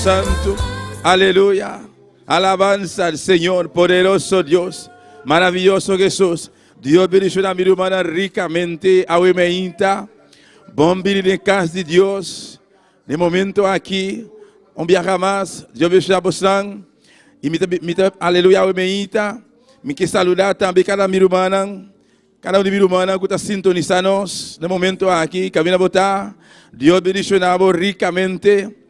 Santo. Aleluya. Alabanza al Señor, poderoso Dios, maravilloso Jesús. Dios bendiga a mi hermana ricamente, a Wemeita. Bom de casa de Deus. No momento aqui, viaja mais. Deus bendiga a você. E aleluia, Wemeita. Me que saludar também cada minha irmã. Cada minha irmã que está sintonizando no momento aqui, que vem a botar. Deus bendiga a você ricamente.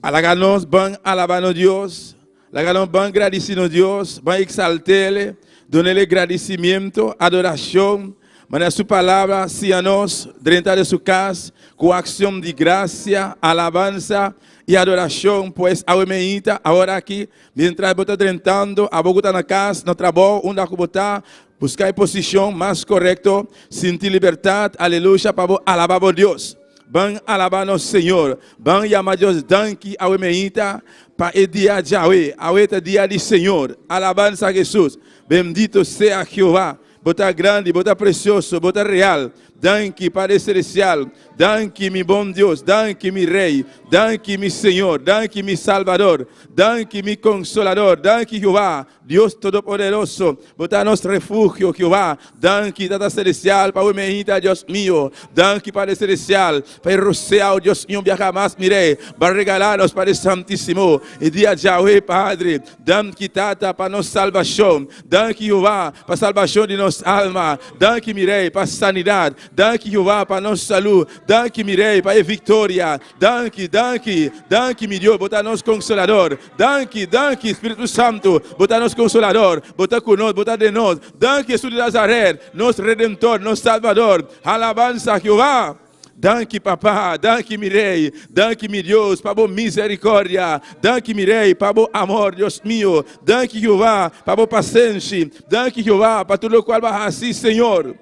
Alaganos, bem alabando Deus. Alaganos, bem agradecido Deus. Bem exaltele. Done-lhe agradecimento, adoração. Manda sua palavra, se a nós, dentro de sua casa, com ação de graça, alabança e adoração, pois a Wemeita, agora aqui, mientras você está tentando, a boca na casa, no trabalho, onde a botar, buscar a posição mais correta, sentir liberdade, aleluia, para alabar a Deus. Vão alabar nosso Senhor, vão chamar Deus, danke a Wemeita, para o dia de Yahweh, é o dia do Senhor, alabança a Jesus, bendito seja Jeová. Bota grande, bota precioso, bota real. Danke, Padre Celestial. Danke, mi bom Deus. Danke, mi Rei. Danke, mi Senhor. Danke, mi Salvador. Danke, mi Consolador. Danke, Jeová. Deus Todo-Poderoso. Bota nosso refúgio, Jeová. Danke, Tata Celestial. Para o Meita, Deus mío. Danke, Padre Celestial. Para o céu, Deus mío, viaja mais, mi Rei. Para regalar-nos, Padre Santíssimo. E dia de Yahweh, Padre. Danke, Tata, para nossa salvação. Danke, Jeová, para a salvação de nossa alma. Danke, mi Rei, para a sanidade. Danke, Jeová, para nossa saúde. Danke, mi Rei, para a vitória. Danke, danke, danke, mi Deus, bota nosso Consolador. Danke, danke, Espírito Santo, bota nosso Consolador. Bota conosco, bota de nós. Danke, Jesus de Nazaré, nosso Redentor, nosso Salvador. Alabança, Jeová. Danke, papá, danke, mi Rei, danke, mi Deus, para a misericórdia, danke, mi Rei, para o amor, Deus mío, danke, Jeová, para a paciência, danke, Jeová, para tudo o qual vai assim, Senhor.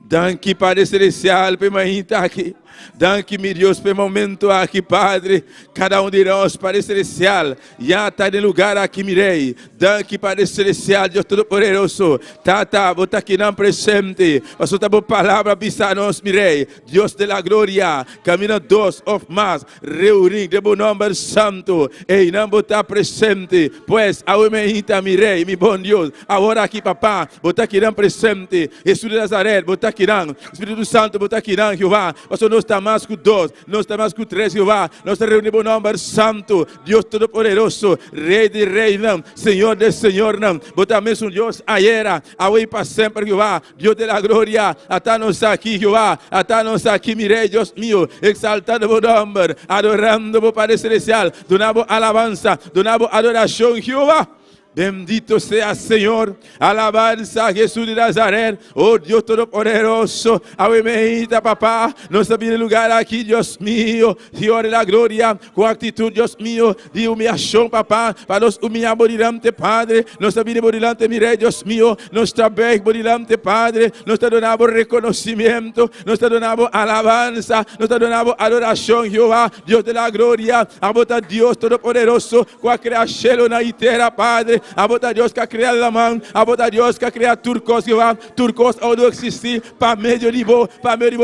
Danke, Padre Celestial, por mim estar aqui. Danke, meu Deus, pelo momento aqui, Padre. Cada de nós, Padre Celestial, já está no lugar aqui, meu Rei. Danke, Padre Celestial, Deus Todo-Poderoso. Tata, bota aqui na presente. Passou a boa palavra, bisa nós, meu Rei. Deus de la glória. Camina dos of mais. Reunir de bom nome santo. E não botar presente. Pois, a Wemeita, meu Rei, meu bom Deus. Agora aqui, papá, bota aqui na presente. Jesus de Nazaré, bota aqui na. Espírito Santo, bota aqui na, Jeová. Passou nós está mais com 2, nós está mais com 3, Jeová. Nós está reunindo o nome santo, Deus Todo-Poderoso, Rei de Rei, Senhor de Senhor, bota mesmo Deus ayer, hoje para sempre, Jeová. Deus de la glória, até nós aqui, Jeová. Até nós aqui, mi Rei, Deus mío, exaltando o nome, adorando o Padre Celestial, donamos alabança, donamos adoração, Jeová. Bendito sea Señor, alabanza a Jesús de Nazaret, oh Dios Todopoderoso, Wemeita, papá, nos viene lugar aquí, Dios mío, Dios de la gloria, con actitud, Dios mío, de humillación, papá, para nos humillar delante, Padre, nos viene delante, mi Rey, Dios mío, nos trabe delante, Padre, nos donamos reconocimiento, nos donamos alabanza, nos donamos adoración, Jehová, Dios de la gloria, a Dios Todopoderoso, con creación na tierra, Padre. A botar Deus que criar a mão, a botar Deus que criar turcos, Jeová, turcos onde existir, para meio de boa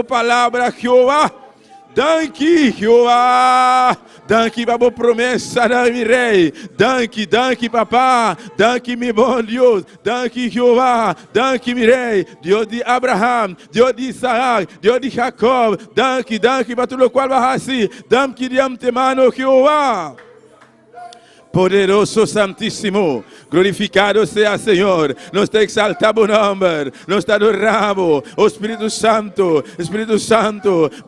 palavra, Jeová. Danke, Jeová. Danke, para a promessa, mi Rei. Danke, danke, papá. Danke, meu bom Deus. Danke, Jeová. Danke, mi Rei. Deus de Abraham, Deus de Isaac, Deus de Jacob. Danke, danke, para tudo o qual vai assim. Danke de antemano, Jeová. Poderoso Santíssimo, glorificado sea Senhor, nos te exaltamos o nome, nos te adoramos, oh Espírito Santo,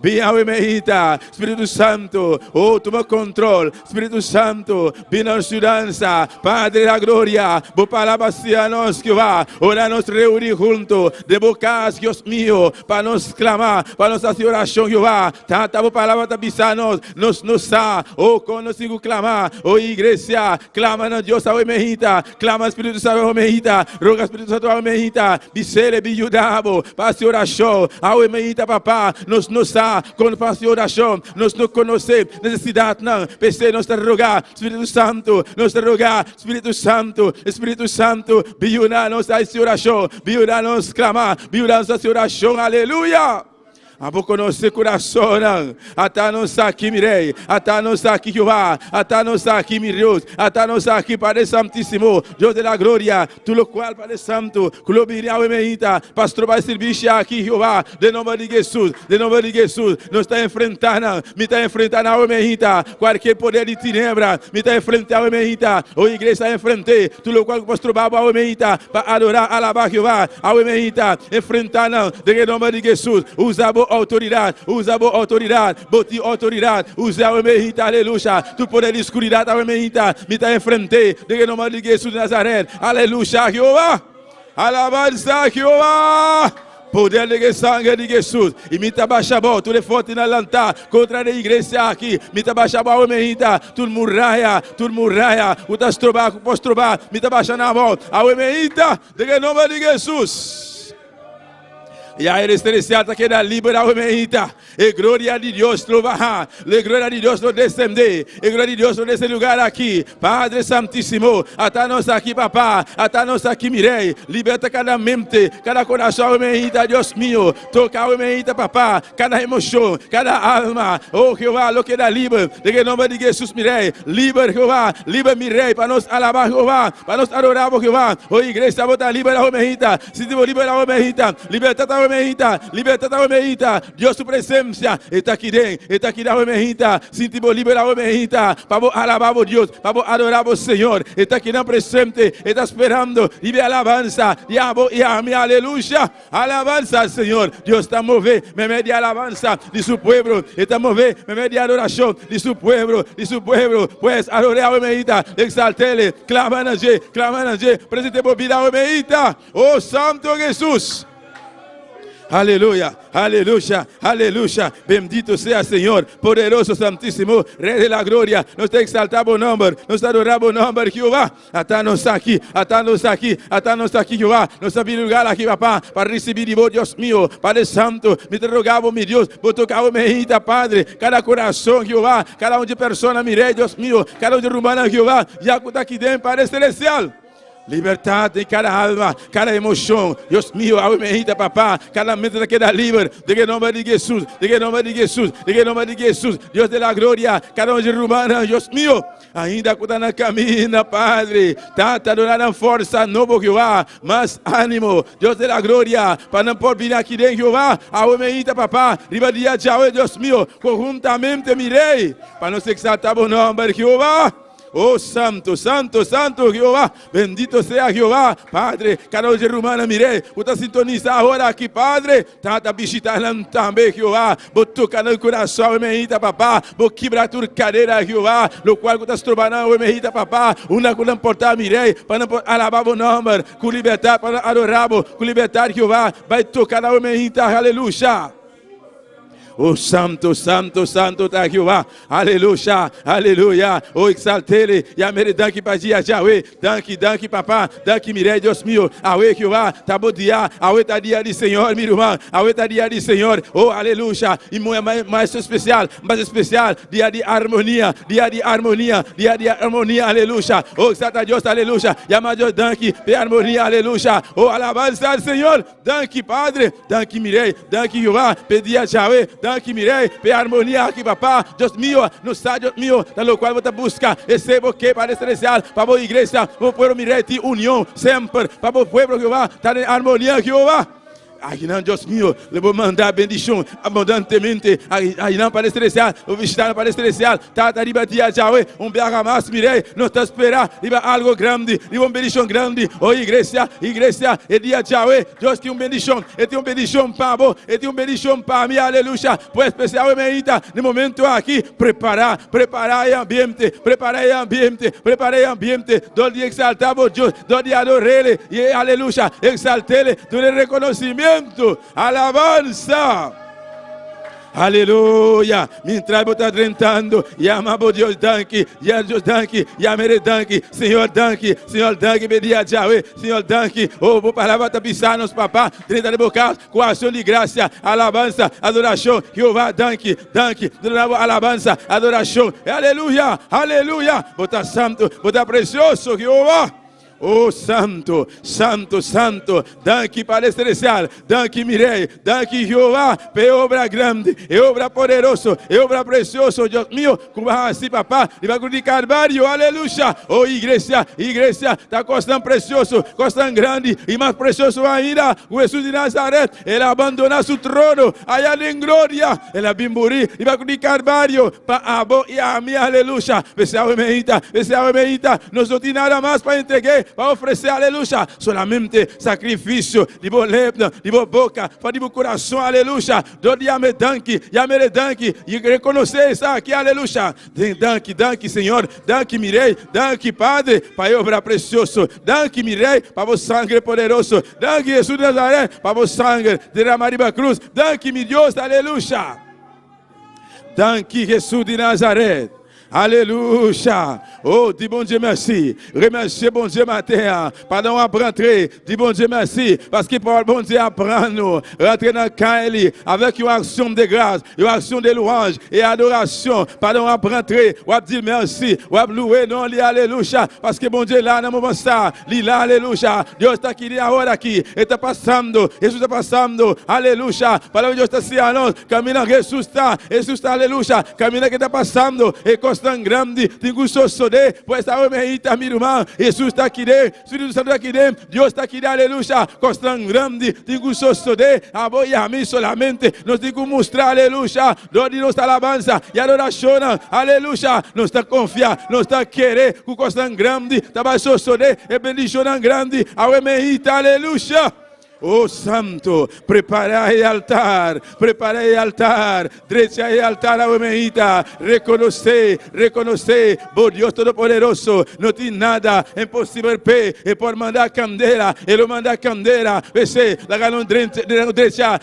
vem a Wemeita, Espírito Santo, oh toma controle, Espírito Santo, vem na segurança, Padre da glória, boa palavra sea nós que vá, ora nos reunir junto, de bocas, Deus mío, para nos clamar, para nos fazer oração, Jeová, tanta boa palavra te avisa nos sa, oh quando nos clamar, oh igreja, clama a Deus a Wemeita, clama Espírito Santo a Wemeita, roga Espírito Santo a Wemeita, bisele biudabo, passe oração, a Wemeita papá, nos sa, quando passe oração, nos conhecer, necessidade não, PC nos rogar, Espírito Santo, nos rogar, Espírito Santo, biuna nos a oração, biuna nos clamar, biuna nos a oração, aleluia. Vou conhecer coração. Até não está aqui, mirei. Até não está aqui, Jeová. Até não está aqui, meu Deus. Até não está aqui, Padre Santíssimo. Deus de la glória. Tu lo qual, Padre Santo. Globiria o meita. Pastor vai servir aqui, Jeová. De nome de Jesus. De nome de Jesus. Não está enfrentando. Me está enfrentando o meita. Qualquer poder de tinebra. Me está enfrentando o meita. O igreja enfrentei. Tu lo qual, Pastor Baba o meita. Para adorar, alabar, Jeová. O meita. Enfrentando. De nome de Jesus. Usa a autoridade. Usa a autoridade. Boti autoridade. Usa o meita. Aleluia. Tu poder de escuridade. O meita. Me está enfrentei. De nome de Jesus de Nazaré. Aleluia, Jeová. Alabança, Jeová. Poder de sangue de Jesus. E me tabachabó, tu le forte na lantar contra a igreja aqui. Me tabachabó, meita, tu murraia. O tas trobar, posso trobar. Me tabachando na mão. A meita, de nome de Jesus. E a celestial que da libera o meita. E glória de Deus lo baja. E glória de Deus lo descender. E glória de Deus lo nesse lugar aqui. Padre Santíssimo. Até nós aqui, papá. Até nós aqui, mirei. Liberta cada mente. Cada coração, o meita, Deus meu. Toca o meita, papá. Cada emoção. Cada alma. Oh, Jeová, lo que da liber. De nome de Jesus, mirei. Liber, Jeová. Liber, mirei. Para nós alabar, Jeová. Para nós adorar, Jeová. Oh, igreja, bota libera o meita. Se te libera o meita. Liberta o meita. Liberta o meita. Deus, tu presença. Está aqui dentro, está aqui na meita. Sinti vou liberar o meita. Para alabar o Deus, para adorar o Senhor. Está aqui na presente, está esperando. E me alabança, e a minha aleluia. Alabança, Senhor. Deus está movendo, me media alabança de seu povo. Está movendo, me media adoração de seu povo, Pues adorar o meita, exaltele, clama na G, presente por vida o meita. Oh, Santo Jesus. Aleluya, aleluya, aleluya. Bendito sea Señor, poderoso, santísimo, Rey de la gloria. Nos te exaltamos nombre, nos adoramos nombre, Jehová. Atános aquí, Jehová. Nos abrimos lugar aquí, papá, para recibir de vos, Dios mío, Padre Santo. Me te rogamos, mi Dios, vos tocamos meita, Padre. Cada corazón, Jehová, cada de persona, mirei, Dios mío, cada de rumana, Jehová, ya está aquí dentro, Padre Celestial. Libertad em cada alma, cada emoção. Deus meu, a meita, papá. Cada mente queda livre. De nome de Jesus. De nome de Jesus. De nome de Jesus. Deus de la glória. Cada de rumana, Deus meu. Ainda quando na caminha, Padre. Tata adorando força, novo Jeová. Mas ânimo. Deus de la glória. Para não por vir aqui dentro, Jeová. A meita, papá. Riba dia Yahweh, Deus meu. Conjuntamente mirei. Para não se exaltar o nome de Jeová. Oh, santo, santo, santo, Jehová. Bendito sea Jehová, Padre. Cada de rumana, mirei. Você sintoniza agora aqui, Padre. Tata visitando também, Jehová. Vou tocar no coração, meita, papá. Vou quebrar tua cadeira, Jehová. No qual você está trabalhando, meita, papá. Uma coisa importante, mirei. Para não alabar o nome. Com liberdade, para adorar. Com liberdade, Jehová. Vai tocar na meita, aleluia. Oh, santo, santo, santo, tá Jeová. Aleluia, aleluia. Oh, exaltele. E a mere danke para dia, Yahweh. Danke, papá. Danke, mirei, Deus meu. Awe, Jeová. Tá bom dia. Awe, tá dia de Senhor, meu irmão. Awe, tá dia de Senhor. Oh, aleluia. E mais especial, dia de harmonia. Dia de harmonia, aleluia. Oh, exalta Deus, aleluia. E a maior danke, de harmonia, aleluia. Oh, alabança ao Senhor. Danke, Padre. Danke, mirei. Danke, Jeová. Pedia Yahweh. Danke, mirei, pe harmonia aqui, papá. Deus meu, no estádio meu, da qual você busca, recebo que para celestial, para a igreja, para o povo mirei, união, sempre, para o povo, Jeová, está em harmonia, Jeová. Aí não, Deus meu, eu vou mandar bendição abundantemente. Aí não, para celestial, o visitar para celestial, tá riba dia Yahweh, berra mais, mirei, não está esperando, riba algo grande, riba bendição grande. Oh, igreja, e dia Yahweh, Deus tem bendição, e tem bendição para vos, e tem bendição para mim, aleluia. Pois especial, meita, no momento aqui, preparar ambiente, do de exaltar o Deus, do de adorar ele, e aleluia, exaltar ele, do reconhecimento. Alabanza. Aleluia. Mientras vos está tentando, amamos Deus, danke. Deus, danke. Mere, danke. Senhor, danke. Pedia a Yahweh. Senhor, danke. Oh, vou parar para pisar-nos, papá. 30 de boca, com ação de graça, alabança, adoração. Jeová, danke. Alabança, adoração. Aleluia. Vou estar santo, vou estar precioso, Jeová. Oh santo, santo, santo, danke Padre Celestial, danke Mireille, danke Jehová, pe obra grande, e obra poderoso, e obra precioso, Dios mío, cuba así papá, y va a cruz Calvario, aleluya. Oh iglesia, iglesia, está costando precioso, costando grande, y más precioso ainda, Jesús de Nazaret, él abandona su trono, allá en gloria, en la bimburí, y va a cruz Calvario, para abo y a mí, aleluya. Besado medita, no tiene nada más para entregar, para ofrecer, aleluya, solamente sacrificio, de vos lebna, de vos boca, de vos corazón, aleluya. Donde llame danke, y reconocer está aquí, aleluya. Danke, Señor, danke, Mirei, danke, Padre, para obra precioso, danke, Mirei, para vos sangre poderoso, danke, Jesús de Nazaret, para vos sangre de la María Cruz, danke, mi Dios, aleluya. Danke, Jesús de Nazaret. Alléluia. Oh, dis bon Dieu merci. Remerciez bon Dieu matin. Pardon à rentrer. Dis bon Dieu merci. Parce que pour bon Dieu apprend nous. Rentrer dans le Kaili avec une action de grâce, une action de louange et adoration. Pardon à rentrer. Ou à dire merci. Ou à louer. Non, alléluia. Parce que bon Dieu là, dans le moment ça. Là, alléluia. Dieu está aqui agora aqui. Está passando. Jesus está passando. Alléluia. Palavra de Deus está se anons. Camina Jesus está. Jesus está, alléluia. Camina que está passando. E tão grande, tenho sosodé, pois a omeita, meu irmão, Jesus está aqui dentro, Espírito Santo está aqui dentro, Deus está aqui dentro, aleluia, tão grande, tenho sosodé, a voi e a mim solamente, nós temos que mostrar, aleluia, onde nossa alabança e adoração, aleluia, nós está confiar, nós está querer, com tão grande, está mais sosodé, e bendição grande, a omeita, aleluia. Oh santo, preparei altar, derecha altar a omeita, reconocer, por Dios Todopoderoso, no tiene nada imposible, e por mandar candela, ele manda candela, vese, la galon derecha,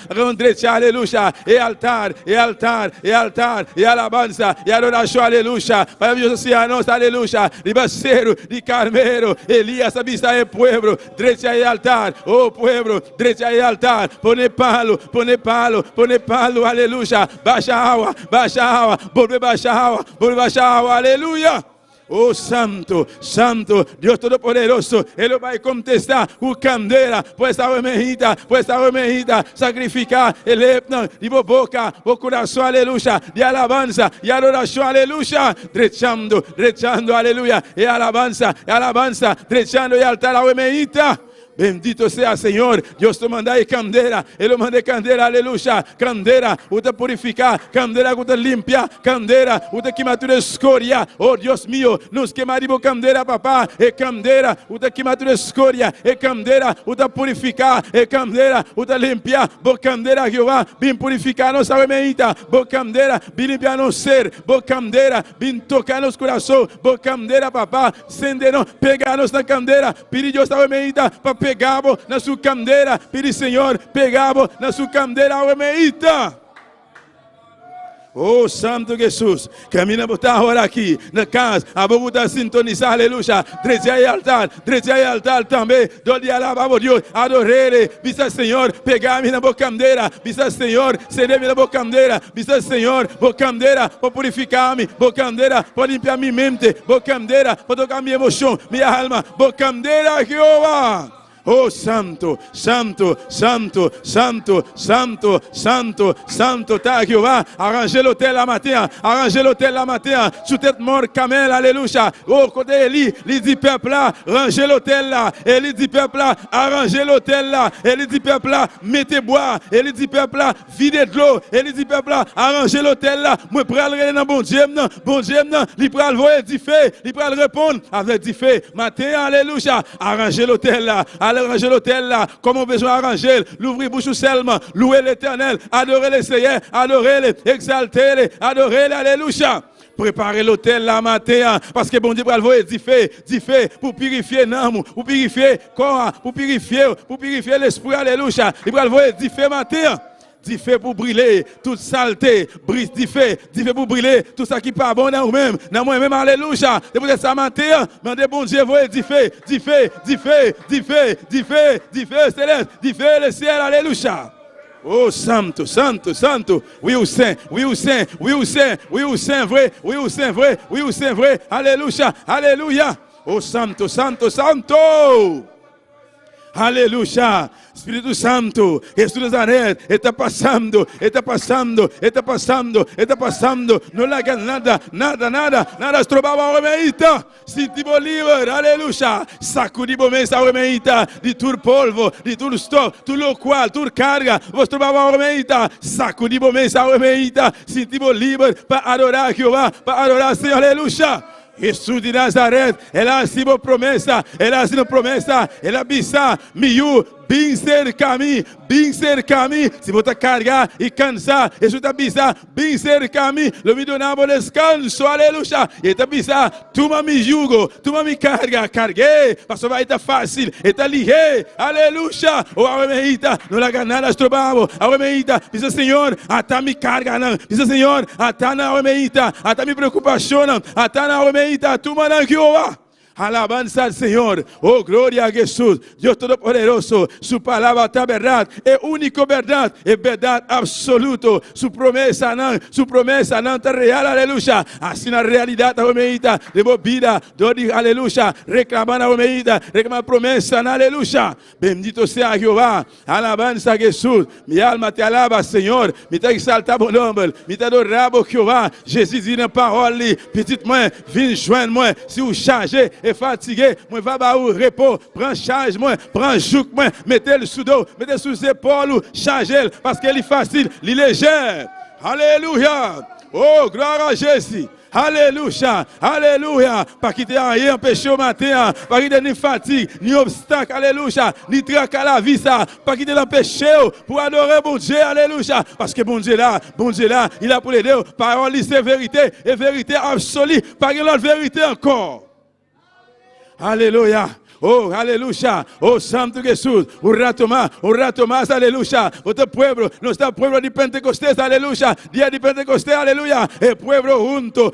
aleluya, e altar, e alabanza, e adoración, aleluya, para Dios sea nos, aleluya, de Bacero, de Carmelo, Elías avisa el pueblo, derecha y altar, oh pueblo, derecha y altar, pone palo, aleluya, baja agua, vuelve baja agua, aleluya. Oh santo, Dios Todopoderoso, Él va a contestar con candela, pues a omeita, sacrificar el hepno, y boca, o corazón, aleluya, de alabanza, y adoración, aleluya, derechando, aleluya, y alabanza, derechando y altar a omeita. Bendito sea Señor, Dios te manda candela, Él manda candela, aleluya, candela, usted purificar, candela, usted limpia, candela, usted quematura escoria, oh Dios mío, nos quemaremos candela, papá, candela, usted quematura escoria, candela, usted purificar, candela, usted limpia, bo candela, Jehová, bien purificar nossa almeita, bo candela, bien limpiar nos ser, bo candela, bien tocar nos coração, bo candela, papá, sendenos, pegar-nos na candela, pedir Deus a almeita, papá, pegamos na sua candeira, pedi Senhor, pegamos na sua candeira, almeita. Oh Santo Jesus, camina botar agora aqui na casa, a boa botar sintonizar, aleluia, direita e altar também, onde alabamos Deus, adorei, visa Senhor, pegar-me na boa candeira, visa Senhor, ceder-me na boa candeira, visa Senhor, boa candeira, para purificar-me, boa candeira, para limpar minha mente, boa candeira, para tocar minha emoção, minha alma, boa candeira, Jeová. Oh santo, ta Jehová, arrangez l'hôtel la matin, sous tête mort camel, alléluia. Oh côté Eli, il dit peuple là, rangez l'hôtel là, et il dit peuple là, arrangez l'hôtel là, et il dit peuple là, mettez bois, et il dit peuple là, videz de l'eau, et il dit peuple là, arrangez l'hôtel là, moi pral aller dans bon Dieu non, il pral voir dit fait, il pral répondre avec dit fait, matin alléluia, arrangez l'hôtel là. Arranger l'hôtel là, comme on besoin arranger, l'ouvrir bouche seulement, louer l'Éternel, adorer le Seigneur, adorer, exalter, adorer, alléluia. Préparer l'hôtel là matin, parce que bon Dieu va le dit fait, pour purifier l'âme, pour purifier le corps, pour purifier l'esprit, alléluia. Il va le dit fait matin. Dit fait pour brûler toute saleté, dit fait pour brûler tout ça qui n'est pas bon dans nous-mêmes, dans moi-même, alléluia. C'est pour ça matin, demandez bon Dieu, vous dit fait, céleste, dit fait le ciel, alléluia. Oh santo, oui ou saint, vrai, alléluia. Oh santo, santo, santo. Aleluya. Espíritu Santo, Jesús de Nazaret, está pasando, está pasando, está pasando, está pasando. No le hagan nada, nada, nada, nada. Estrobaba a remeita, sentimos libre, aleluya. Sacudimos mesa a remeita, de todo polvo, de todo stock, todo lo cual, toda carga. Vos trobava a remeita, sacudimos mesa a remeita, sentimos libre para adorar a Jehová, para adorar al Señor, aleluya. Jesús de Nazaret, ela ha sido promesa, ela ha sido promesa, ela bisa, miu, bem cerca a mim, se você carregar e cansar, Jesus está bisa, bem cerca a mim, eu me donava descanso, aleluia, e está bisa, toma me jugo, toma me carga, carguei, passou vai estar fácil, está ligeiro, aleluia, o aumenta, não la ganada estrobavo, aumenta, diz Senhor, até me carga não, diz Senhor, até na aumenta, até me preocupação não, até na aumenta, toma na Jehová. Alabanza al Señor. Oh, gloria a Jesús. Dios Todopoderoso. Su palabra está verdad. Es único verdad. Es verdad absoluto. Su promesa no está real. Aleluya. Así la realidad. Aleluya. De vida. Aleluya. Reclamar aleluya. Reclamar promesa. Aleluya. Bendito sea Jehová. Alabanza a Jesús. Mi alma te alaba, Señor. Me te exalta mon nombre. Me te adorable, Jehová. Jésus dit dans parole. Petite moi. Viens joindre moi. Si vous chargez et fatigué, moi va ba ou repos, prends charge moi, prends jouk moi, mettez-le sous dos, mettez sous épaules, chargez-le parce qu'il est facile, il est léger. Alléluia. Oh, gloire à Jésus. Alléluia, alléluia. Pas quitter rien empêcher au matin, pas quitter ni fatigue, ni obstacle, alléluia, ni trac à la vie ça, pas quitter l'empêcher pour adorer bon Dieu, alléluia. Parce que bon Dieu là, il a pour l'aider. Parole c'est vérité et vérité absolue, pas une autre vérité encore. Alléluia. Oh, aleluya. Oh, Santo Jesús. Un rato más, aleluya. Otro pueblo, nuestro pueblo de Pentecostés, aleluya. Día de Pentecostés, aleluya. El pueblo junto,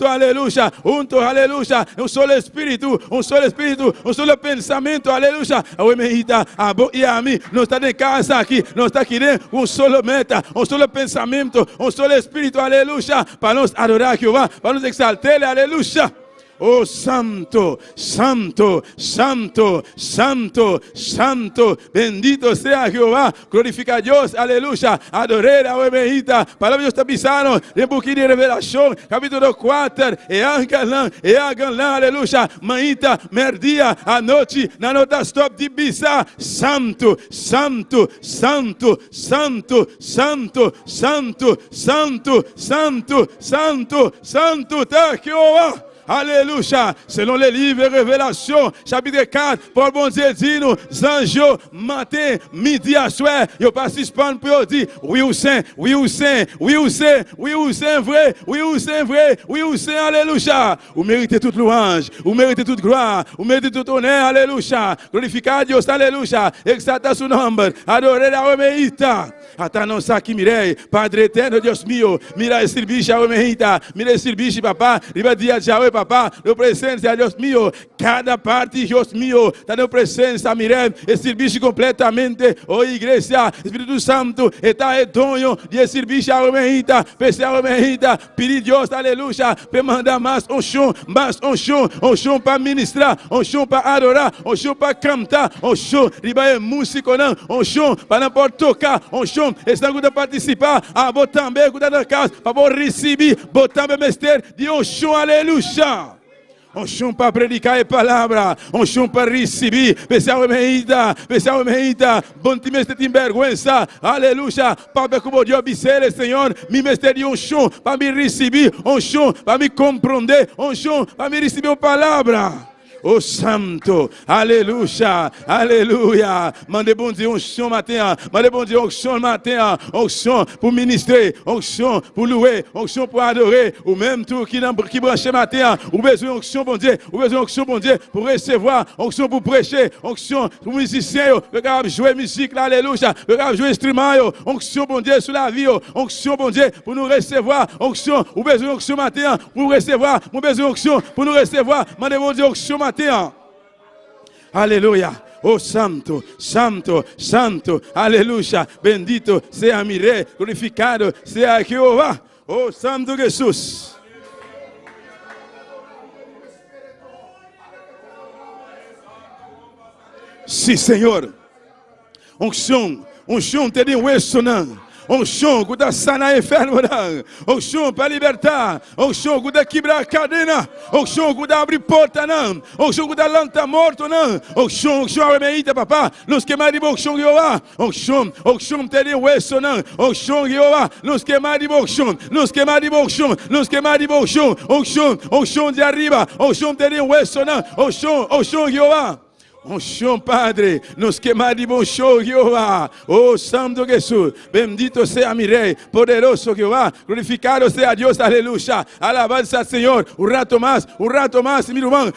aleluya. Junto, aleluya. Un solo espíritu, un solo pensamiento, aleluya. Hoy me hita, a vos y a mí. No está de casa aquí, no está aquí dentro. Un solo meta, un solo pensamiento, un solo espíritu, aleluya. Para nos adorar a Jehová, para nos exaltarle, aleluya. Oh, santo, santo, santo, santo, santo, bendito sea Jehová, glorifica a Dios, aleluya, adoré a Oemehita, palabra de Dios está pisando, de Buquín de Revelación, capítulo 4, e Aganlã, aleluya, manhita, merdia, a noite, na nota stop de Bissá, santo, santo, santo, santo, santo, santo, santo, santo, santo, santo, tá Jehová. Alléluia. Selon les livres Révélation, chapitre 4, Paul bon Dieu dit nous, anges, matin, midi à soir, ils pas suspendre pour dire, oui ou saint, oui ou saint, oui ou saint, oui ou saint vrai, oui ou saint vrai, oui ou saint, alléluia. Vous méritez toute louange, vous méritez toute gloire, vous méritez tout honneur, alléluia. Glorifiez Dieu, alléluia. Exalta son nom, adorez la remeita. Attendons ça qui mirei, Padre eterno, Dios mío, mira el servicio a remeita, mira el servicio, papá, riba dia Yahweh, papá, la presencia, Dios mío, cada parte, Dios mío, está en presencia, mirem, el servicio completamente, oh iglesia, Espíritu Santo, está el dono de servicio a remeita, pese a remeita, pedir Dios, aleluya, para mandar más unção para ministrar, unção para adorar, unção para cantar, unção, riba é músico não, unção para não pode tocar, unção, está para participar, vou também cuidar da casa, para receber, vou também mestre de unção, aleluia. Unção para predicar a palavra, unção para receber, pessoal meita, bom time este tem vergonha, aleluia, para como Deus observa, Senhor, me mestre de unção, para me receber, unção, para me compreender, unção, para me receber a palavra. Oh santo, aleluia, aleluia. Mandez bon Dieu onction matin, mandez bon Dieu onction matin, onction pour ministrer, onction pour louer, onction pour adorer, ou même tout qui branche matin, ou besoin onction bon Dieu, ou besoin onction bon Dieu pour recevoir, onction pour prêcher, onction pour musicien, le gars jouer musique, alléluia, le gars jouer instrument, onction bon Dieu sur la vie, onction bon Dieu pour nous recevoir, onction, ou besoin onction matin pour recevoir, ou besoin onction pour nous recevoir, mandez bon Dieu onction matin. Aleluya. Oh santo, santo, santo, aleluya. Bendito sea mi rey, glorificado sea Jehová. Oh santo Jesús. Sim, Senhor. Unção teria um eixo, não. Unção que está sanar enfermo, não. Unção para libertar. Unção que está quebrar a cadena. Unção que está abrir porta, não. Unção que está lançar morto, não. Unção aumenta, papá. Nos queimar de unção, Jeová. Unção teria um eixo, não. Unção, Jeová. Nos queimar de unção. Nos queimar de unção. Nos queimar de unção. Unção de arriba. Unção teria um eixo, não. Unção, Jeová. Unção, Padre, nos queimar de bom show, Jeová. Oh, Santo Jesus, bendito sea mi Rey, poderoso Jehová, glorificado sea Dios, aleluya. Alabanza al Señor, un rato más, mi hermano,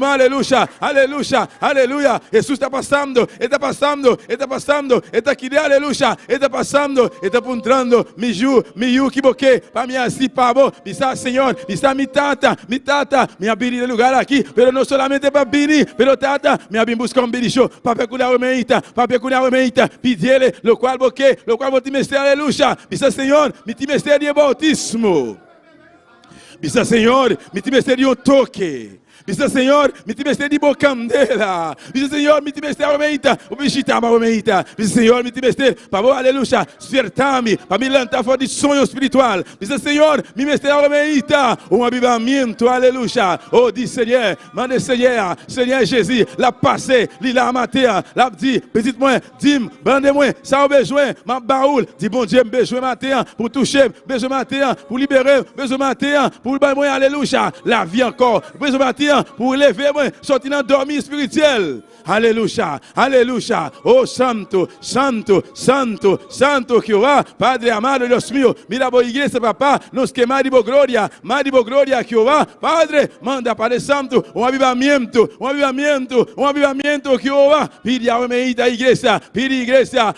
aleluya, aleluya, aleluya. Jesús está pasando, está aquí, aleluya, está pasando, está apuntando, mi yu, equivoqué, para mí así, pavo, pisa, Señor, pisa mi tata, me abrir el lugar aquí, pero no solamente para venir, pero tata, me abrir buscar un biricho, para peculiar o meita, pedirle, lo cual vou te mestre, aleluya, pisa, Señor, me te mestre de bautismo, pisa, Señor, me te mestre de un toque. Pisa, Senhor, me te mestre de bocandela. Pisa, Senhor, me te mestre aumenta. O bichita aumenta. Pisa, Senhor, me te mestre, para aleluia, despertar-me, para me lançar fora de sonho espiritual. Pisa, Senhor, me mestre aumenta. Um avivamento, aleluia. Oh, diz Senhor, mande Senhor, Senhor Jesus, la passe, la matéria, la dit, petit moi, dim, bande moi, ça au besoin, ma baoul, dit bon Dieu, besoin matin, pour toucher, besoin matin, pour libérer, besoin matin, pour moi, alléluia, la vie encore, besoin matin, pour lever moi, sortir dans dormir spirituel. Alléluia, alléluia. Oh santo, santo, santo, santo Jehová, Padre amado Dios mío, mira a igreja, papá, nos queimar de glória, Jehová, Padre, manda para el santo, um avivamento, Jehová, pide a igreja,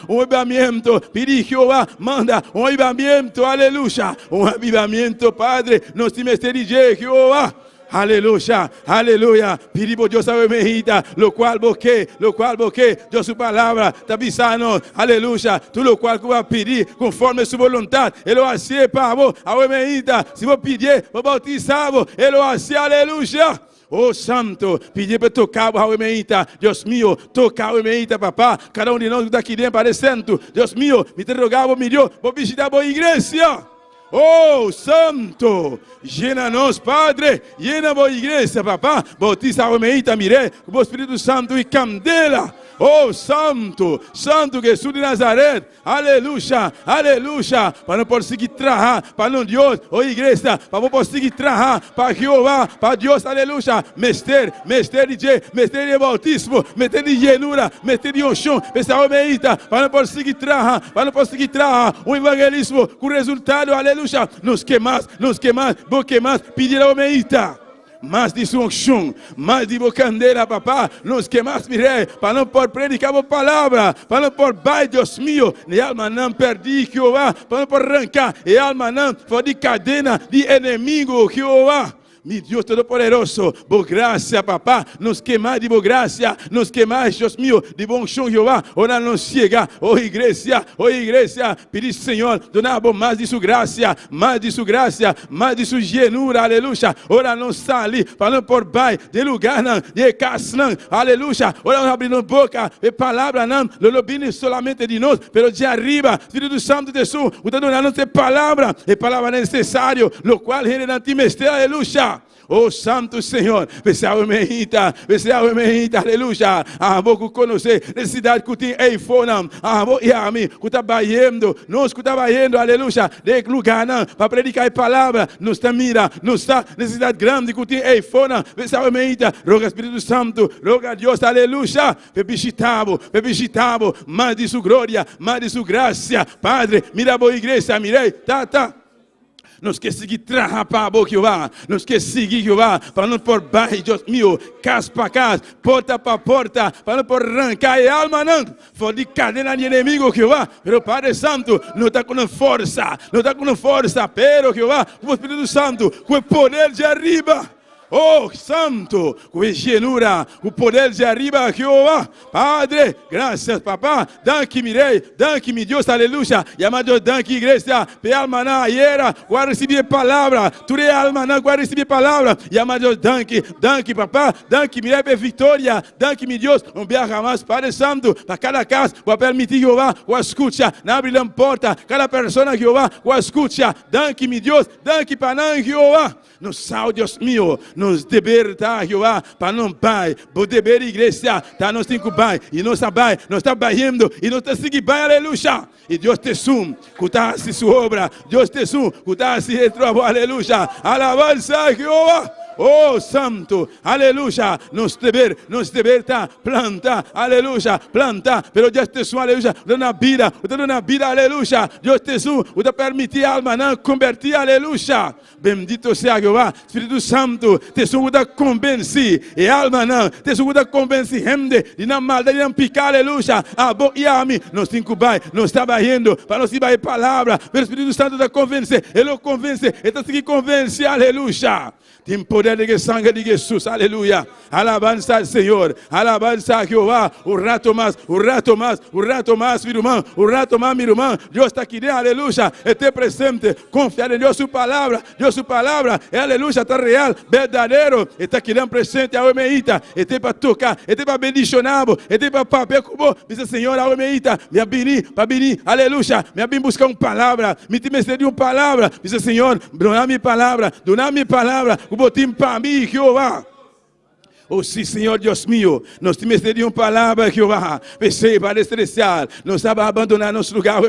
um avivamento, pide Jehová, manda um avivamento, aleluia, um avivamento, Padre, nos te misericórdia, Jehová. Aleluya, aleluya. Pedimos Dios a bendita, lo cual boque, Dios su palabra, está avisando, aleluya. Tú lo cual vas a pedir conforme su voluntad, Él lo hace para vos, a bendita. Si vos pidieres, vos bautizamos, Él lo hace, aleluya. Oh santo, pedir para tocar a almeita, Deus mío, tocar a almeita, papá. Cada um de nós está aqui dentro parecendo, Deus mío, me interrogava, melhor, vou visitar a boa igreja. Oh, santo, llena-nos, Padre, llena a boa igreja, papá, bautiza a almeita, mire, com o Espírito Santo e candela. Oh, santo, santo Jesus de Nazaré, aleluia, aleluia, para não conseguir trabalhar, para não Deus, oh igreja, para não conseguir trabalhar, para Jeová, para Deus, aleluia, mestre de bautismo, mestre de llenura, mestre de unção, pessoal meita, para não conseguir trabalhar, um evangelismo com resultado, aleluia, nos queimar, vou queimar, pedir ao meita. Mais de sua unção, mais de bocandeira, papá, nos queimas, mirei, para não por predicar a palavra, para não por bai, Deus meu, e alma não perdi, Jeová, para não por arrancar, e alma não for de cadena de inimigo, Jeová. Mi Deus Todo-Poderoso, boa graça, papá, nos queimar de boa graça, nos queimar, Deus meu, de bom chão, Jeová, ora não chega, oh igreja, pedir, Senhor, donar mais de sua graça, mais de sua genura, aleluia, ora não sali, para não por bai, de lugar não, de casa não, aleluia, ora não abrindo boca, de palavra não, lo lobine solamente de nós, pero de arriba, Espírito Santo de Jesus, o dando-nos de palavra necessário, lo qual ele não te mestre, aleluia. Oh santo Senhor, pessoal emerita, aleluia. Vou conhecer necessidade que tem aí fora, vou ir a mim, que está baiando, nós que está baiando, aleluia, de lugar para predicar a palavra, nos está mira, nos está necessidade grande que tem aí fora, pessoal emerita, roga Espírito Santo, roga a Deus, aleluia, visitavo, mais de sua glória, mais de sua graça, Padre, mira a boa igreja, mirei, tá. Nos que seguir trabalhar para a boca, Jeová. Nos que seguir, Jeová, para não por baixo, Deus meu, casa para casa, porta para porta, para não por arrancar a alma, não. For de cadena de inimigo, Jeová. Pero Padre Santo, não está com força, pero, Jeová, com o Espírito Santo, com o poder de arriba. Oh, santo, com genura, o poder de arriba, Jehová. Padre, graças, papá. Danke, mirei, danke, mi Deus, aleluia. E amado, danke, igreja. Pe almaná, era, guarda receber palavra. Ture almaná, guarda receber palavra. E amado, danke, danke, papá. Danke, mirei, pe vitória. Danke, mi Deus. Bea jamás, Padre Santo, para cada casa, vou permitir, Jehová, o escuta. Não abrir a porta, cada pessoa, Jehová, o escuta. Danke, mi Deus, danke, para Jehová. Nos sal, Deus meu, nos dever, tá, Jeová, para não pai, por dever igreja, tá, nós temos que pai, e nós está baiando, e nós está seguindo, aleluia, e Deus te sum, cutar-se sua obra, Deus te sum, cutar-se retrovo, aleluia, alabança, Jeová. Oh, santo, aleluia, nos dever tá, planta, aleluia, planta, pero Deus te sum, aleluia, dando na vida, aleluia, Deus te sum, o te permitir a alma não convertir, aleluia, bendito seja Jeová, Espírito Santo, te sum, o te convencer, e alma não, te sum, o te convencer, gente, de não maldade, de não picar, aleluia, a boca e a mim, nós temos que vai, nós está indo, para nós ir a palavra, o Espírito Santo te convencer, ele o convence, ele está se convencer, aleluia. Tem poder de sangue de Jesus, aleluia. Alabança ao Senhor, alabança a Jeová. O rato mais, meu irmão, o rato mais, meu irmão. Deus está aqui dentro, aleluia. Este presente, confiar em Deus, sua palavra, é aleluia, está real, verdadeiro. Está aqui dentro presente, a omeita. Este para tocar, este para bendicionar, este para papel, como diz Senhor, a omeita. Me para venir, aleluia. Me abrir buscar uma palavra, me te de uma palavra. Diz Senhor, donar minha palavra, o botim para mim, Jeová. Oh, sim, Senhor Deus meu, nós temos de uma palavra, Jeová. Você para estressar, nós estamos abandonando nosso lugar,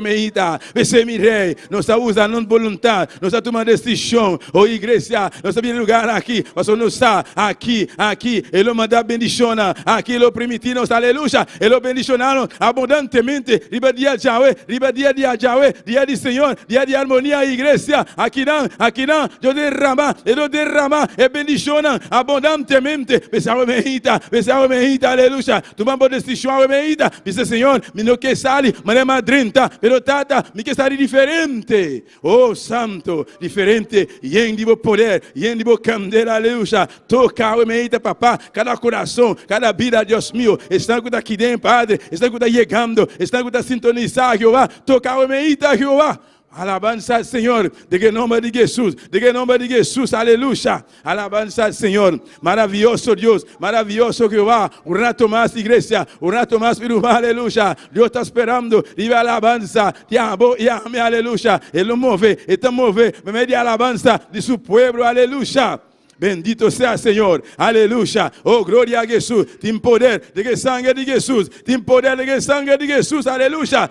você me rei, nós estamos usando a vontade, nós estamos tomando decisão. Oh, igreja, nós estamos em lugar aqui, nós estamos aqui, ele manda bendicionar, aqui ele permitiu, nós, aleluia, ele bendicionaram abundantemente, riba dia de Yahweh, dia de Senhor, dia de harmonia, igreja, aqui não, Deus derrama, e bendiciona abundantemente. Pensava meita, aleluia. Tomamos decisão, meita. Dice Senhor, me não quer sair, mas é madrinta, pero tata, me quer sair diferente. Oh, santo, diferente. Yem de poder, yem de candeira, aleluia. Toca, meita, papá, cada coração, cada vida, Deus meu, está aqui dentro, Padre, está chegando, está sintonizar, Jeová. Toca, meita, Jeová. Alabanza al Señor, de que nombre de Jesús, aleluya. Alabanza al Señor, maravilloso Dios, maravilloso Jehová. Un rato más, iglesia, un rato más, aleluya. Dios está esperando, vive alabanza, te amo y ame, aleluya. Él lo mueve, me media alabanza de su pueblo, aleluya. Bendito sea Senhor, aleluia, oh glória a Jesus, tem poder de que sangue de Jesus, tem poder de que sangue de Jesus, aleluia,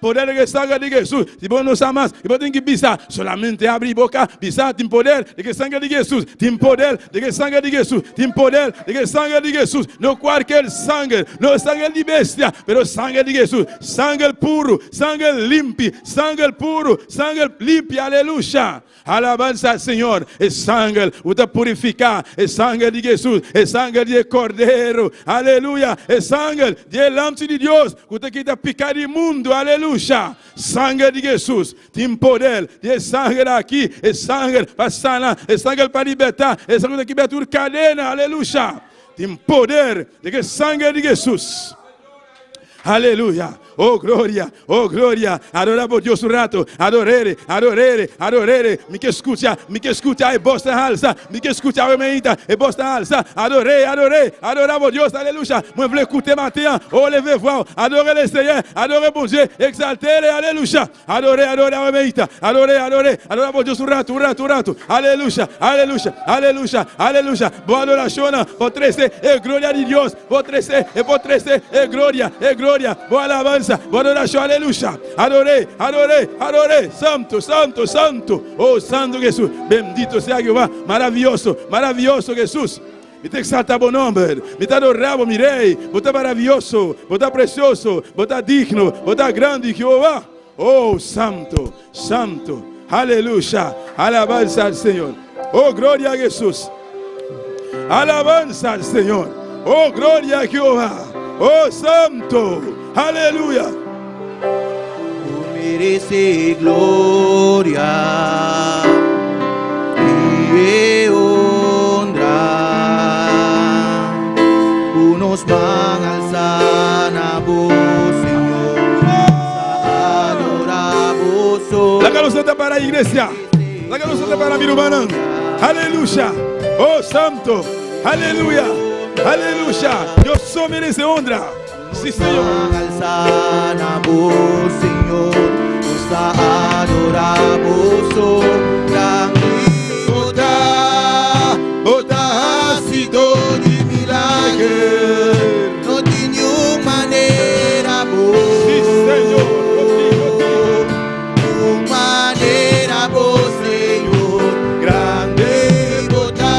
poder de que sangue de Jesus, se você não sabe mais, você tem que pisar, solamente abre a boca, pisar, tem poder de que sangue de Jesus, tem poder de que sangue de Jesus, tem poder de que sangue de Jesus, não qualquer sangue, não sangue de bestia, mas sangue de Jesus, sangue puro, sangue limpo, sangue puro, sangue limpo, aleluia. Alabanza al Señor, el sangre, usted purificar, el sangre de Jesús, el sangre de Cordero, aleluya, el sangre delante de Dios, usted quita picar el mundo, aleluya, sangre de Jesús, tiene poder, el sangre aquí, el sangre para sanar, el sangre para libertar, el sangre que liberta tu cadena, aleluya, tiene poder de que sangre de Jesús. Aleluya. Oh gloria, adoramos Dios un rato, adorere, mi que escucha, e vossa alza, mi que escucha, e vossa alza, adoramos Dios, aleluya, moi vle écouter matin, oh levez voix, adorez le Seigneur, adorez bon Dieu, exaltez-le, alléluia, adoramos Dios un rato, aleluya, boa adoração, votre e gloria de Dios, votre e gloria, boa alabanza. Boa adoração, aleluia. Adorei. Santo. Oh, Santo Jesus. Bendito seja Jeová. Maravilhoso Jesus. Me te exalta bom nome. Me te adoramos, mi rei. Você é maravilhoso. Você é precioso. Você é digno. Você é grande, Jeová. Oh, Santo. Aleluia. Alabanza al Senhor. Oh, glória a Jesus. Alabanza al Senhor. Oh, glória a Jeová. Oh, Santo. Aleluia. Tu merece glória mangalza na voz, Señor, sa adoramos. La caloseta para la iglesia. La caloseta para mi hermana. Aleluya. Oh santo. Aleluya. Aleluya. Dios só merece honra. Sí, Señor. Mangalza na voz, Señor, sa adoramos. Bota ha sido de milagre. No tiene manera vos. Sí, Señor. Tu manera vos, Señor. Grande bota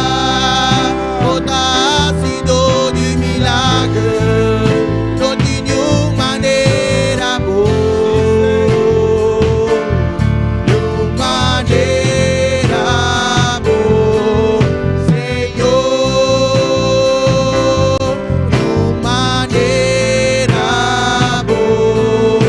ha sido de milagre. No tiene manera vos. Tu manera vos, Señor. Tu manera vos,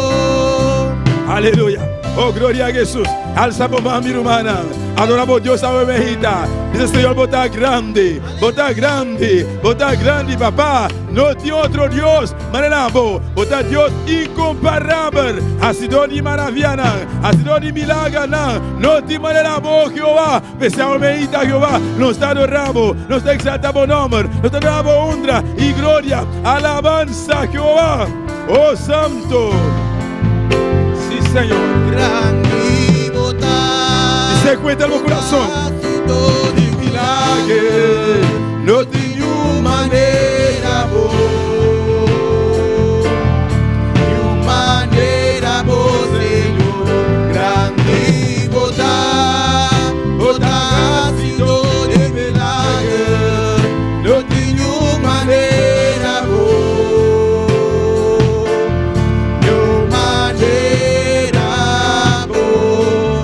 Señor. Aleluya. Oh, gloria a Jesús. Alza por mi hermana. Adoramos a Dios a mejita. Dice Señor, bota grande, papá. No tiene otro Dios. Manelabo, bota Dios incomparable. Ha sido ni maravillosa, ha sido ni milagro. No tiene manelabo, Jehová. Pese a mejita, Jehová. Nos adoramos, nos exaltamos nombre, nos adoramos honra y gloria. Alabanza, Jehová. Oh, santo. Sí, Señor. Grande bota Y se cuenta en mi corazón. de milagre. No tiene manera vos. Tu manera vos, Señor. Grande bota ha sido de milagre. No tiene manera vos. Tu manera vos,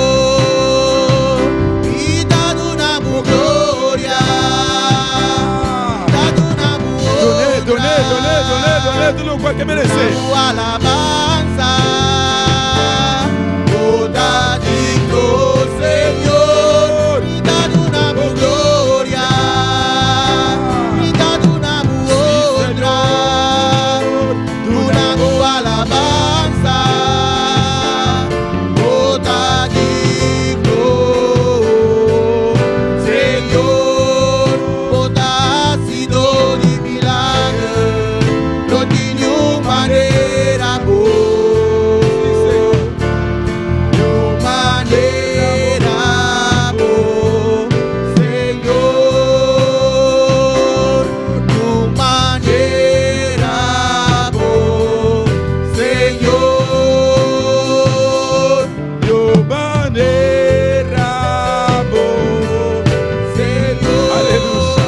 Señor. Y dado una gloria. Dado una Doné, todo lo cual que merece. tu alabanza, toda digno, Señor, y dado una gloria, y dado una honra, tu alabanza, toda digno, Señor, toda ha sido de milagre. No tiene manera vos. Tu manera vos, Señor. Tu manera vos, Señor. Tu manera vos, Señor. Aleluya.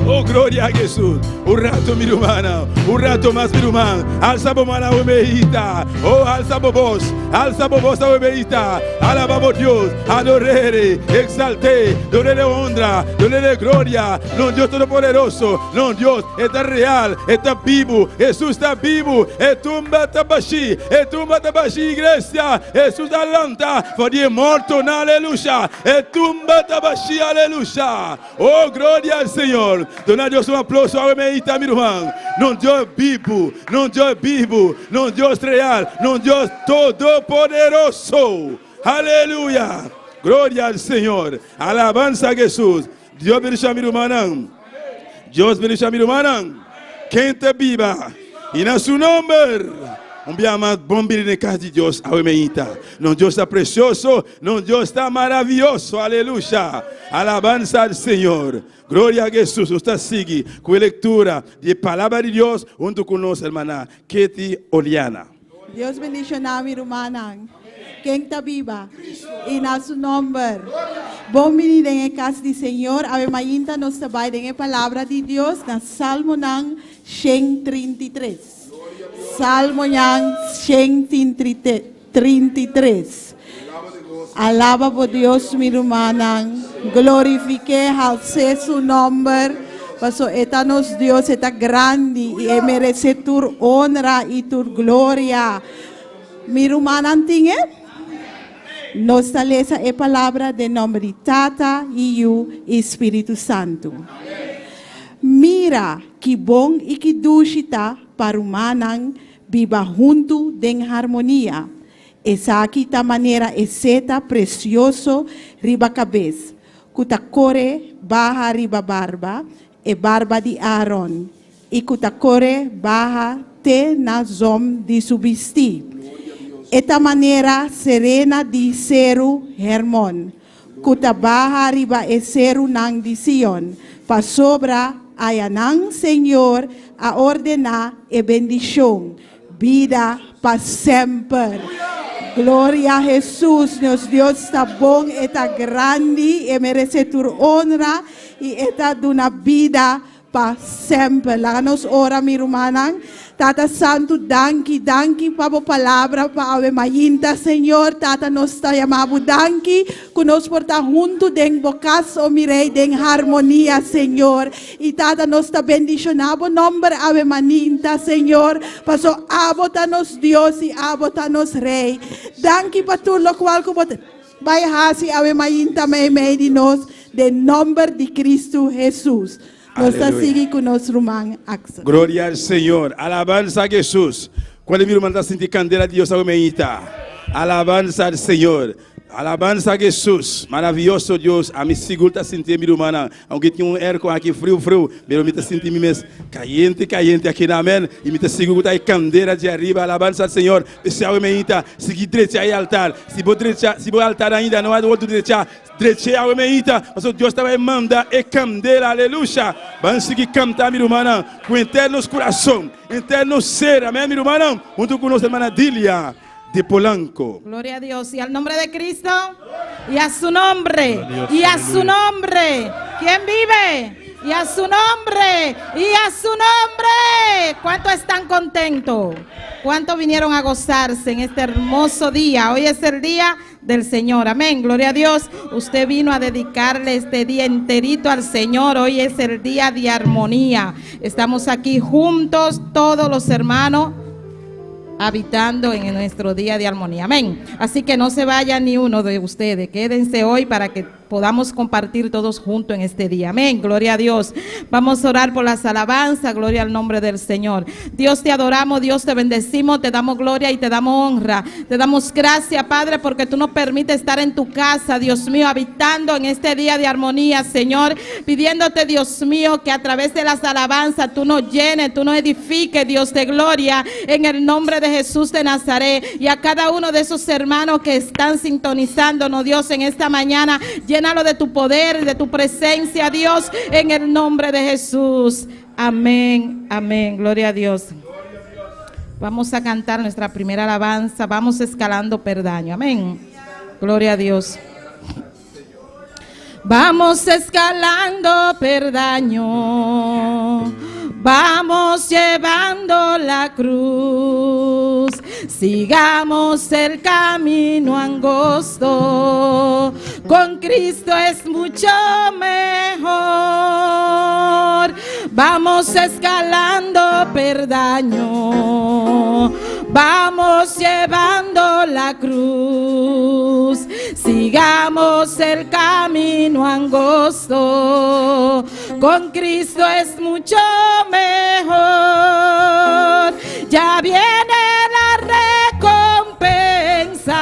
Oh, gloria a Jesús. Un rato, mi hermana. Un rato más, mi hermana. Alza bomana, huemeita. Oh, alza bobos. Alza bobos a huemeita. Alabamos Dios. Adorere. Exalte. Donele honra. Donele gloria. No Dios todopoderoso. No Dios está real. Está vivo. Jesús está vivo. Etumba tabashi. Etumba tabashi, iglesia. Jesús alanta. Fodie morto. Aleluya. Etumba tabashi. Aleluya. Oh, gloria al Señor. Dona a Dios un aplauso a huemeita, mi hermano. No Dios vivo. No Dios vivo. No Dios real. No Dios todopoderoso. Aleluya. Gloria al Señor. Alabanza a Jesús. Dios bendiga a mi hermana. Dios bendiga a mi hermana. Quem te viva. Y en su nombre. Un día más, bombir en casa de Dios. No Dios está precioso. No Dios está maravilloso. Aleluya. Alabanza al Señor. Gloria a Jesús. Usted sigue con lectura de palabra de Dios junto con nosotros, hermana Katie Oliana. Dios bendiga a mi hermana. Quem está viva. Y en su nombre. Bom menino en el casa del Señor. Ave María nos trabaja en la palabra de Dios. En Salmo 133. Salmo 133. Alaba por Dios, mi hermana. Glorifique, alce su nombre. Paso etanos Dios está grande y merece tu honra y tu gloria. Mi hermana tiene. Nossa lesa é palavra de nome de Tata, Iu e Espírito Santo. Mira que bom e que doce tá para o manang viva junto em harmonia. Essa aqui tá maneira exeta precioso riba cabeça. Kutacore barra riba barba e barba de Aaron. E kutacore barra te na zom de subestir. Esta maneira serena de seru Hermon. Kuta barra riba e seru nang de Sion. Pa sobra ayanang Senhor a ordenar e bendição. Vida para sempre. Glória a Jesus, nosso Deus está bom, está grande e merece tua honra e está dando vida para sempre. Lá nos ora, mi irmã, Tata Santo, danke para a palavra, para a mayinta, Senhor. Tata, nós está chamando danke, que nós porta junto den bocas o mirei den harmonia, Senhor. E Tata, nós está bendicionando o nome a mayinta, Senhor. Paso abota nos Deus e abota nos Rei. Danke para tudo o qual que vai hasi a mayinta me de nós, de nome de Cristo Jesus. Nós seguimos com nosso irmão Axel. Glória ao Senhor. Alabança a Jesus. Quando meu irmão está sentindo candeira de Deus, alabança ao Senhor. Alabança a Jesus. Maravilhoso Deus. A me segura sentir meu irmão. Aunque tinha erco aqui frio. Mas me está sentindo mesmo caliente aqui na amém. E me está segura a candeira de arriba. Alabança ao Senhor. Se a meita, seguir direito aí altar. Se o altar ainda não é do outro direito. Direito a meita. Mas Deus estava mandando e candeira. Aleluia. Vamos seguir cantar, meu irmão. Com internos coração, interno ser. Amém, meu irmão. Junto com nossa irmã Dilia de Polanco. Gloria a Dios. Y al nombre de Cristo. Y a su nombre. Y a su nombre. ¿Quién vive? Y a su nombre. Y a su nombre. ¿Cuántos están contentos? ¿Cuántos vinieron a gozarse en este hermoso día? Hoy es el día del Señor. Amén. Gloria a Dios. Usted vino a dedicarle este día enterito al Señor. Hoy es el día de armonía. Estamos aquí juntos, todos los hermanos, habitando en nuestro día de armonía. Amén. Así que no se vaya ni uno de ustedes. Quédense hoy para que podamos compartir todos juntos en este día. Amén. Gloria a Dios. Vamos a orar por las alabanzas. Gloria al nombre del Señor. Dios, te adoramos, Dios, te bendecimos, te damos gloria y te damos honra. Te damos gracias, Padre, porque tú nos permites estar en tu casa, Dios mío, habitando en este día de armonía, Señor, pidiéndote, Dios mío, que a través de las alabanzas tú nos llenes, tú nos edifiques, Dios de gloria, en el nombre de Jesús de Nazaret. Y a cada uno de esos hermanos que están sintonizándonos, Dios, en esta mañana, llénalo de tu poder, de tu presencia, Dios, en el nombre de Jesús. Amén, amén, gloria a Dios. Vamos a cantar nuestra primera alabanza. Vamos escalando perdaño, amén. Gloria a Dios. Vamos escalando perdaño, vamos llevando la cruz, sigamos el camino angosto, con Cristo es mucho mejor. Vamos escalando perdaño, vamos llevando la cruz, sigamos el camino angosto, con Cristo es mucho mejor. Ya viene la recompensa,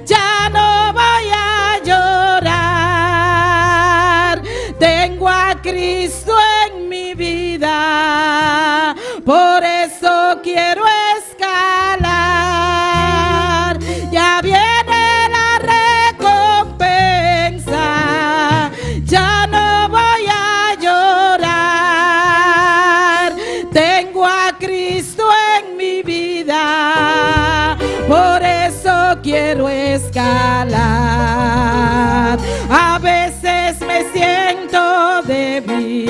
ya no voy a llorar, tengo a Cristo en mi vida, por eso quiero escalar. Ya viene la recompensa, ya no voy a llorar, tengo a Cristo en mi vida, por eso quiero escalar. A veces me siento débil,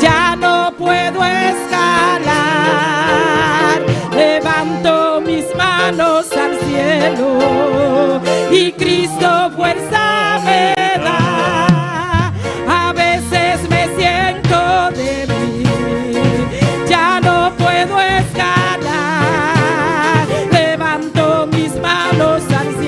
ya no puedo escalar, levanto mis manos al cielo y Cristo fuerza me da. A veces me siento débil, ya no puedo escalar, levanto mis manos al cielo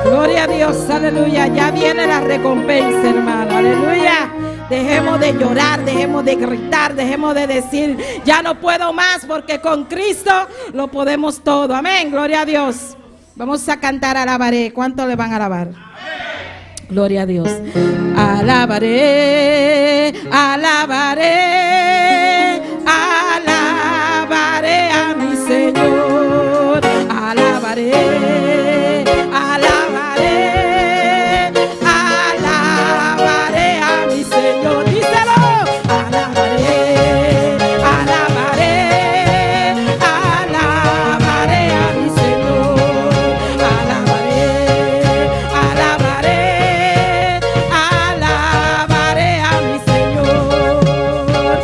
Gloria a Dios, aleluya. Ya viene la recompensa, hermano, aleluya. Dejemos de llorar, dejemos de gritar, dejemos de decir, ya no puedo más, porque con Cristo lo podemos todo. Amén, gloria a Dios. Vamos a cantar Alabaré. ¿Cuánto le van a alabar? Gloria a Dios. Alabaré, alabaré, alabaré a mi Señor. Alabaré, alabaré, alabaré a mi Señor. Díselo. Alabaré, alabaré, alabaré a mi Señor. Alabaré, alabaré, alabaré a mi Señor.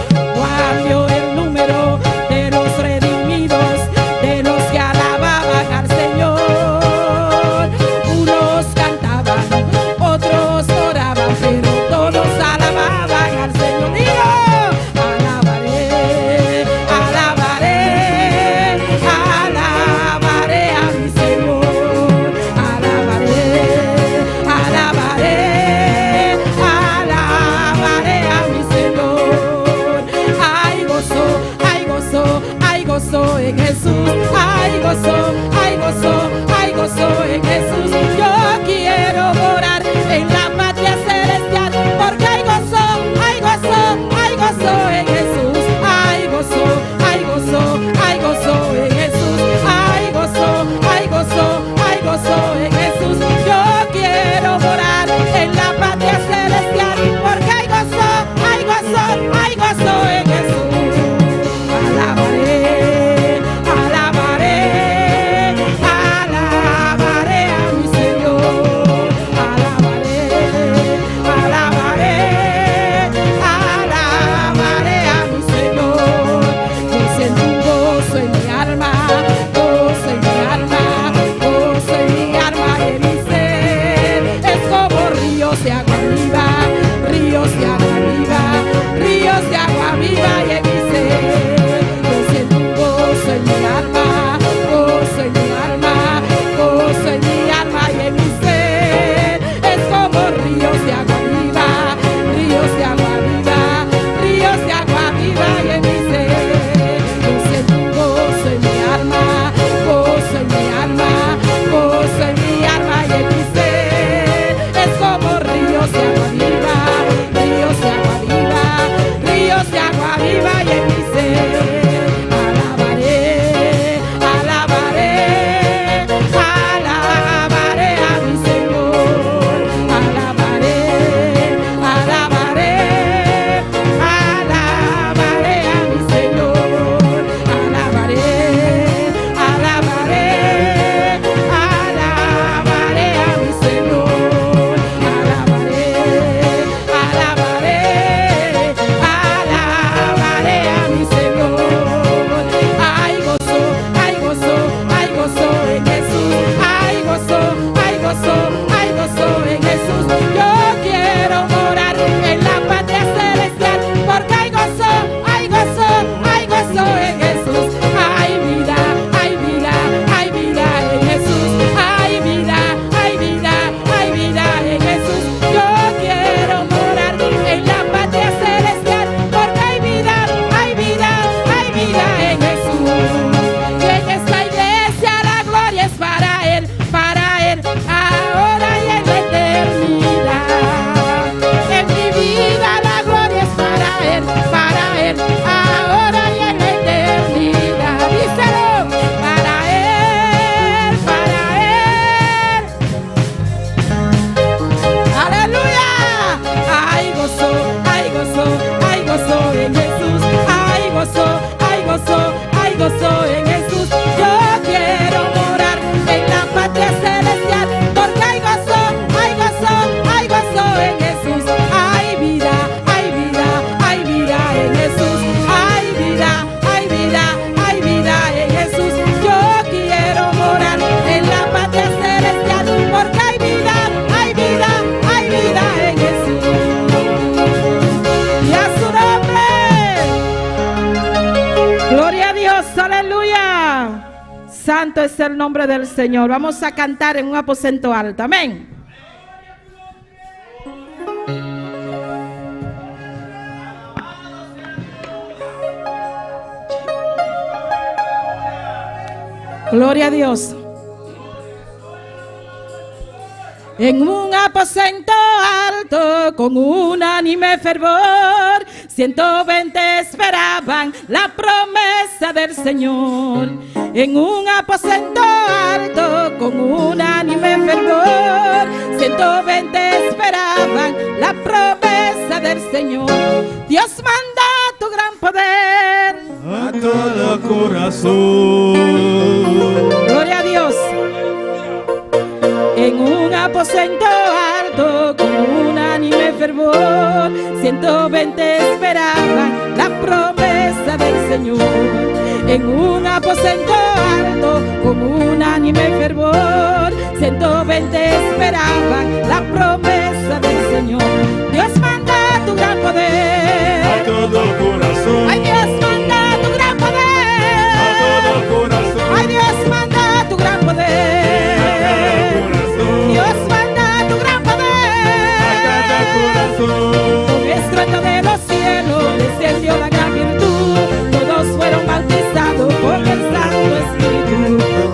santo es el nombre del Señor. Vamos a cantar en un aposento alto. Amén. Gloria a Dios. En un aposento alto, con unánime fervor, 120 esperaban la promesa del Señor. En un aposento alto, con unánime fervor, 120 esperaban la promesa del Señor. Dios manda tu gran poder a cada corazón. Gloria a Dios. En un aposento alto, con unánime fervor, 120 esperaban la promesa del Señor. En un aposento alto, con unánime fervor, 120 esperaban la promesa del Señor. Dios manda tu gran poder A todo corazón. ay Dios manda tu gran poder A todo corazón. ay Dios manda tu gran poder A cada corazón. Dios manda tu gran poder A cada corazón. con estruendo de los cielos descendió la gran virtud, todos fueron bautizados por el Santo Espíritu.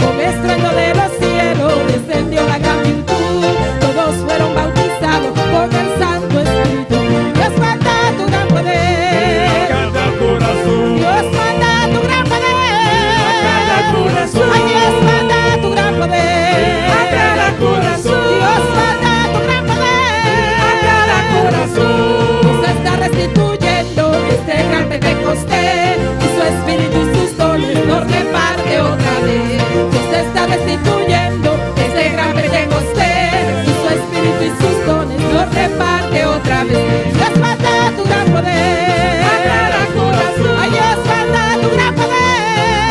Con estruendo de los cielos descendió la gran virtud, todos fueron bautizados por el Santo Espíritu. Dios manda tu gran poder A cada corazón. Dios manda tu gran poder A cada corazón. ay Dios manda tu gran poder A cada corazón. Dios manda tu gran poder A cada corazón. Dios está restituyendo este gran Pentecostés y su espíritu y sus dones nos reparte otra vez. Dios está restituyendo este gran Pentecostés y su espíritu y sus dones nos reparte otra vez. Dios manda tu gran poder A cada corazón. ay Dios manda tu gran poder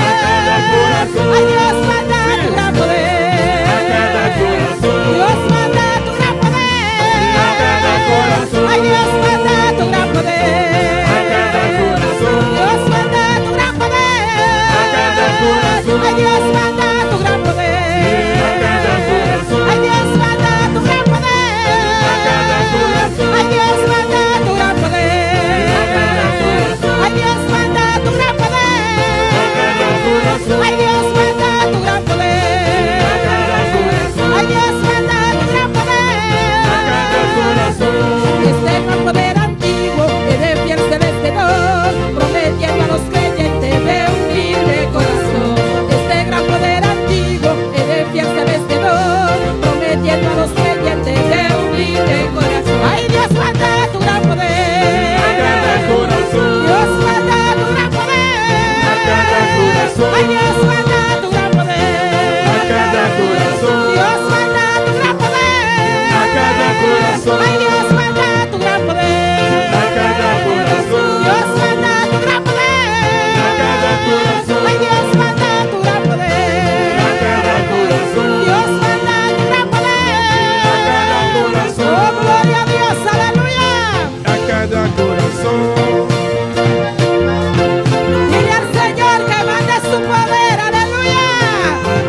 A cada corazón. ay Dios manda tu gran poder A cada corazón. Dios manda tu gran poder A cada corazón. ay Dios manda tu gran poder A cada corazón. Dios manda tu gran poder A cada corazón. ay Dios manda tu gran poder A cada corazón. ay Dios manda tu gran poder A cada corazón. ay Dios manda tu gran poder A cada corazón. ay Dios manda tu gran poder A cada corazón. ay Dios manda tu gran poder A cada corazón. ay Dios manda tu gran poder A cada corazón. este gran poder antiguo que de fiel celeste don, prometiendo a los creyentes de un libre corazón. Este gran poder antiguo que de fiel celeste don, prometiendo a los creyentes de un libre corazón. Ay Dios manda tu gran poder A cada corazón. Dios manda tu gran poder A cada corazón. ay Dios manda tu gran poder A cada corazón. Dios manda tu gran poder A cada corazón. ay Dios manda tu gran poder A cada corazón. Dios manda tu gran poder A cada corazón. ay Dios manda tu gran poder A cada corazón. Dios manda tu gran poder A cada corazón. oh gloria a Dios aleluya A cada corazón. dile al Señor que mande su poder aleluya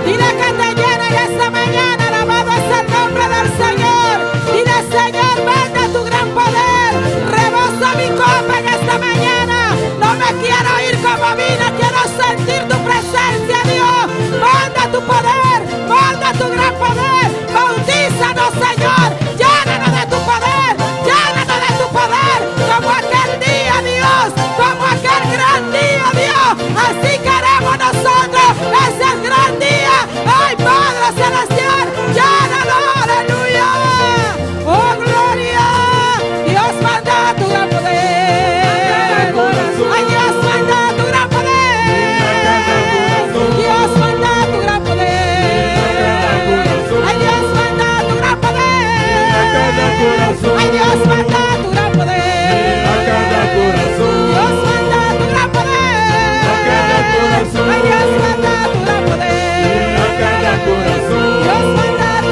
dile que te llene en esta mañana alabado es el nombre del Señor dile Señor manda tu gran poder rebosa mi copa en esta mañana no me quiero ir como vine quiero sentir tu presencia Dios manda tu poder manda tu gran poder bautízanos Señor llénanos de tu poder llénanos de tu poder como aquel día Dios como aquel gran día Dios así queremos nosotros ese gran día ay Padre Celestial llénalo aleluya oh gloria Dios manda tu gran poder ay Dios manda tu gran poder Dios manda tu gran poder ay Dios manda tu gran poder A cada corazón. ay Dios manda tu gran poder A cada corazón. Dios manda tu gran poder A cada corazón. ay Dios manda tu gran poder A cada corazón. Dios manda tu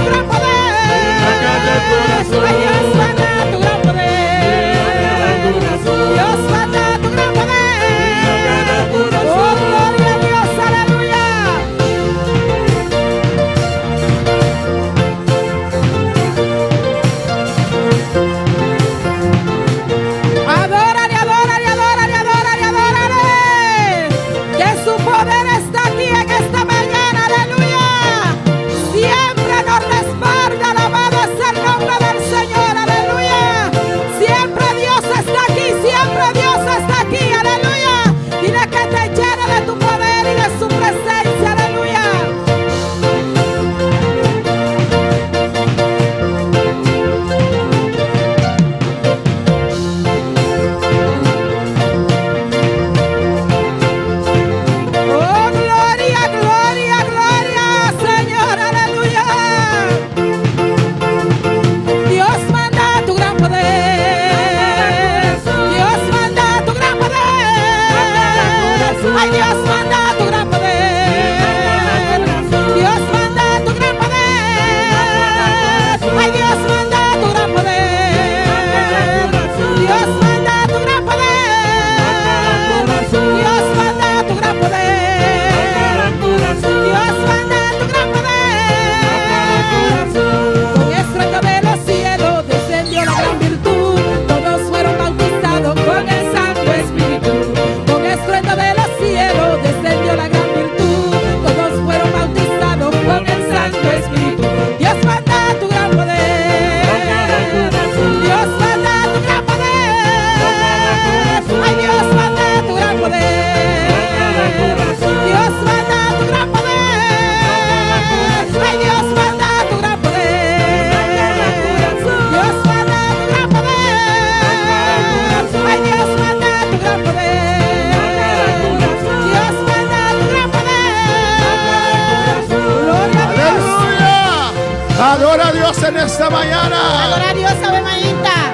Adora a Dios en esta mañana. Adora a Dios ave mañana.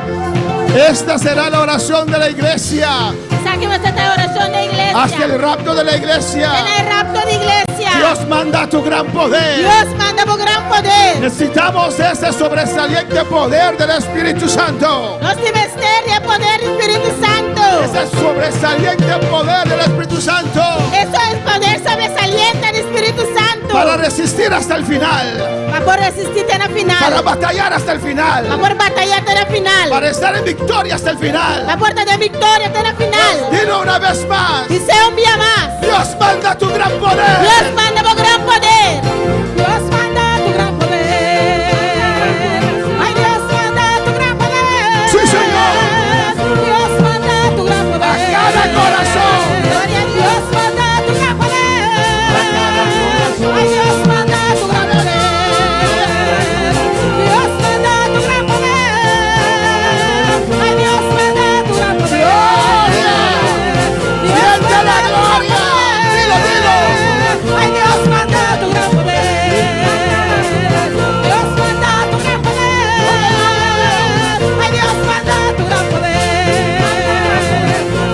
Esta será la oración de la iglesia. Saquemos esta oración de iglesia. Hasta el rapto de la iglesia. En el rapto de iglesia. Dios manda tu gran poder. Dios manda por gran poder. Necesitamos ese sobresaliente poder del Espíritu Santo. Nos misterio poder del Espíritu Santo. Ese sobresaliente poder del Espíritu Santo. Eso es poder sobresaliente del Espíritu Santo. Para resistir hasta el final. Para resistir hasta el final. Para batallar hasta el final. Para batallar hasta el final. Para estar en victoria hasta el final. La puerta de victoria hasta el final. Dilo una vez más. Dice un día más. Dios manda tu gran poder. Dios manda por gran poder. Dios manda tu gran poder. Ay, Dios manda tu gran poder. Sí, Señor. Dios manda tu gran poder. A cada corazón. Gloria a Dios manda tu gran poder. Ay, Dios manda tu gran poder. Dios manda tu gran poder. Ay, Dios manda tu gran poder. Siente la gloria. Dilo, dilo. Ay, Dios manda tu gran poder. Dios manda tu gran poder. Ay, Dios manda tu gran poder.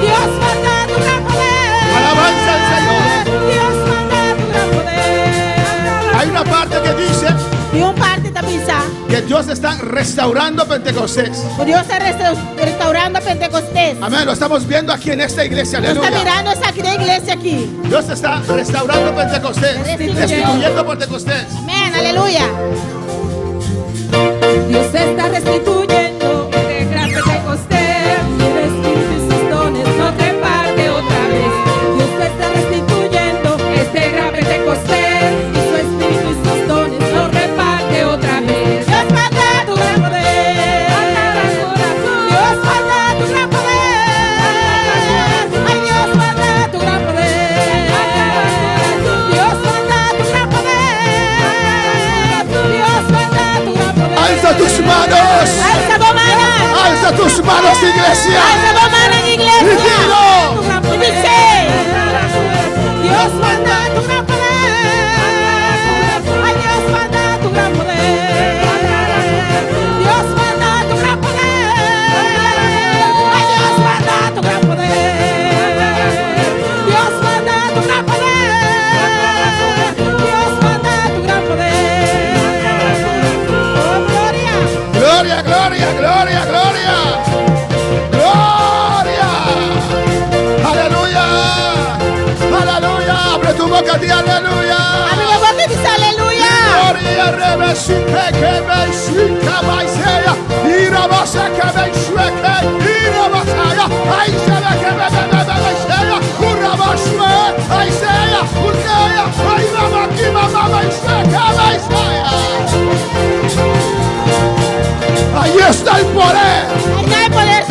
Dios manda tu gran poder. Alabanza al Señor. Dios manda tu gran poder. Hay una parte que dice Y un parte también está. que Dios está restaurando Pentecostés. Dios está restaurando Pentecostés. Amén. Lo estamos viendo aquí en esta iglesia. Dios está Aleluya. mirando esa iglesia aquí. Dios está restaurando Pentecostés. Restituyendo Pentecostés. Amén, aleluya. Dios está restituyendo este gran Pentecostés. Su espíritu y sus dones no reparte otra vez. Dios está restituyendo este gran Pentecostés. Y su espíritu y sus dones no reparte otra vez. Dios manda tu gran poder. Dios manda tu gran poder. Ay, Dios manda tu gran poder. Dios manda tu gran poder. Dios manda tu gran poder. Alza tus manos. Alza tu mano. Alza tus manos, iglesia. Alza tu mano en Y iglesia. dilo. Y dice, Dios manda tu gran poder. Ay, Dios manda tu gran poder. Dios manda tu gran poder. Ay, Dios manda tu gran poder. Dios manda tu gran poder. Dios manda tu gran poder. Oh, gloria. Gloria, gloria, gloria, gloria. Gloria. Aleluya. Aleluya. Abre tu boca, di aleluya. Abre la boca y dice aleluya. Gloria, rebesite, que besita, maisea. Irabasa, que beshueke. Irabasaya. Ay, sebe, que besea. Urabashue. Ay, sea. Urkea. Ay, mama, ki mama, beshueke, besea. Ahí está el poder. Ahí no hay poder.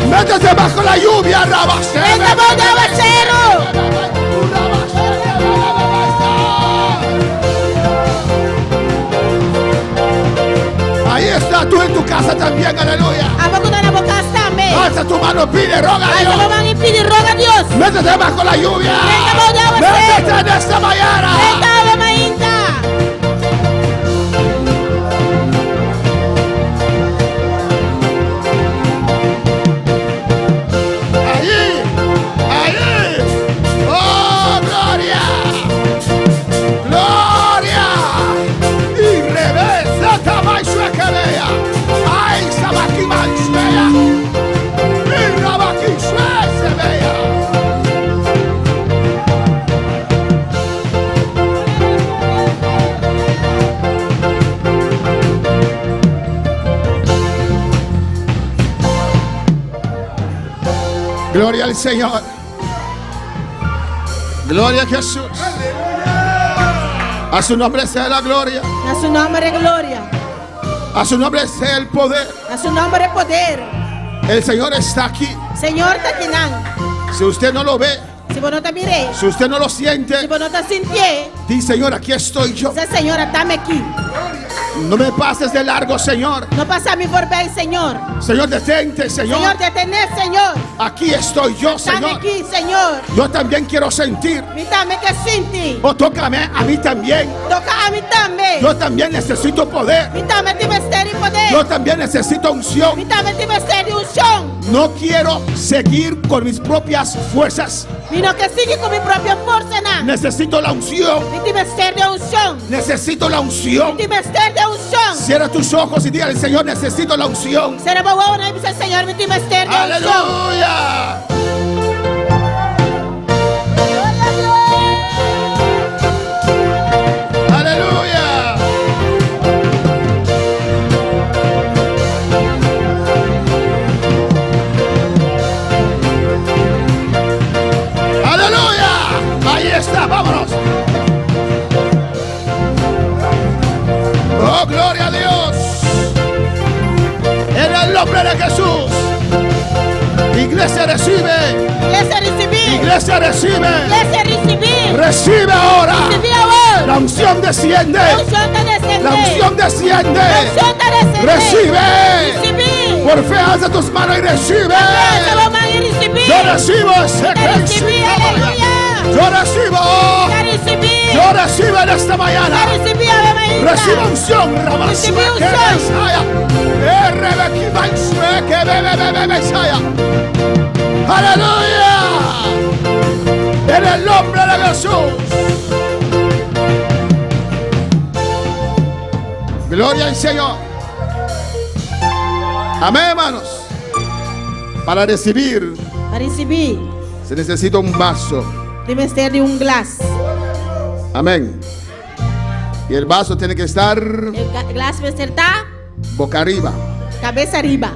Métete bajo la lluvia, Rabasé. Venga, voz de aguacero. Ahí está tú en tu casa también, aleluya. Amo con la boca también. Alza tu mano, pide, roga a Alza Dios. la mano y pide y roga a Dios. Métete bajo la lluvia. Venga, voz de aguacero. Métete en esta mañana. Venga, ave mañana. Ahí, ahí. Oh, gloria. Gloria. Y reversa tabaixo que vea. Ay, sabaki manchea. Y rabaki se vea. Gloria al Señor. Gloria a Jesús. A su nombre sea la gloria. A su nombre gloria. A su nombre sea el poder. A su nombre poder. El Señor está aquí. Señor Taquinan. Si usted no lo ve, Si vos no te miré. si usted no lo Si siente, vos no te sintié. di Señor, aquí estoy yo. Dice Señor, dame aquí. No me pases de largo, Señor. No passa mi por bem, Senhor. Señor, detente, Señor. Senhor, detener, Senhor. Aquí estoy yo, Están Señor. aqui, Senhor. Yo también quiero sentir. Me também que sinti. Oh, tócame a mí también. Toca a mim também. Yo también necesito poder. Me também te mistério e poder. Yo también necesito unción. Me também te mistério e chão. No quiero seguir con mis propias fuerzas. Me não que siga com minha própria força, não. Necesito la unción. Me te mistério e chão. Necesito la Me unción. te mistério e chão. Cierra tus ojos y dígale, Señor, necesito la unción. Será bom, né? Senhor, me te mistério e chão. Aleluya. Aleluya. Aleluya. Ahí está, vámonos. Oh, gloria a Dios. En el nombre de Jesús. Iglesia recibe. Igreja receber. Iglesia recibe. Igreja receber. Recibe ahora. Receber agora. La unción desciende. A unção está descendendo. La unción desciende. A unção está descendendo. Recibe. Receber. Por fe alza tus manos y recibe. Essa vamos a receber. Yo recibo ese Cristo. Receber, aleluia. Yo recibo. Já recebi. Yo recibo en esta mañana. Já recebi a minha Recibo unción. Recibe unción. Aleluya. En el nombre de Jesús. Gloria al Señor. Amén, hermanos. Para recibir Para receber, se necesita un vaso. deve ter de glass. Amén. Y el vaso tiene que estar O glass deve ser tá boca arriba. cabeça arriba.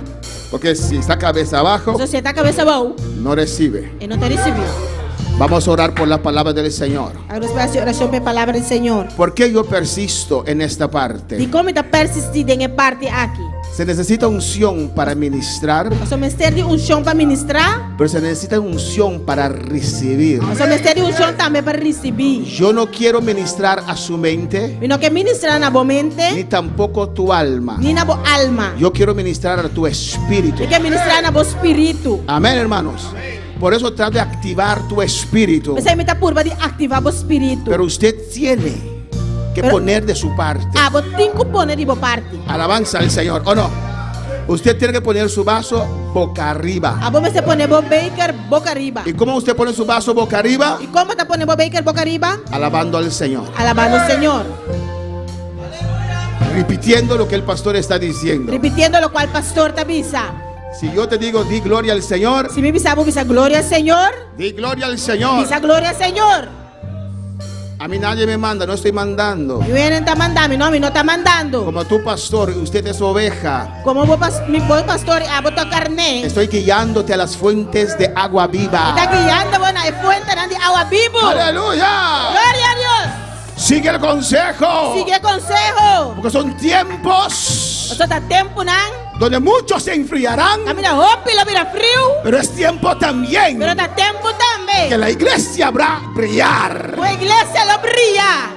Porque si está cabeza abajo, Se você está cabeça boa, no recibe. e não está recebendo. Vamos a orar por la palabra del Señor. Agora você vai oração pela palavra do Senhor. ¿Por qué yo persisto en esta De parte? como está persistindo em parte aqui. Se necesita unción para ministrar, Nós somos ter de chão para ministrar. pero se necesita unción para recibir. Nós somos ter de chão também para receber. Yo no quiero ministrar a su mente, E não quer ministrar na boa ni mente, tampoco tu alma. nem na boa alma. Yo quiero ministrar a tu espíritu. E quer ministrar na boa espírito. Amén, hermanos. Por eso trata de activar tu espíritu. Você me está curva de ativar o espírito. Pero usted tiene que Pero- poner de su parte. Ah, vou ter que pôr de boa parte. Alabanza al Señor, ¿o no? Usted tiene que poner su vaso boca arriba. Ah, vou você pôr boa baker boca arriba. ¿Y cómo usted pone su vaso boca arriba? E como está pôr boa baker boca arriba? Alabando al Señor. Alabando o Senhor. Repitiendo lo que el pastor está diciendo. Repitiendo lo cual pastor te avisa. Si yo te digo, di gloria al Señor, Se me avisa, vou avisar glória ao Senhor. di gloria al Señor. Avisa glória ao Senhor. A mí nadie me manda, no estoy mandando. E ele não está mandando, não, me não está mandando. Como tu pastor, usted es oveja. Como vou me vou pastor, vou tocar nem. Estoy guiándote a las fuentes de agua viva. Está guiando, bueno, é fuente de agua vivo. ¡Aleluya! Glória a Deus. Sigue el consejo. Sigue consejo. Porque son tiempos Você está tempo, não? donde muchos se enfriarán, Camina roupa, ela vira frio. pero es tiempo también Pero está tempo que também. la iglesia habrá brillar. A igreja ela brilha.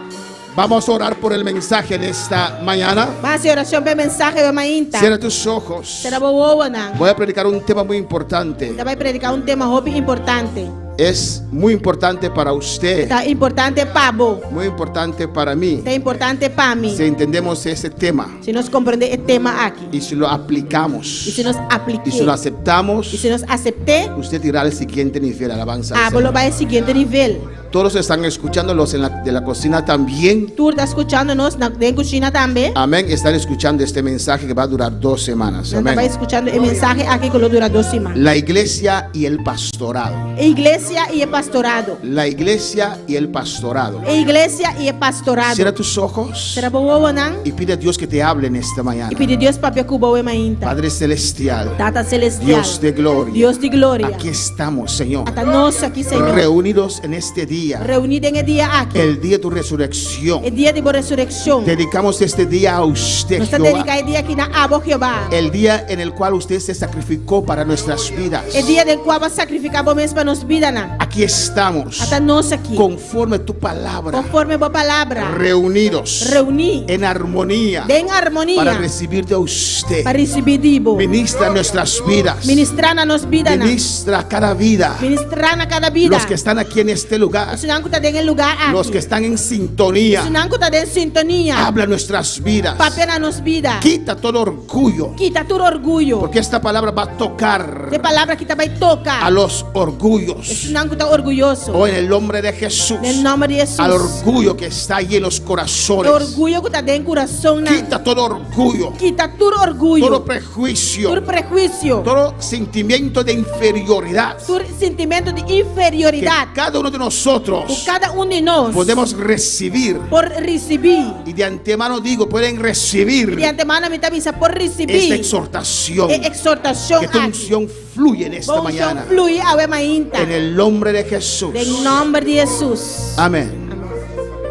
Vamos a orar por el mensaje de esta mañana. Vai ser oração para mensagem de manhã. Cierra tus ojos. Será boa, não? Voy a predicar un tema muy importante. Você vai predicar tema roupa importante. Es muy importante para usted, Está importante para você. muy importante para mí. Está importante para mim. Si entendemos ese tema Se nós compreender o tema aqui. y si lo aplicamos E se nós y aplicar. si lo aceptamos, E se nós aceitar. usted irá al siguiente nivel. Alabanza al Vamos Señor. vai ao seguinte nível. Todos están escuchando, los de la cocina también. Tu está escutando nós na cozinha também. Amén. Están escuchando este mensaje que va a durar 2 semanas. Nós vai Amén. escutando o mensagem aqui que dura 2 semanas. La iglesia y el pastorado. A igreja e o pastorado. La iglesia y el pastorado. A igreja e o pastorado. Cierra tus ojos Será boa, não? y pide a Dios que te hable en esta mañana. E pedir Deus para que boa manhã. Padre celestial, Tata celestial. Dios de gloria, Deus de glória. aquí estamos, Señor, Até nós aqui, Senhor. reunidos en este día, Reunido em dia aqui. el día de tu resurrección. O dia de boa ressurreição. Dedicamos este día a usted, Nós Jehová, dedicamos o dia aqui na Abo Jeová. el día en el cual usted se sacrificó para nuestras vidas. O dia del qual vai sacrificar bom para nos vida, não? Aquí aquí estamos Até nós aqui, conforme tu palabra, conforme a palavra, reunidos reunir en armonía em harmonia para recibir de usted. para receber dibo. Ministra nuestras vidas, Ministrar na nossa vida, ministra cada vida. ministrar na cada vida. Los que están aquí en este lugar, Se não está em lugar aqui, los que están en sintonía, se não está em sintonia, habla nuestras vidas. papel na nossa vida, Quita todo orgullo, quita todo orgulho. porque esta palabra va a tocar De palavra que vai a tocar, los se orgullos. não está orgulhoso. O en el nombre de Jesús, Em nome de Jesus. al orgullo que está ahí en los O corazones. orgulho que está dentro do coração, Quita todo orgullo, quita todo orgulho, todo prejuicio, todo prejuízo, todo sentimiento de inferioridad todo sentimento de que inferioridade. cada uno de nosotros Por cada de nós podemos recibir. por receber. Y de antemano digo, pueden recibir De antemano me avisa por esta receber. exhortación. Exortação Que tu aqui. unción fluye en esta Bom mañana. som flui a mainta. En el nombre de Jesús. Em nome de Jesus. Amén.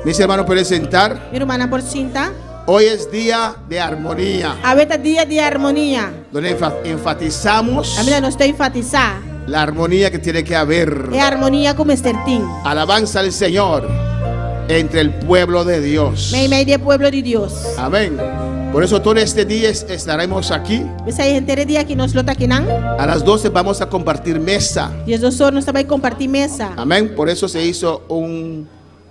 Mis hermanos, pueden sentar. Minha irmã por cinta. Hoy es día de armonía, Ahorita dia de harmonia. donde enfatizamos A vida nós tem enfatizar. la armonía que tiene que haber. É harmonia como certinho. Alabanza al Señor entre el pueblo de Dios. Meio de pueblo de Deus. Amén. Por eso todo este día estaremos aquí. Essa aí inteiro dia que nós lota aqui não. A las 12 vamos a compartir mesa. Jesus só nós vai compartilhar mesa. Amén. Por eso se hizo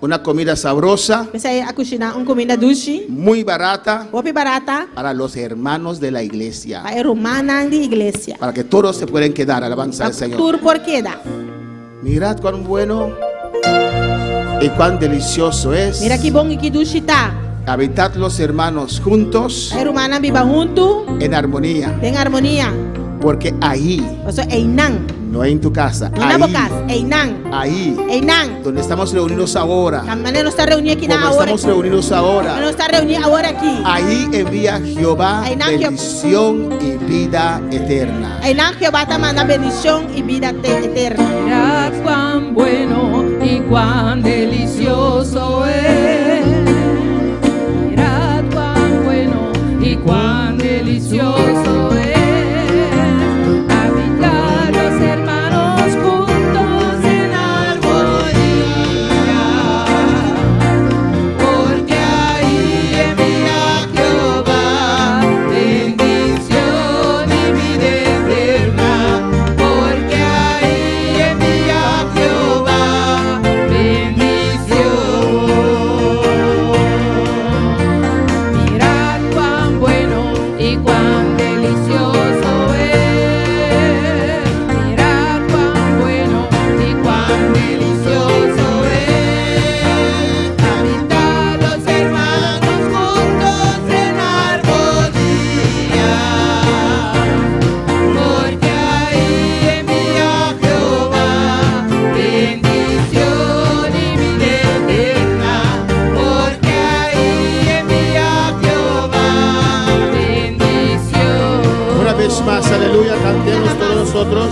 una comida sabrosa, Essa aí a cozinhar comida doce. muy barata, Opi barata. para los hermanos de la iglesia. Para romana de igreja. Para que todos se puedan quedar. Alabanza al Señor. Tur por queda. Mirad cuán bueno y cuán delicioso es Mira que bom e que doce tá. habitar los hermanos juntos A romana viva junto. en armonía. Tem harmonia. Porque ahí, O sea, einang. no en tu casa, Não na bocas. Einang. ahí, Einang. donde estamos reunidos ahora, A maneira nós está reunido aqui como na hora. estamos reunidos ahora, Nós está reunido agora aqui. ahí envía Jehová Ahí nació. bendición y vida eterna. Einang Jehová está mandando bendición y vida eterna. Mirad cuán bueno y cuán delicioso es. Mirad cuán bueno y cuán delicioso es. Habitar los hermanos juntos en armonía. Porque ahí envía Jehová bendición y vida eterna. Porque ahí envía Jehová bendición. Mirad cuán bueno y cuán delicioso es. Mirad cuán bueno y cuán delicioso es. Habitar los hermanos juntos en armonía. Porque ahí envía Jehová bendición y vida eterna. Porque ahí envía Jehová bendición. Una vez más, aleluya, cantemos todos nosotros.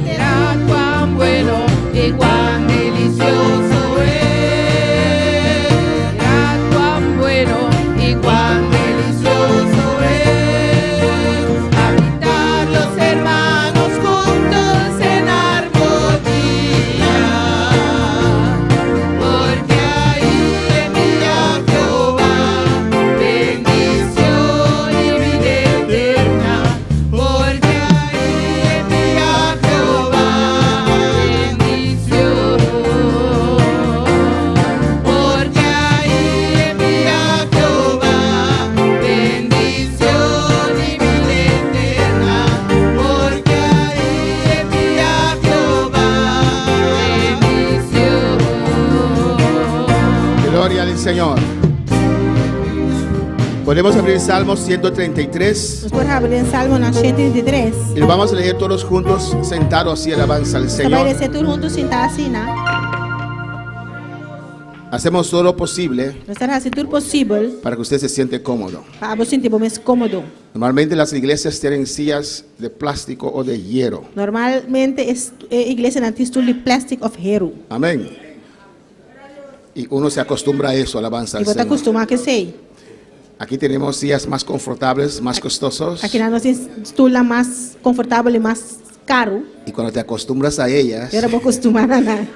Mirad cuán bueno y cuán delicioso es. Mirad cuán bueno y cuán delicioso es. Habitar los hermanos juntos en armonía. Porque ahí envía Jehová bendición y vida eterna. Porque ahí envía Jehová bendición. Porque ahí envía Jehová bendición y vida eterna. Porque ahí envía Jehová bendición. Gloria al Señor. Podemos abrir Salmos 133 Nós podemos abrir Salmo 133. y lo vamos a leer todos juntos, sentados así, alabanza al Você vai Señor. descer tudo junto, sentar assim, né? Hacemos todo lo posible Nós estamos fazendo tudo possível para que usted se siente cómodo. para você sentir mais cômodo. Normalmente las iglesias tienen sillas de plástico o de hierro. Normalmente, igreja não tem tudo de plástico of hero. Amén. Y uno se acostumbra a eso, alabanza E al você está Señor. acostumado que sei. Aquí tenemos sillas más confortables, más costosos. Aqui nós temos tudo mais confortável e mais caro. Y cuando te acostumbras a ellas, Eu era vou acostumar a nada.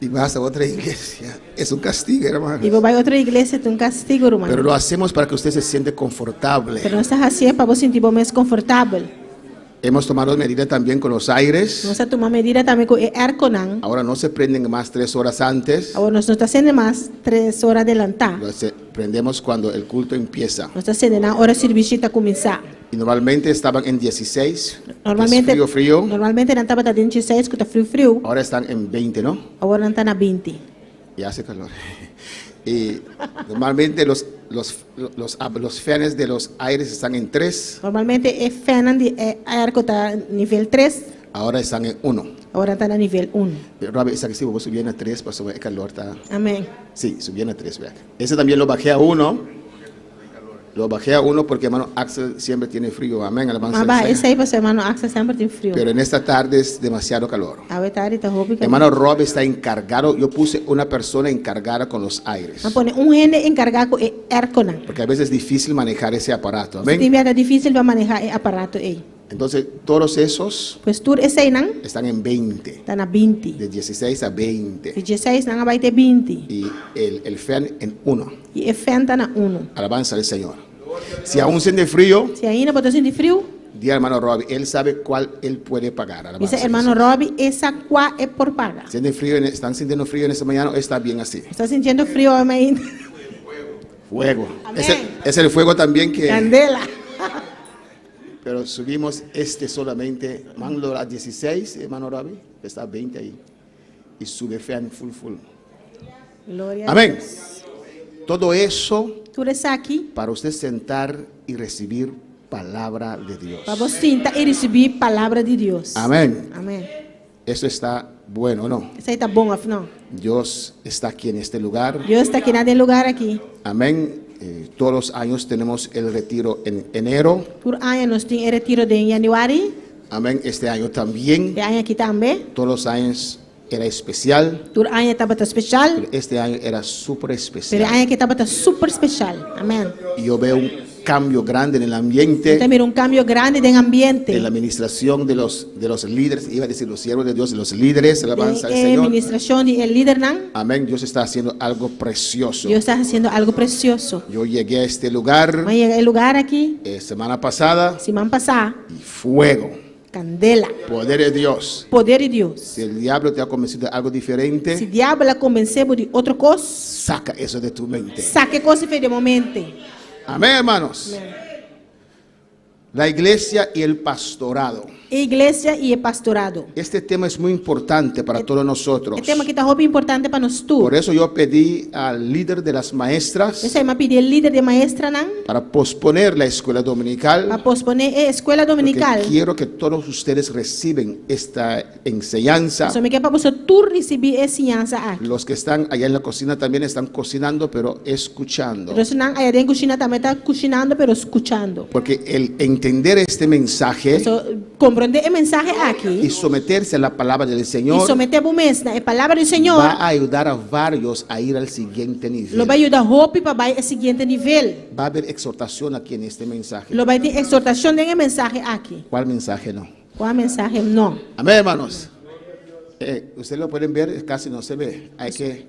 y vas a otra iglesia. Es un castigo, hermano. E vou para outra igreja, tem um castigo, irmão. Pero lo hacemos para que usted se siente confortable. Pero nós estamos assim para você sentir mais confortável. Hemos tomado medidas también con los aires. Nós estamos tomando medida também com o ar-condicionado. Ahora no se prenden más 3 horas antes. Agora nós não está sendo mais 3 horas adelantar. Lo prendemos cuando el culto empieza. Nós está sendo na hora serviço está começar. Y normalmente estaban en 16. Normalmente Es frío. Normalmente não estava tá 16, que tá frio. Ahora están en 20, ¿no? Agora não está na 20. Y hace calor. Y normalmente los fans de los aires están en 3. Normalmente é fan de ar que está nível 3. Ahora están en 1. Agora está na nível 1. Robbie, esa que sí, vos subían a 3, pues el calor está. Amém. Sí, subían a 3. Vea. Ese también lo bajé a 1. Lo bajé a 1 porque hermano Axel siempre tiene frío. Amén. Alabanza Mas al esse Señor. aí para seu irmão Axel sempre tem frio. Pero en esta tarde es demasiado calor. A tarde está roupa. Hermano Rob está encargado. Yo puse una persona encargada con los aires. Vamos pôr gente encargado com o ar-condicionado. Porque a veces es difícil manejar ese aparato. Tem Amén. vida difícil para manejar o aparato aí. Entonces, todos esos Pois tudo esse aí não están en 20. está na 20. De 16 a 20. De 16 não vai ter 20. Y el fan en 1. E o fan está na 1. Alabanza al Señor. Si aún siente frío, Se ainda botou sentir frio, di al hermano Robbie, él sabe cuál él puede pagar. Alabanza dice al hermano Señor. Robbie, essa qual é por paga. Sienten frío, están sintiendo frío en esta mañana, está bien así. Está sentindo frio ainda? Fuego. Amén. Es el fuego también que... Candela. Pero subimos solamente, mando a 16, hermano Robbie, está a 20 ahí. Y sube fan full. Glória a Amén. Deus. Todo eso Tudo isso aqui para usted sentar y recibir palabra de Dios. para você sentar e receber palavra de Deus. Amén. Amém. Eso está bueno, ¿no? Isso aí tá bom, afinal. Dios está aquí en este lugar. Deus está aqui nesse lugar aqui. Amén. Todos los años tenemos el retiro en enero. Por ano nós temos retiro de januário. Amén. Este año también. De ano aqui também. Todos los años era especial. Por ano estava especial. Pero este año era súper Pero especial. ano aqui estava super especial. Amém. Y yo veo un cambio grande en el ambiente, Também cambio grande de ambiente. en la administración de los líderes, iba a decir los siervos de Dios, de los líderes, alabanza al De Señor. administração de líder não. Amén. Dios está haciendo algo precioso. Deus está fazendo algo precioso. Yo llegué a este lugar Mas chega o lugar aqui, semana pasada semana passada, y fuego, candela, poder de Dios. poder de Deus. Si el diablo te ha convencido de algo Se diferente, o diabo la convenceu de outra coisa, saca eso de tu mente. saque coisa fez de momento. Amén, hermanos. La iglesia y el pastorado. Igreja e pastorado. Este tema es muy importante para todos nosotros. É tema que está muito importante para nós Por todos. eso yo pedí al líder de las maestras Esse aí me pediu líder de maestra não, para posponer la escuela para dominical. posponer a escola Porque dominical. quiero que todos ustedes reciben esta enseñanza. Só me quer para você tudo receber essa ensinança aqui. Los que están allá en la cocina también están cocinando, pero escuchando. Então, não, aí dentro da cozinha também está cozinhando, pero escuchando. Porque el entender este mensaje Então, compreender o mensagem y aqui someterse a la palabra del e Señor someter o mensagem, a palavra do Senhor, va a ayudar a varios a ir al siguiente nivel. lo vai ajudar roupa para ir ao seguinte nível. Va a haber exhortación aquí en este mensaje. Lo vai ter exortação dentro do mensagem aqui. ¿Cuál mensaje no? Qual a mensagem? Não. Amén, hermanos. Ustedes lo pueden ver, casi no se ve. Hay que...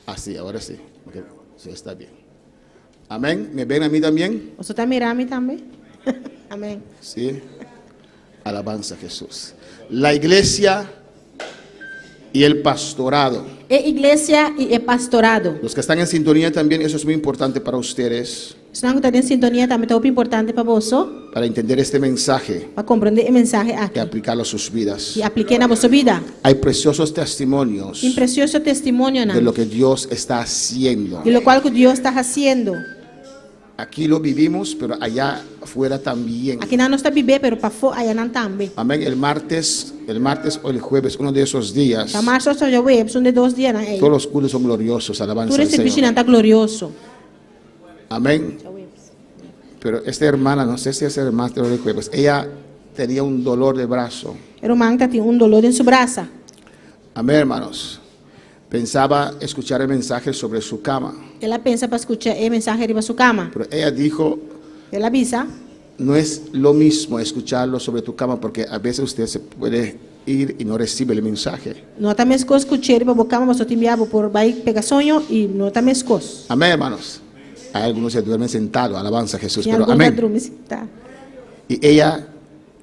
Así, ahora sí. Okay, sí, está bien. Amén. ¿Me ven a mí también? Você está mirando também? Amém. Sí. Alabanza a Jesús. La iglesia y el pastorado. É igreja e é pastorado. Los que están en sintonía también, eso es muy importante para ustedes, Se não está em sintonia, também é muito importante para você, para entender este mensaje para compreender o mensagem y aqui. aplicarlo a sus vidas. E aplique na vossa vida. Hay preciosos testimonios Um precioso testemunho, de lo não? que Dios está haciendo. De lo qual que Deus está fazendo. Aquí lo vivimos, pero allá afuera también. Aqui não está vivendo, pero para fora, aí não também. Amén. El martes o el jueves, uno de esos días, Para março, só já web, são de 2 dias, não é? todos los cultos son gloriosos. Alabanza Tudo al esse bicho não Señor. está glorioso. Amén. Pero esta hermana, no sé si es el martes o el jueves, ella tenía un dolor de brazo. Era uma que tinha dolor em seu braço. Amén, hermanos. Pensaba escuchar el mensaje sobre su cama, Ela pensa para escutar o mensagem de sua cama. pero ella dijo, Ela avisa. no es lo mismo escucharlo sobre tu cama, porque a veces usted se puede ir y no recibe el mensaje. No ta meskos kucheri ba bokama ba sotimbiabo por bai pegasonho y no ta meskos. Amén, hermanos. Hay algunos que duermen sentados, alabanza a Jesús, E pero alguma amén. drumista. Y ella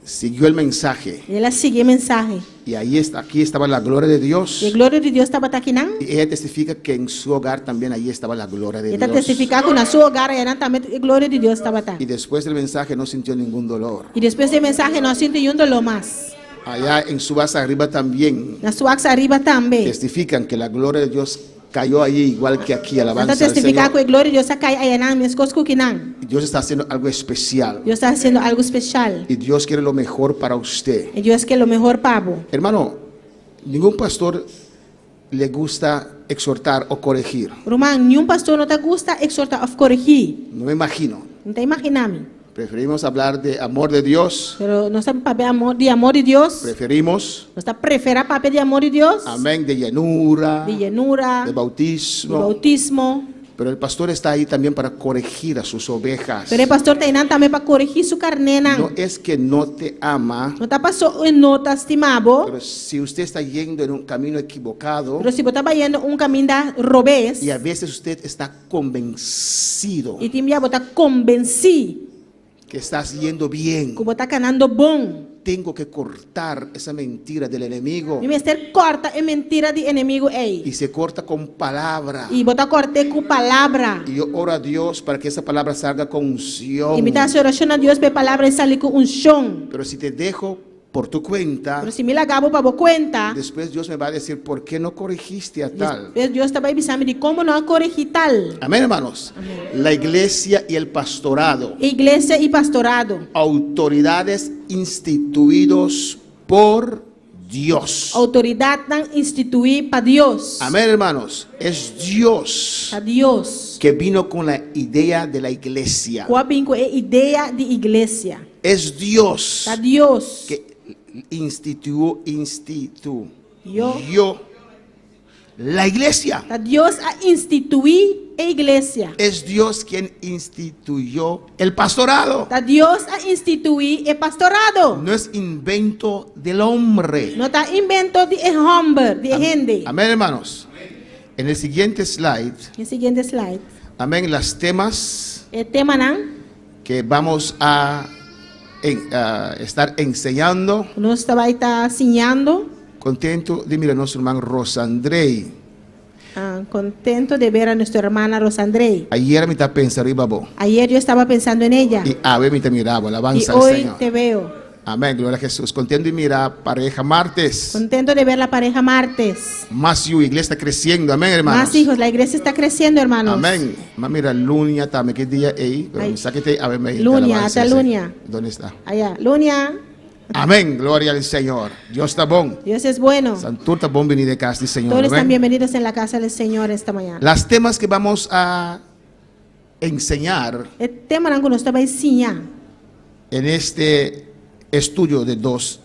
siguió el mensaje. E ela seguia mensagem. Y ahí está, aquí estaba la gloria de Dios. E a glória de Deus estava aqui não. Y ella testifica que en su hogar también ahí estaba la gloria de E tá Dios. testificar que na sua hogar era também a glória de Deus estava tá. Y después del mensaje no sintió ningún dolor. E depois da mensagem nós sentimos dolor mais. Allá en su base arriba también Na sua axa arriba também. testifican que la gloria de Dios cayó allí igual que aquí, Tá alabanza al testificar que Señor. a glória de Deus cai aí na meskos que não. Y Dios está haciendo algo especial. Deus está fazendo algo especial. Y Dios quiere lo mejor para usted. E Deus quer o melhor para você. Hermano, ningún pastor le gusta exhortar o corregir. Román, nenhum pastor não te gusta exortar ou corrigir. No me imagino. Não te imaginamos. Preferimos hablar de amor de Dios. Pero nós estamos para amor de Deus. Preferimos, Nós estamos preferir papel de amor de Deus. amén, de llenura, De llenura. de De bautismo. bautismo. Pero el pastor está ahí también para corregir a sus ovejas. Pero o pastor tem também para corrigir sua carne. No Não es que no te ama, está passando em nota estimado. pero si usted está yendo en un camino equivocado Pero se você está indo caminho da robês. y a veces usted está convencido E tem que botar convencido que estás yendo bien, que você está canando bom. tengo que cortar esa mentira del enemigo. E mister corta a mentira de inimigo aí. Y se corta con palabra. E botar corte com palavra. Y yo oro a Dios para que esa palabra salga con unción. E me dá oração a Deus para palavra sair com chão. Pero si te dejo por tu cuenta, Pero se me lagabo para conta. después Dios me va a decir, ¿por qué no corregiste a tal? Deus está avisando de como não corrigir tal. Amén, hermanos. La iglesia y el pastorado, Igreja e pastorado. autoridades instituidos por Dios. Autoridade não instituir para Deus. Amén, hermanos. Es Dios Para Deus. que vino con la idea de la iglesia. Qual é a ideia de igreja? Es Dios Para Deus. que instituyó la iglesia. Para Deus a instituir a igreja. Es Dios quien instituyó el pastorado. Para Deus a instituir o pastorado. No es invento del hombre. Não está invento de homem, de gente. Amén, hermanos. En el siguiente slide, O seguinte slide. amén, las temas O tema não. que vamos a estar enseñando. Nós vai estar ensinando. Contento de mirar a nuestro hermano Rosandrei. Contento de ver a nuestra hermana Rosandrei. Ayer me estaba pensando, babo. Ayer yo estaba pensando en ella. Y a ver, me te miraba, Y alabanza al hoy Señor. te veo. Amén, gloria a Jesús. Contento de mirar pareja martes. Contento de ver la pareja martes. Más you, iglesia está creciendo, amén, hermanos. Más hijos, la iglesia está creciendo, hermanos. Amén. Más mira, Lunia también, ¿qué día ahí? Ay. Sáquete, a ver, me Lunia, alabanza, hasta sí. Lunia. ¿Dónde está? Allá, Lunia, Amén, gloria al Señor. Dios está bon. Dios es bueno. Santo está bon venir de casa, Señor. Todos están Amén. bienvenidos en la casa del Señor esta mañana. Las temas que vamos a enseñar El tema que nos estaba enseñando en este estudio de dos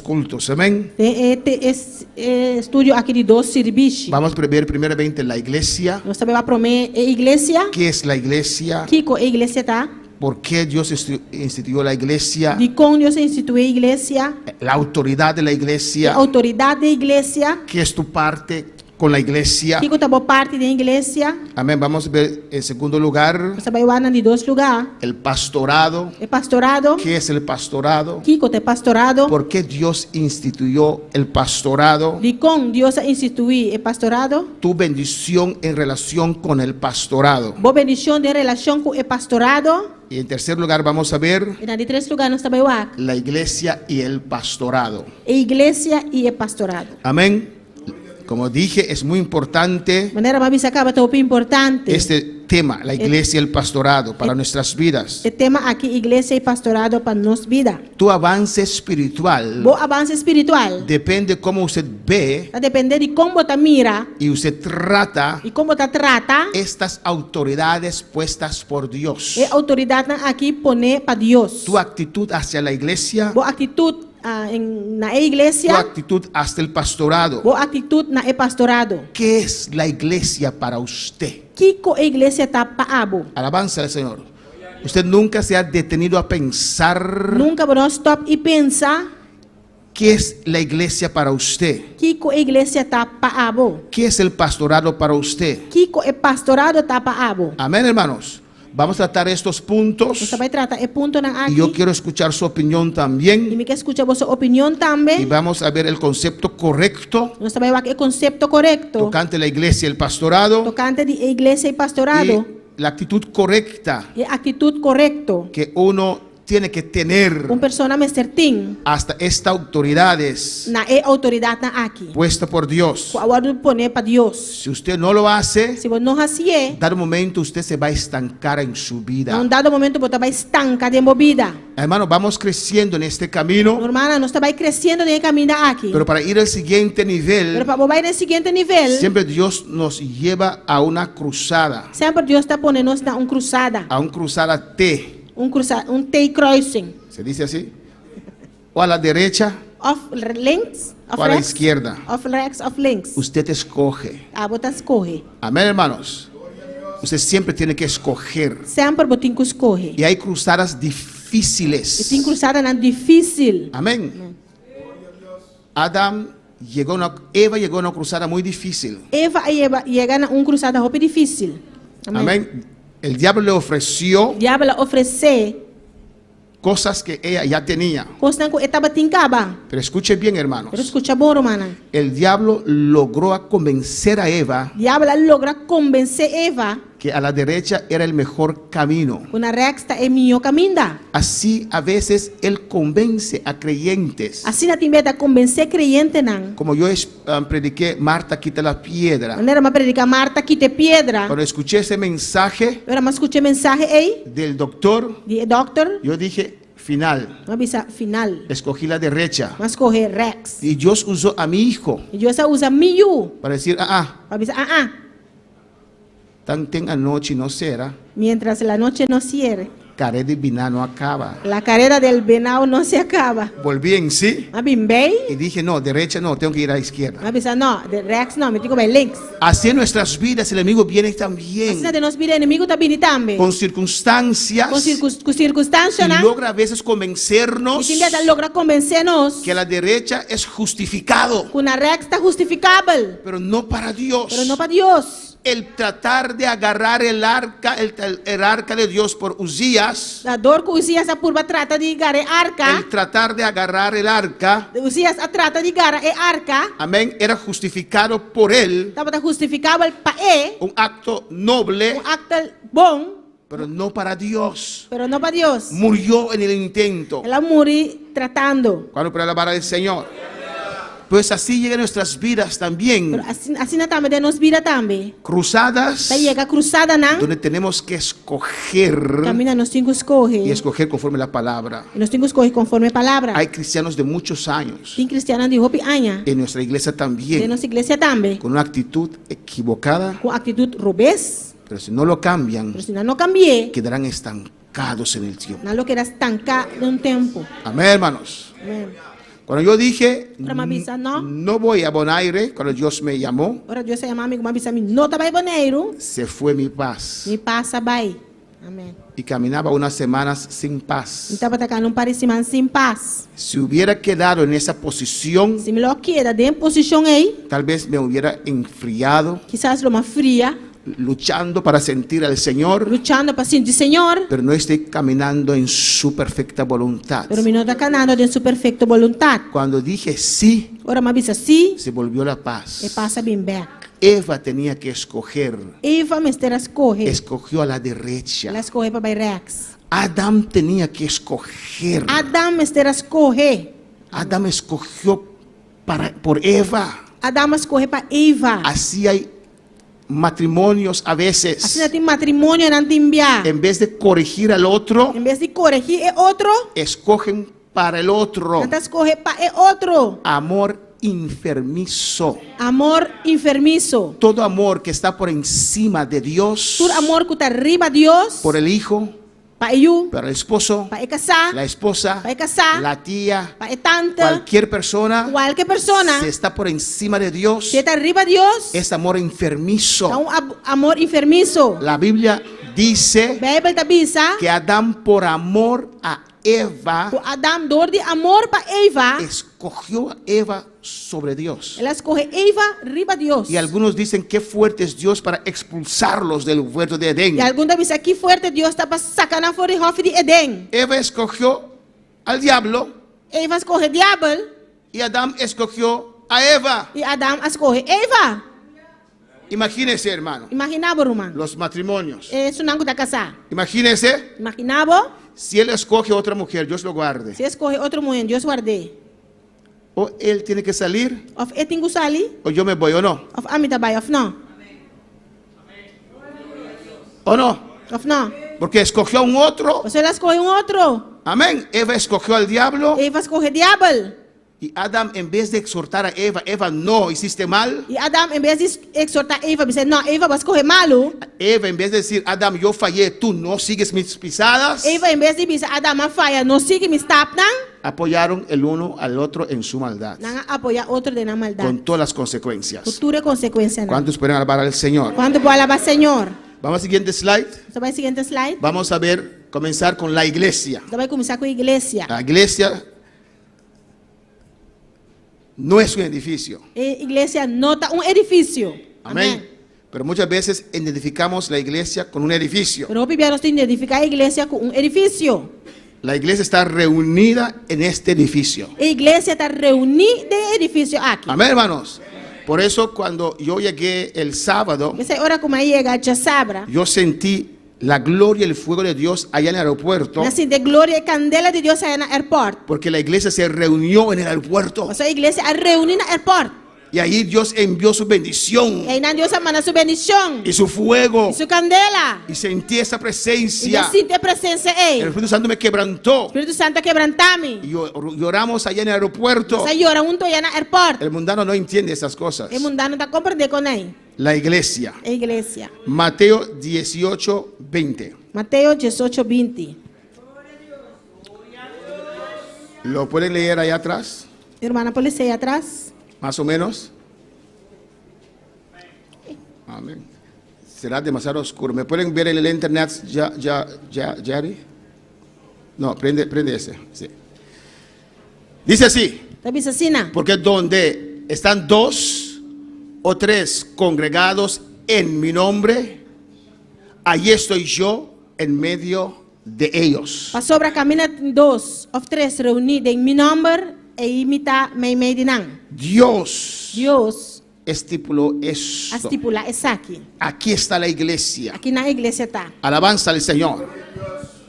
cultos, amén. este es estudio aquí de dos servicios. Vamos a ver primeramente la iglesia. Nos estaba a prometer iglesia. ¿Qué es la iglesia? Kiko, iglesia está. ¿Por qué Dios instituyó la iglesia? De cómo Dios instituyó iglesia. La autoridad de la iglesia. Autoridad de iglesia. ¿Qué es tu parte con la iglesia? Kiko está parte de iglesia. Amén. Vamos a ver en segundo lugar Nos estaba igual de dos lugares. el pastorado. El pastorado. ¿Qué es el pastorado? Kiko te pastorado. ¿Por qué Dios instituyó el pastorado? De cómo Dios instituyó el pastorado. Tu bendición en relación con el pastorado. Boa bendición de relación con el pastorado. Y en tercer lugar vamos a ver En de tres lugares nos estaba igual. la iglesia y el pastorado. Iglesia y el pastorado. Amén. Como dije, es muy importante Manera más acaba todo importante. este tema, la iglesia y el pastorado para nuestras vidas. El tema aquí, iglesia y pastorado para nuestra vida. Tu avance espiritual Bom avance espiritual. depende cómo usted ve Va a depender de cómo te mira y usted trata y cómo te trata. estas autoridades puestas por Dios. Es autoridad aquí pone para Dios. Tu actitud hacia la iglesia, Boa actitud en la tu iglesia. actitud hacia el pastorado. Boa actitud na el pastorado. ¿Qué es la iglesia para usted? Kiko iglesia está para abo. Alabanza al Señor. Usted nunca se ha detenido a pensar Nunca vamos stop y pensa ¿Qué es la iglesia para usted? Kiko iglesia tá paabo. ¿Qué es el pastorado para usted? Kiko e pastorado tá paabo. Amén, hermanos. Vamos a tratar estos puntos. Você vai tratar e ponto na Y aqui. yo quiero escuchar su opinión E también. me quer escuchar vossa opinião Y também. vamos a ver el concepto correcto Nós também vai o conceito correto. tocante la iglesia y el pastorado. Tocante de igreja e pastorado. Y la actitud correcta E atitude correto. que uno tiene que tener Persona me certinho hasta estas autoridades na autoridade na aqui. puesta por Dios. O agora poner para Deus. Si usted no lo hace, Se você não fazer, dado momento usted se va a estancar en su vida. num dado momento você vai estancar de movida. Hermano, vamos creciendo en este camino, Normal, nós vai crescendo no caminho aqui. pero para ir al siguiente Pero nivel, para vai no seguinte nível, siempre Dios nos lleva a una cruzada, sempre Deus está ponendo nós na cruzada, a un cruzada T, T crossing, ¿se dice así? O a la derecha of links, of o a la rechts, izquierda. of rechts, of links. Usted escoge. Você escorre. Amén, hermanos. Usted siempre tiene que escoger. Sempre você escorre. Y hay cruzadas E difíciles. tem cruzada na difícil. Amén. Eva llegó a una cruzada muy difícil. Eva chega na cruzada roupa difícil. Amén. El diablo le ofreció Diabo oferecer cosas que ella ya tenía. coisa que estava tincaba. Pero escuche bien, Pero hermanos. escucha bom, romana. El diablo logró convencer a Eva Diabo logra convencer Eva que a la derecha era el mejor camino. que na recta é melhor caminho. Así a veces él convence a creyentes. Assim na timida convencer crente não. Como yo prediqué, Marta quita la piedra. Não era uma predica Marta que te pedra. Cuando escuché ese mensaje Era mais escutei mensagem aí del doctor, de doctor, yo dije, final, uma visa final. escogí la derecha. Mas correr rex. Y Dios usó a mi hijo E Deus usa milho. para decir, Para dizer, tan anoche no será, mientras la noche no cierre, carrera de vina no acaba. la carrera del venado no se acaba. Volví en sí Mas bem bem, y dije, no, derecha no, tengo que ir a la izquierda. mas bisa no, de rex no, me digo bem links. Así en nuestras vidas el enemigo viene Assim también de nós vira inimigo tá vindo também. con circunstancias Com circunstância, y né? logra a veces E convencernos também logra convencer-nos que a la derecha es justificado, que na rex está justificável, pero no para Dios. pero não para Deus. El tratar de agarrar el arca de Dios por Uzías, A dor que Uzias a purba trata de ligar é arca, el tratar de agarrar el arca, Uzias a trata de ligar é arca, amén, era justificado por él, estava justificável para un acto noble, acto bom, pero no para Dios. pero não para Deus. Murió en el intento. Ela muri tratando. Cuando para alabar al Señor. Pues así llegan nuestras vidas también, Pero assim na também de nos vira também. cruzadas Daí chega cruzada não? donde tenemos que escoger Caminha nós temos que y escorrer. escoger conforme la palabra. E nós temos que escorrer conforme a palavra. Hay cristianos de muchos años Tem cristiana de roupa anha. en nuestra iglesia De también nossa igreja também. con una actitud equivocada, Com atitude robês. pero si no lo cambian, Pero se não cambiar, quedarán estancados en el tiempo. não lo queda estancar de tempo. Amén, hermanos. Amém. Cuando yo dije, Para me avisar, no. no voy a Bonaire, cuando Dios me llamó, Ora Deus se chama amigo, mas bisa não tá bem boneiro. se fue mi paz. Me passa bem. Amém. Y caminaba unas semanas sin paz. Então para cá não parece mais sem paz. Si hubiera quedado en esa posición, Se me lo queda de posição aí, tal vez me hubiera enfriado, quizás lo mais fria, luchando para sentir al Señor, luchando para sentir Senhor. pero no estoy caminando en su perfecta voluntad. Pero me não está canando de sua perfeita vontade. Cuando dije sí, Ora mas bisa sim, se volvió la e paz. passa bem back. Eva tenía que escoger, Eva me terá escorrer. escogió a la derecha. Ela escorre para Rex. Adán tenía que escoger. Adam me terá escorrer. Adán escogió por Eva. Adam escorre para Eva. Así hay matrimonios a Assim veces. não tem matrimônio não tem enviar. En vez de corregir al otro, Em vez de corrigir é outro, escogen para el otro. tenta escorrer para é outro. Amor enfermizo. Amor enfermizo. Todo amor que está por encima de Dios, Todo amor que está arriba de Deus. por el hijo, Para eu, para el esposo, para casar, la esposa, para casar, la tía, para tanta, cualquier persona, qualquer persona si está por encima de Dios, que está arriba de Deus, es amor enfermizo. é amor enfermizo. La Biblia dice A Bíblia está bisa que Adán por amor a Eva O Adam, door die amor para Eva, escogió a Eva sobre Dios. ela escoge Eva riba Dios. Y algunos dicen qué fuerte es Dios para expulsarlos del huerto de Edén. E alguns dizem aqui fuerte Deus está para sacar na fora de hof de Edén. Eva escogió al diablo Eva escoge diabo y Adán escogió a Eva. e Adam escoge Eva. Imagínense, hermano, Imaginava, irmão. los matrimonios. Isso não está casar. Imagínense Imaginava si él escoge a otra mujer, Dios lo guarde. se escoge outro mulher, Deus guarde. O él tiene que salir Of eu tenho sali, o yo me voy o no. of a mim trabalha, of não. O no. Of não. Porque escogió a un otro. Você ela escolhe outro. Amén. Eva escogió al diablo. Eva escolhe diabo. Y Adán, en vez de exhortar a Eva, Eva, no, hiciste mal. E Adam, em vez de exortar Eva, disse, não, Eva vai escolher malo. Eva, en vez de decir, Adán, yo fallé, tú no sigues mis pisadas, Eva, em vez de dizer, Adam, a falha, não siga me stap, não. apoyaron el uno al otro en su maldad, Não apoia outro de na maldade. con todas las consecuencias. Futura consequência, não. ¿Cuántos pueden alabar al Señor? Quando vou alabar Senhor. Vamos al siguiente slide. Você vai seguinte slide. Vamos a ver, comenzar con la iglesia. Você vai começar com a igreja. La iglesia no es un edificio. E igreja nota edifício. Amén. Pero muchas veces identificamos la iglesia con un edificio. Pero hoje nós temos que identificar a igreja com edifício. La iglesia está reunida en este edificio. A igreja está reunida de edifício aqui. Amén, hermanos. Por eso cuando yo llegué el sábado, Você ora como aí chega já sabra. yo sentí la gloria y el fuego de Dios allá en el aeropuerto, Assim de glória e candela de Deus aí no airport. porque la iglesia se reunió en el aeropuerto A igreja é reunida no airport. y ahí Dios envió su bendición E aí na Deus manda sua bendição. y su fuego E sua candela. y sentí esa E presencia. já sinto a presença aí. El Espíritu Santo me quebrantó Espírito Santo quebrantame. y lloramos allá en el aeropuerto. Você ora junto aí no airport. El mundano no entiende esas cosas. E mundano está compreendendo com aí. La iglesia. A igreja. Mateo 18:20. Mateus 18:20. ¿Lo pueden leer allá atrás? Irmã polícia aí atrás. Más o menos. Amén. Será demasiado oscuro. ¿Me pueden ver en el internet, Jerry? No, prende ese. Sí. Dice así. Tá vendo assim, não? Porque donde están 2 o 3 congregados en mi nombre, allí estoy yo en medio de ellos. Para sobre a caminha 2 ou 3 reunidos em meu nome e imitar meio de não. Dios Deus estipuló esto. estipula isso aqui. Aquí está la iglesia. Aqui na igreja está. Alabanza al Señor.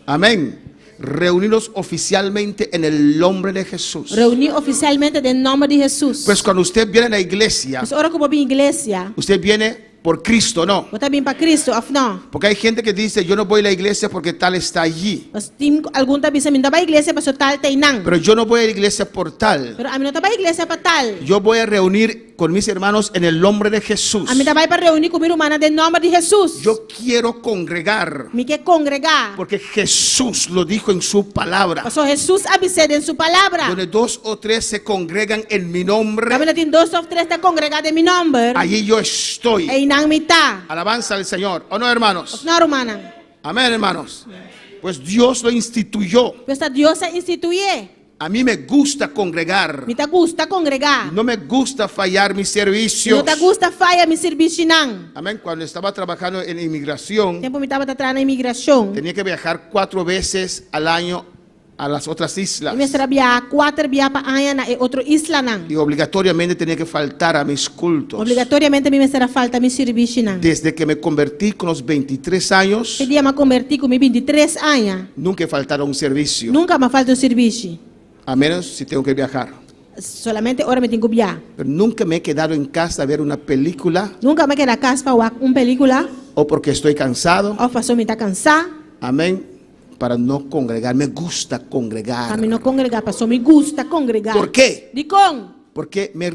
Amén. Reunidos oficialmente en el nombre de Jesús. Reunir oficialmente em nome de Jesus. Pues cuando usted viene a la iglesia, Mas ora como bem igreja, usted viene por Cristo, ¿no? você vem para Cristo ou não? Porque hay gente que dice, yo no voy a la iglesia porque tal está allí. Mas tem algum tá bisa minta para igreja para tal tem não. Pero yo no voy a la iglesia por tal. Pero a mim não tá para igreja para tal. Yo voy a reunir con mis hermanos en el nombre de Jesús. A mim tá para reunir com minha irmã em nome de Jesus. Yo quiero congregar Me quer congregar. porque Jesús lo dijo en su palabra. Pastor Jesus avisou em sua palavra. Donde 2 o 3 se congregan en mi nombre, Também tem 2 ou 3 tá congregados em meu nome. allí yo estoy. E não me tá. Alabanza al Señor. ¿O no, hermanos? Não, irmã. Amén, hermanos. Pues Dios lo instituyó. Pues Deus instituiu. A mí me gusta congregar. Me tá gusta congregar. No me gusta fallar mis servicios. Não tá gusta falha me serviço não. Amén. Cuando estaba trabajando en inmigración, Tempo me tava atrás na imigração. tenía que viajar 4 veces al año a las otras islas. E me trabalhar 4 dias para aia na outro isla não. Y obligatoriamente tenía que faltar a mis cultos. Obrigatoriamente me será falta me serviço não. Desde que me convertí con los 23 años, Esse dia me converti com 23 anos. nunca he faltado a un servicio. Nunca me falta um serviço. A menos si tengo que viajar. Solamente hora me tenho que viajar. Pero nunca me he quedado en casa a ver una película Nunca me queda casa para uma película. o porque estoy cansado. Ou faço me tá cansar. Amén. Para no congregar. Me gusta Para congregar. mim não congregar, pastor, me gusta congregar. ¿Por qué? De com? Porque me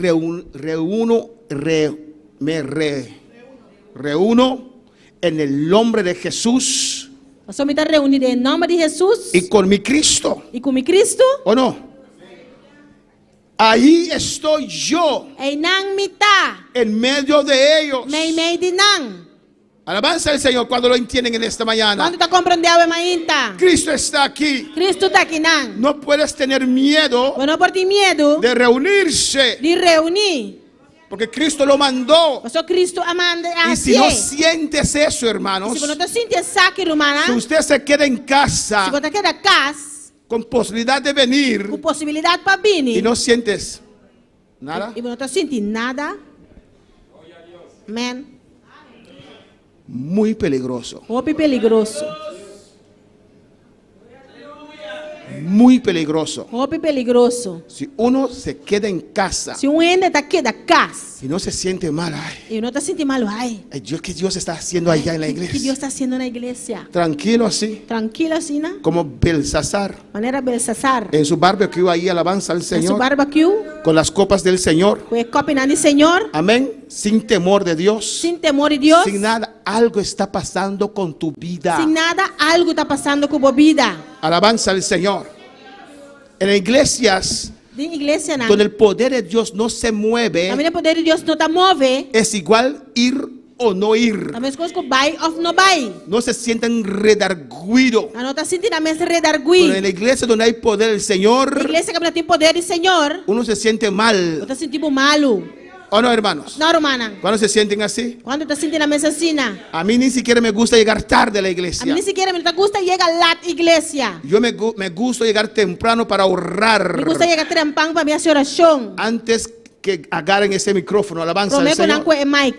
reúno en el nombre de Jesús Pastor, me está reunido em nome de Jesus y con mi Cristo. e com mi Cristo. ¿O no? Ahí estoy yo E não me tá. en medio de ellos. Me de não. Alabanza al Señor cuando lo entienden en esta mañana. Quando tá compreendendo a mainta. Cristo está aquí. Cristo tá aqui não. No puedes tener miedo Você não pode ter medo de reunirse, de reunir. porque Cristo lo mandó. Porque Cristo amanda Y assim. si no sientes eso, hermanos, Se você não tá sentindo saque, humana, si usted se queda en se casa você quer da casa, con posibilidad de venir com possibilidade para vir, y no sientes nada, e você não tá sentindo nada, amém. muy peligroso, Roupa perigoso. muy peligroso. Roupa perigoso. Si uno se queda en casa Se ainda tá aqui da casa, y no se siente mal, ay, e não tá sentindo mal, ai, ¿qué Dios está haciendo allá en la que Deus iglesia? está haciendo na igreja. Tranquilo así, Tranquilo assim, né? como Belsasar Maneira Belsasar. en su barbecue ahí alabanza al Na su Señor, barbecue, con las copas del Señor. com a copa de Senhor, Amén, sin temor de Dios, sem temor de Deus, sin nada, algo está pasando con tu vida. sem nada, algo tá passando com a vida. Alabanza al Señor. En iglesias De igreja, não. donde el poder de Dios no se mueve, Também o poder de Deus não tá move. es igual ir o no ir. Também as coisas que vai ou não vai. No se sienten redarguido. Não tá sentindo a mesa Pero en redargui. la iglesia donde hay poder del A Señor, igreja que não tem poder de Senhor, uno se siente não mal. tá sentindo malo. ¿O no, hermanos? Não, romana. ¿Cuándo se sienten así? Quando tá sentindo a mesa assim, A mí ni siquiera me gusta llegar tarde a la a mim iglesia. nem sequer me gusta chegar lá na igreja. Yo me gusta llegar temprano para ahorrar. Me gusta chegar trampando para minha oração. Antes que agarren ese micrófono, alabanza al Prometo não Señor. com o mic.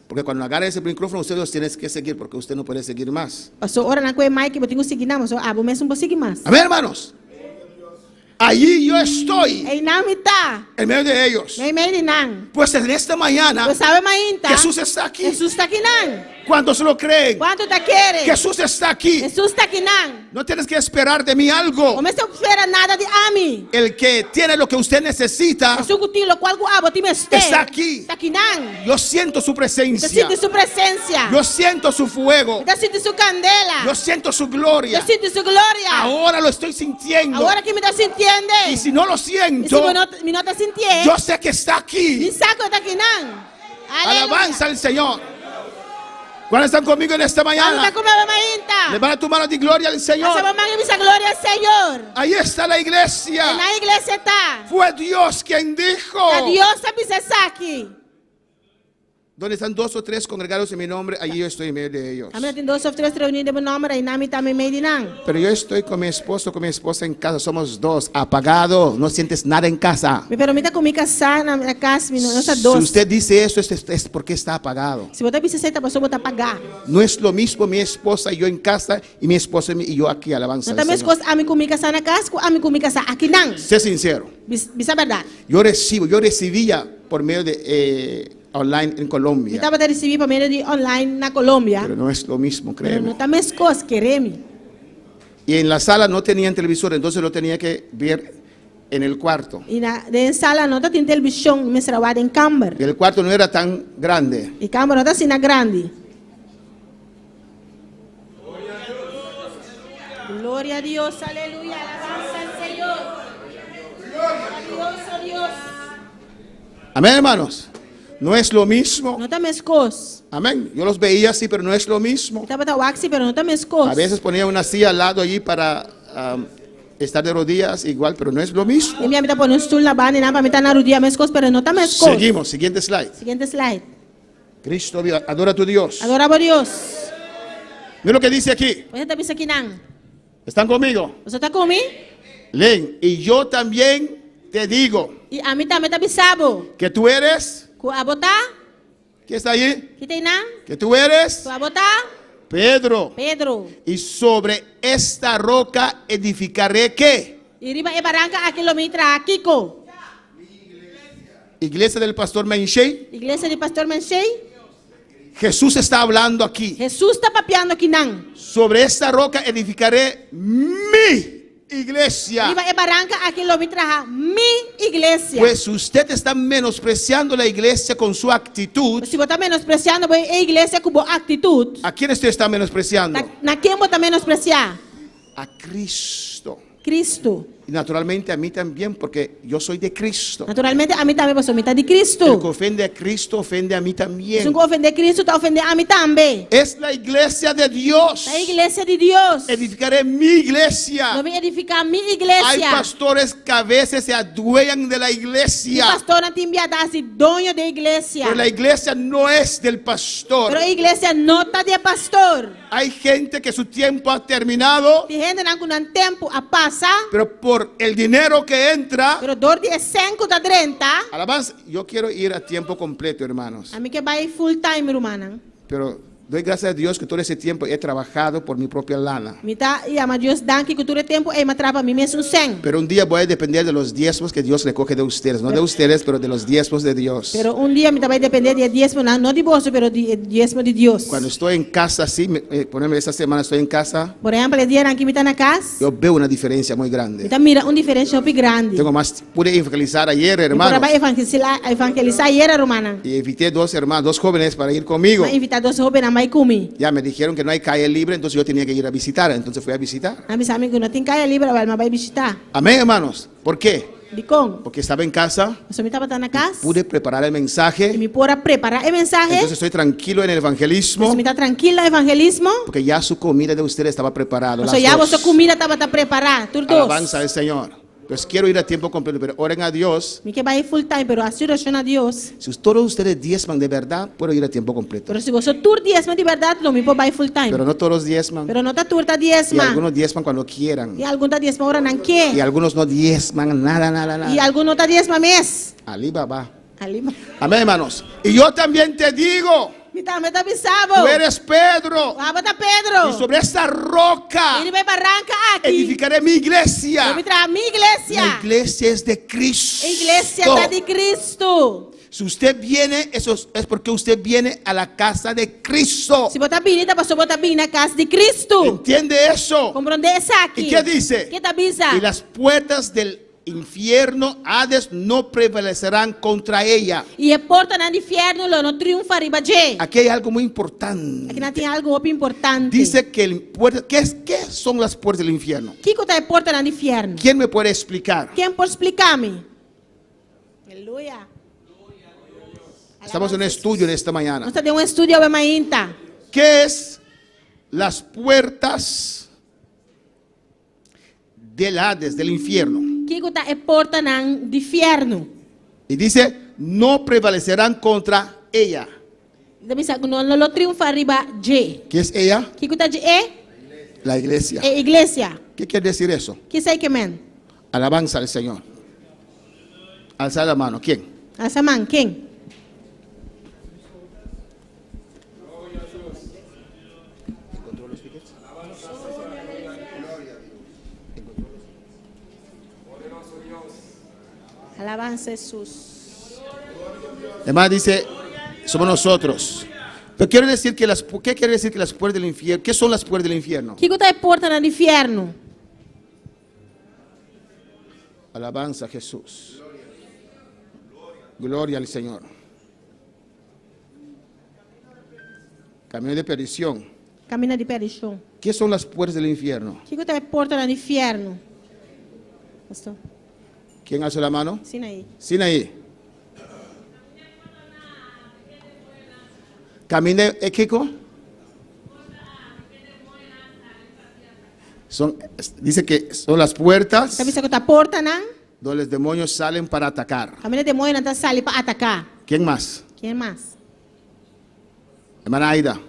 Porque cuando agarren ese micrófono, usted los tiene que seguir, porque usted no puede seguir más. So ora não com o mic, eu tenho que seguir não, so vou mesmo vou seguir mais. Amén, hermanos. Allí yo estoy, Ei não me tá. en medio de ellos. Nem me não. Pues en esta mañana, Você sabe mainta. Jesús está aquí. Jesus está aqui não. ¿Cuántos lo creen? Quanto tá querendo? Jesús está aquí. Jesus está aqui não. No tienes que esperar de mí algo. Como se espera nada de mim. El que tiene lo que usted necesita, Jesus que lo qual abo te mestre. está aquí. Está aqui não. Yo siento su Você presencia. sente sua presença. Yo siento su fuego. Você sente sua candela. Yo siento su gloria. Você sente sua glória. Ahora lo estoy sintiendo. Agora que me está sentindo. Y si no lo E se siento, me não está sentindo. yo sé que está Me aquí. saco está aqui não. Alabanza al Señor. ¿Cuáles están conmigo en esta Quando mañana? tá com a mainta. Levanta tu mano de gloria al Essa Señor. mamãe me glória ao Senhor. Ahí está la iglesia. Na igreja tá. Fue Dios quien dijo. A Deus sabe se aqui. Donde están 2 o 3 congregados en mi nombre, allí yo estoy en medio de ellos. A minha tem 2 of 3 reunidos em meu nome, e na minha também meio de não. Pero yo estoy con mi esposo, con mi esposa en casa. Somos 2, apagado. No sientes nada en casa. Me permita comigo casar na casa, nossa Si 2. usted dice eso, es porque está apagado. Se você precisa essa pessoa botar pagar. No es lo mismo mi esposa y yo en casa y mi esposa y yo aquí, alabanza Não al também Señor. coisas a mim comigo casar na casa, a mim comigo casar aqui não. Sé sincero. Bisa verdade. Yo recibía por medio de online en Eu Colombia. estava a receber por meio de online na Colômbia. Pero no es lo mismo, Pero créeme. não também as coisas queremos. Y en la sala no tenían televisor, entonces lo tenía que ver en el cuarto. E na de sala não tem televisão, me trabalha em câmara. Y el cuarto no era tan grande. E câmara não está assim na grande. Glória a Deus, aleluia, alabanza al Senhor. Glória a Deus, a Deus. Amén, hermanos. No es lo mismo. Não também as coisas. Amén. Yo los veía así, pero no es lo mismo. Estava a waxi, pero não também as A coisas. veces ponía una silla al lado allí para estar de rodillas igual, pero no es lo mismo. E minha vida põe stool na banda, não para me estar na rodilha, mas coisas, pero não também as coisas. Seguimos, siguiente slide. Siguiente slide. Cristo, adora a tu Dios. Adorava a Deus. Mira lo que dice aquí. Você está pensando aqui não? ¿Están conmigo? Você está comigo? Leen. Y yo también te digo E a mim também está pensando. que tú eres. Com a botar? ¿Quién está ahí? Que tem não? Que tú eres Com a botar? Pedro. Pedro. Y sobre esta roca edificaré ¿qué? E riba e barranca a quilômetro a Kiko. Iglesia del pastor Menchey. Igreja de Pastor Manchei. Jesús está hablando aquí. Jesus está papeando aqui não. Sobre esta roca edificaré mi iglesia. Riba e barranca a quilômetro a mi igreja. Pues usted está menospreciando la iglesia con su actitud. Se você está menospreciando a igreja com boa atitude, ¿A quién usted está menospreciando? na quem você está menospreciar? A Cristo. Cristo. Y naturalmente a mí también, porque yo soy de Cristo. Naturalmente, a mim também, porque eu sou metade de El que Cristo. ofende a Cristo ofende a mí Se también. não ofender Cristo, está ofendendo a mim também. Es la iglesia de Dios. A igreja de Deus. Edificaré mi iglesia. Eu vim edificar a minha Hay igreja. pastores que a veces se adueñan de la O iglesia. pastor não tem piedade, dono da igreja. Pero la iglesia no es del pastor. Pero a igreja não está de pastor. Hay gente que su tiempo ha terminado, Tem gente que não tem tempo a passar. pero por el dinero que entra, Pero dor de 5 da 30. alabanza, yo quiero ir a tiempo completo, hermanos. A mim que vai full time, irmã. Pero doy gracias a Dios que todo ese tiempo he trabajado por mi propia lana. Me tá e ama Deus dan que cultura tempo e me trapa mim mesmo sem. Pero un día voy a depender de los diezmos que Dios recoge de ustedes. No de ustedes, pero de los diezmos de Dios. Pero dia me vai depender de diezmo, não de bolso, pero de diezmo de Deus. Cuando estoy en casa, así, por ejemplo, esta semana estoy en casa, Por exemplo, el dia que me tá na casa, yo veo una diferencia muy me grande. tá mira diferencia bem grande. Tengo más, pude evangelizar ayer, Para hermanos. vai evangelizar ayer, irmã. Y invité dos hermanos, dos jóvenes para ir conmigo. Vai invitar dos jovens a mais comigo. Ya me dijeron que no hay calle libre, entonces yo tenía que ir a visitar. Entonces fui a visitar. A mim sabe que não tem caia livre, mas vai visitar. Amén, hermanos. ¿Por qué? De como? Porque estaba en casa, Eu me estava na casa. pude preparar el E mensaje. me pôr a preparar o mensaje. Entonces estoy tranquilo en el evangelismo, Você me está tranquila, evangelismo. porque ya su comida de ustedes estaba preparada. O las sea, ya dos. vossa comida estava preparada, tudo dois. Alabanza al Señor. Pues quiero ir a tiempo completo, pero oren a Dios. Me que vai full time, pero a situação a Deus. Si todos ustedes diezman de verdad, puedo ir a tiempo completo. Pero se você tur diezma de verdade, não me pode vai full time. Pero no todos diezman. Pero não tá turta Y diezma. algunos diezman cuando quieran. E algum tá diezma ora não Y quer. algunos no diezman nada, nada, E nada. algum não tá diezma mes. Alibaba. Ali, Amén, hermanos. Y yo también te digo, me tá bisabo. tú eres Pedro. Aba tá Pedro. Y sobre esta roca Ele vai barranca aqui. edificaré mi Eu iglesia. me trago a minha La igreja. iglesia es de Cristo. A igreja tá de Cristo. Si usted viene, eso es porque usted viene a la casa de Cristo. Se botar bonita, pastor botar bem na casa de Cristo. ¿Entiende eso? Compreende isso aqui? ¿Y qué dice? Que tá bisa? Y las puertas del infierno, Hades, no prevalecerán contra ella. E a porta no inferno não triunfa riba de. Aquí hay algo muy importante. Aqui não tem algo muito importante. Dice que ¿qué son las puertas del infierno? Que é a porta no inferno? ¿Quién me puede explicar? Quem pode explicar-me? Aleluia. Estamos en un estudio en esta mañana. Nós temos estudio de mainta. ¿Qué es las puertas del Hades, del infierno? Que é a porta no inferno? Y dice, no prevalecerán contra ella. Não triunfa riba de. ¿Qué es ella? Que é de é? La iglesia. É igreja. ¿Qué quiere decir eso? Que sei que men? Alabanza al Señor. Alza la mano. ¿Quién? Essa man, quem? Alabanza Jesus. Además dice, somos nosotros. Pero quiero decir que ¿qué quiere decir que las puertas del infierno? ¿Qué son las puertas del infierno? Que é a porta no inferno? Alabanza a Jesús. Gloria al Señor. Camino de perdición. Camina de perdição. ¿Qué son las puertas del infierno? Que é a porta no inferno? Pastor, ¿Quién alza la mano? ensina aí. Sinaí. Camino de Kiko. Dice que son las puertas Sabe se que a porta não? donde los demonios salen para atacar. Camina de demônio não tá sali para atacar. ¿Quién más? Quem mais? Hermana Aida.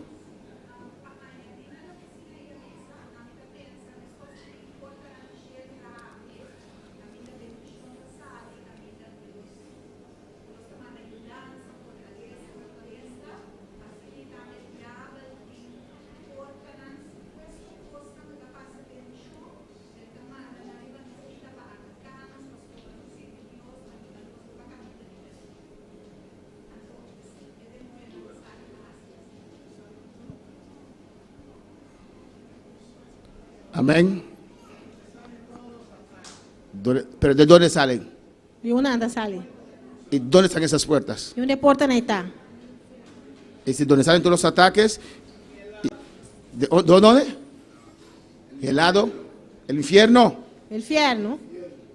Amén. Pero ¿de dónde salen? De onde anda sali? ¿Y dónde están esas puertas? De onde a porta não está? Es decir, donde salen todos los ataques. ¿De dónde? El lado, el infierno. Inferno.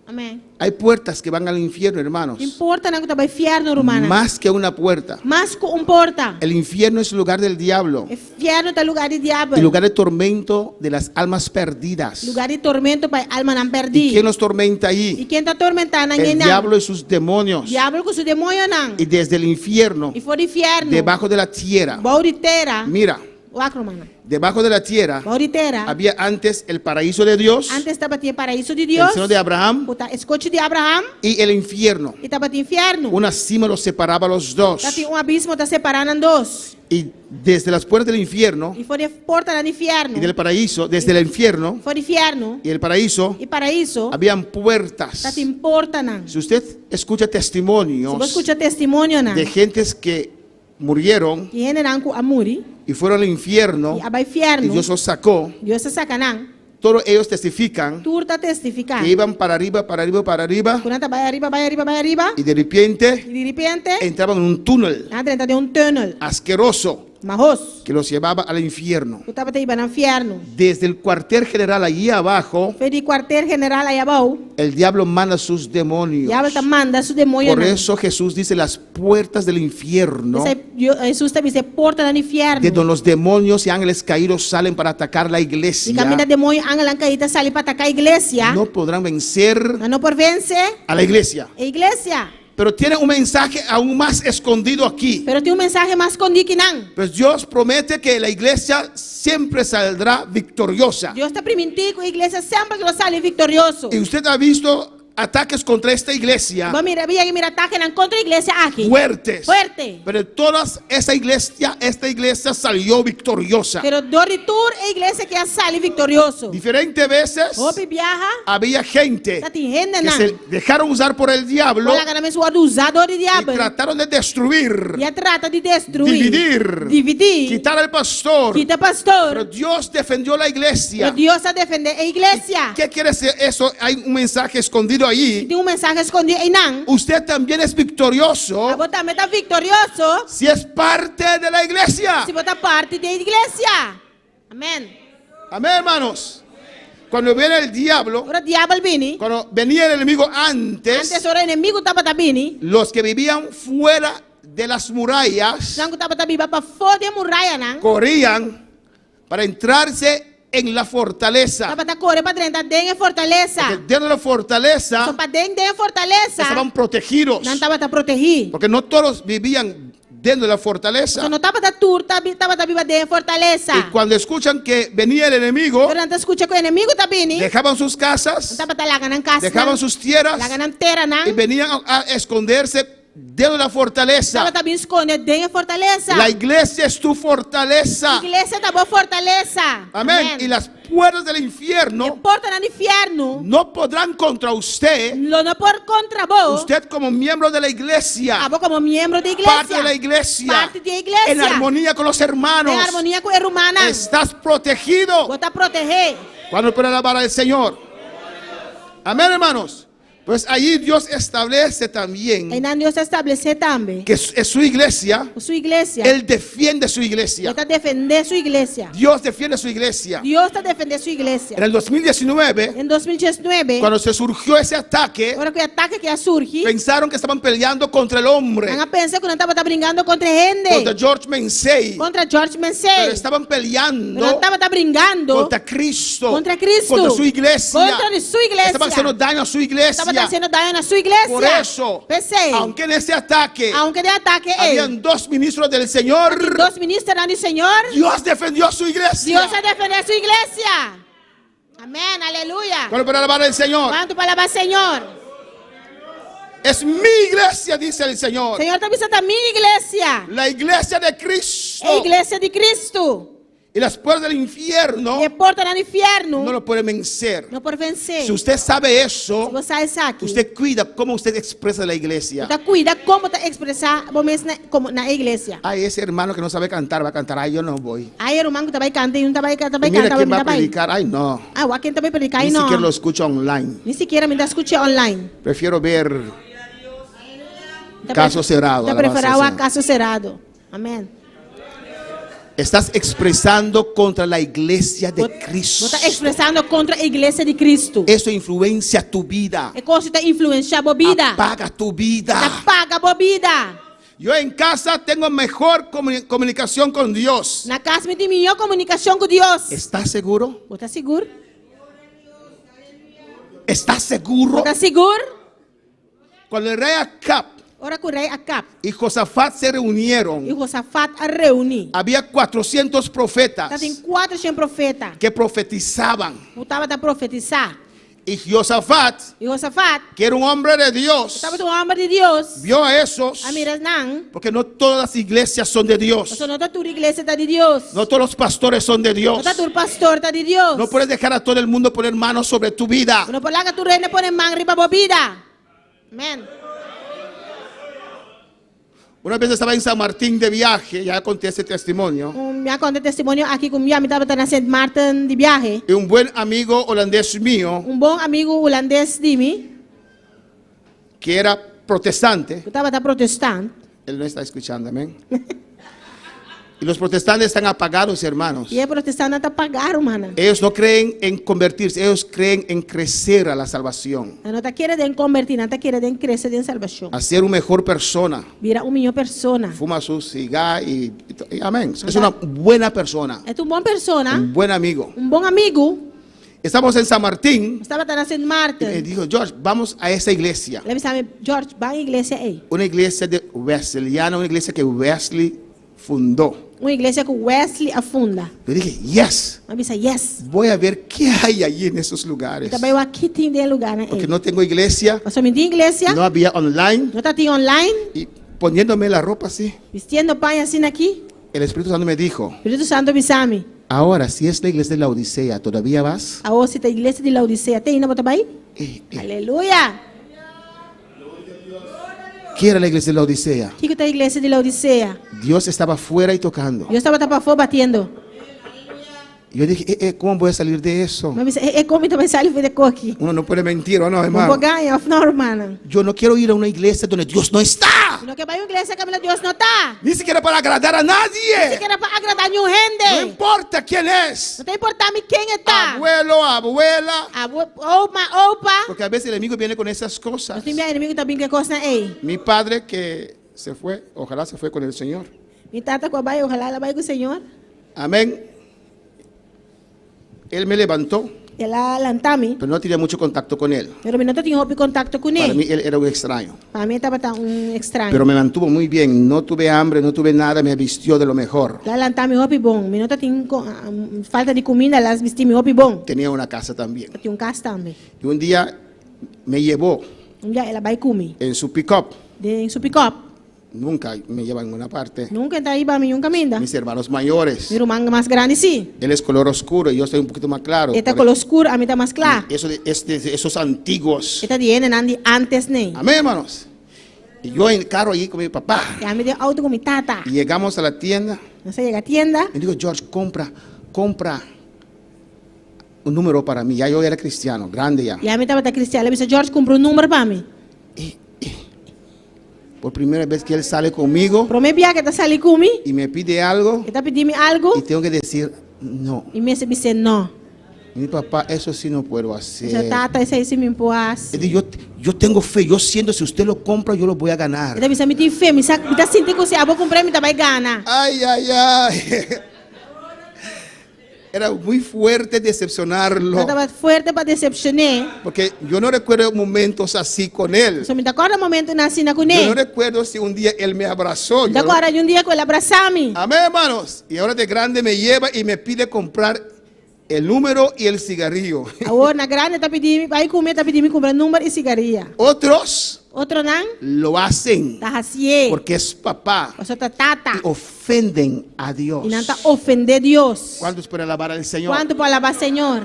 Amém. Hay puertas que van al infierno, hermanos. Importa na kuta inferno romana. Más que una puerta. Mas ku importa. El infierno es el lugar del diablo. Inferno tá lugar de diabo. El lugar de tormento de las almas perdidas. Lugar de tormento para alma não ¿Y perdi. quién los tormenta E allí? quem tá atormentando El ninguém não. diablo y sus demonios. Diabo com seu demônio não. Y desde el infierno, E for inferno. debajo de la tierra, Bauriteira. mira, O acromana. debajo de la tierra Bauriteira. había antes el paraíso de Dios, Antes estava tinha paraíso de el Deus. seno de Abraham Escote de Abraham. y el infierno. E estava tinha inferno. Una cima los separaba a los dos. Tá tinha abismo tá separando em dois. Y desde las puertas del infierno E for de porta no inferno. y del paraíso, desde el infierno For inferno. y el paraíso, E paraíso. habían puertas. Tá te importa não. Si usted escucha Se testimonios você escuta testemunho não. de gentes que murieron Que generam com amuri. y fueron al infierno E aba y inferno. Dios los sacó, Deus se sacanão. todos ellos testifican Turta testificar. que iban para arriba, para arriba, para arriba, Quando tá vai arriba, vai arriba, vai arriba. y de repente E de repente. entraban en un túnel Entra de um túnel. asqueroso Marros. que los llevaba al infierno. Tu tava te iba no inferno. Desde el cuartel general allí abajo, Foi de quartel general aí abaixo. el diablo manda sus demonios. Diabo tá manda su demônio. Por eso Jesús dice las puertas del infierno, Jesus também se porta no inferno. de donde los demonios y ángeles caídos salen para atacar la E iglesia, caminha demônio, angela caída sali para atacar a igreja. no podrán vencer Não por vencer a la iglesia. a igreja. Pero tiene un mensaje aún más escondido aquí. Pero tem mensagem mais escondido que não. Pues Dios promete que la iglesia siempre saldrá victoriosa. Deus está permitindo que a igreja sempre que lo sale vitorioso. Y usted ha visto ataques contra esta iglesia Vamos mira ataque não contra a igreja aqui. fuertes. Fuerte. Pero todas esta iglesia salió victoriosa. Pero doritur a igreja que sale vitorioso. Diferentes veces Hopi viaja. había gente Tá tem gente que não. se dejaron usar por el diablo Olha que mesmo o usador de y diabo. trataron de destruir, E trata de destruir. dividir, quitar al pastor. Quita Pero pastor. Dios defendió la iglesia. Pero Deus a defender a igreja. ¿Qué quiere decir eso? Hay un mensaje escondido allí. Tem mensagem escondido aí não. Usted también es victorioso A botar também tá vitorioso. si es parte de la iglesia. Se botar parte da igreja. Amém. Amén, hermanos. Cuando viene el diablo, Ora diabo vini. cuando venía el enemigo antes, Antes ora inimigo tava vini. los que vivían fuera de las murallas Não tava biba para fora de muralha não. corrían para entrarse en la fortaleza. Tava correr para dentro da fortaleza. Porque dentro de la fortaleza Só para dentro da fortaleza. estaban protegidos. Não tava protegido. Porque no todos vivían dentro de la fortaleza. Só não tava turta, tava biba da fortaleza. Y cuando escuchan que venía el enemigo, Durante escucha que o inimigo tá vini. dejaban sus casas, Tava lá ganhando casa. dejaban sus tierras lá ganhando terra não. y venían a esconderse dentro de la fortaleza. Tava também escondido dentro da fortaleza. La iglesia es tu fortaleza. Igreja tá boa fortaleza. Amén. Y las puertas del E infierno porta no inferno. no podrán contra usted. Não por contra vos. Usted como miembro de la iglesia, Abo como miembro da igreja. parte de la iglesia, Parte da igreja. en armonía con los hermanos, Em harmonia com a irmã. estás protegido Vou te proteger. cuando pueda alabar al Señor. Amén, hermanos. Pues allí Dios establece también Aí Deus estabelecer também. que es su iglesia. Sua igreja. Él defiende su Ele iglesia. está defendendo sua igreja. Dios defiende su iglesia. Deus está defendendo sua igreja. En el 2019, Em 2019, cuando se surgió ese ataque, agora que o ataque que surge, pensaron que estaban peleando contra el hombre, ela pensa que não estava brincando contra gente. contra George Mansey, Contra George pero Mansey. estaban Pero peleando estava brincando contra Cristo, contra Cristo. contra su iglesia. Contra sua igreja. Estaban haciendo daño a su iglesia. Estava fazendo daño na sua igreja. Por eso, Pensei. aunque en ese ataque Aunque de ataque habían dos ministros del Señor, dos ministros do Senhor, Dios defendió a su iglesia. Deus vai defender sua igreja. Amém, aleluia. Bueno, para alabar al Señor. Quanto para alabar Senhor? Es mi iglesia, dice el Señor. Senhor também está minha igreja. La iglesia de Cristo. É a igreja de Cristo. Y las puertas del infierno E porta no inferno. no lo pueden vencer. Não por vencer. Si usted sabe eso, Você sabe. usted cuida cómo usted expresa la iglesia. Então cuida como tá expressar como na igreja. Ay, ese hermano que no sabe cantar va a cantar. Ay, yo no voy. Aí o irmão que também canta e não também Y canta, mira quién va a também. predicar. Ay, no. Ah, o quem também predicar Ni aí não. siquiera lo escucho online. Nem sequer me dá escutar online. Prefiero ver caso cerrado. Tá alabanza al preferir o Señor. caso cerrado. Amém. Estás expresando contra la iglesia de Cristo. Você está expressando contra a igreja de Cristo. Eso influencia tu vida. É como se está influenciando a vida. Apaga tu vida. Apaga a vida. Yo en casa tengo mejor comunicação con Dios. Na casa tem melhor comunicação com Deus. ¿Estás seguro? Você está seguro? ¿Estás seguro? Você está seguro? Cuando el rey Acab Ora com o rei Acab y Josafat se e reunieron, Josafat a reunir. había 400 profetas Tá tem 400 profetas. que profetizaban. Estava a profetizar. Y Josafat, E Josafat que era un hombre de Dios, estava um homem de Deus. vio a esos, A miras não. porque no todas las iglesias son de Dios. Você não está tua igreja está de Deus. No todos los pastores son de Não Dios. está tu pastor está de Deus. No puedes dejar a todo el mundo poner manos sobre tu vida. Não pode lá que tu reina põe mão riba a vida. Amém. Una vez estaba en San Martín de viaje, ya conté ese testimonio, Me conta testemunho aqui com minha estava na Saint Martin de viaje. y un buen amigo holandés mío, Bom amigo holandês de mim, que era protestante, que estava protestante. él no está escuchando, amén. Y los protestantes están apagados, hermanos. E é protestante está pagar, mano. Ellos no creen en convertirse, ellos creen en crecer a la salvación, Não está querendo convertir, não está querendo crescer em salvação. a ser una mejor persona. Vira melhor persona. Fuma su cigarro y amén. Es una buena persona, É uma boa persona, un buen amigo. bom amigo. Estamos en San Martín Estava na Saint y Martin. dijo, George, vamos a esa iglesia. Ele disse, George, vai à igreja aí. Una iglesia de Wesleyana, una iglesia que Wesley fundó. Uma igreja que Wesley afunda. Yo dije, yes, Eu disse, yes. voy a ver qué hay allí en esos lugares. Também eu aqui tem de lugar, né? Porque no tengo iglesia, Eu somente em igreja, no había online. não está tem online, Y poniéndome la ropa así, vestindo pai assim aqui. el Espíritu Santo me dijo, Espírito Santo avisame. ahora si es la iglesia de la Odisea, ¿todavía vas? A você tem igreja de Laodiceia, tem ainda bota aí? Aleluia. ¿Qué era la iglesia de la Odisea? O que está a igreja de Laodiceia? Dios estaba afuera y tocando. Eu estava para fora batendo. Yo dije, ¿cómo voy a salir de eso? Mas é como também sai de coque. Uno no puede mentir, ¿o no, Não hermano? vou ganhar, não, hermana. Yo no quiero ir a una iglesia donde Dios no está. Não que vai à igreja, Camila, Deus não está. Ni siquiera para agradar a Se nadie. quer para agradar nenhum No gente. importa quién es. Não tem importância quem está. Abuelo, abuela. Opa. Porque a veces el enemigo viene con esas cosas. Nós temos inimigo também que costa aí. Mi padre que se fue, ojalá se fue con el Señor. Mi tata com a bai, ojalá ela vai com o Senhor. Amén. Él me levantó, Ela lantami, pero no tenía mucho contacto con él. pero não tinha contacto com Para mí ele. él era un extraño. Para mim estava estranho. Pero me mantuvo muy bien. No tuve hambre, no tuve nada. Me vistió de lo mejor. Lá lantami roupa bom. Me não tinha falta de comida, elas vestim roupa bom. Tenía una casa también. Tinha casa também. Y un día me llevó Dia ela vai comer. en su pick-up. Em seu pick-up. Nunca me lleva en una parte. Nunca está aí para mim um caminho. Mis hermanos mayores. Meu irmão mais grande sim. Él es color oscuro y yo estoy un poquito más claro. Está Por color escuro, a mim está mais claro. eso esos antiguos. Está de antes nem. Amén, hermanos. Y yo en el carro allí con mi papá. E a mim deu auto com mi tata. Y llegamos a la tienda. Não sei, chega a tienda. Me dijo, George, compra un número para mí. Ya yo era cristiano, grande ya. E a mim estava cristiana. Ela disse, George, comprou número para mim. Por primera vez que él sale conmigo Pro meu viagem, está saindo comigo. y me pide algo Está pedindo algo. y tengo que decir no. E me disse, não. Mi papá, eso sí no puedo Disse, hacer. tata, isso aí se me impôs. Él dijo, yo tengo fe, yo siento si usted lo compra, yo lo voy a ganar. Ele disse, me tem fé, me está sentindo que você vou comprar, me vai ganhar. Ay, ay, ay. Era muy fuerte decepcionarlo. Estava forte para decepcionar. Porque yo no recuerdo momentos así con él. Só me dá agora momento na cena com Yo no ele. recuerdo si un día él me abrazó. Yo Da no- agora de dia com ele abraçar-me. Amén, hermanos. Y ahora de grande me lleva y me pide comprar el número y el cigarrillo. Agora na grande tá pedindo, vai comer, tá pedindo me comprar número e cigarrilha. Otros Outro não, lo hacen tá assim. porque es papá Você tá tata. y ofenden a Dios. E não tá ofender Deus. ¿Cuántos pueden alabar al Señor? Quanto para alabar Senhor?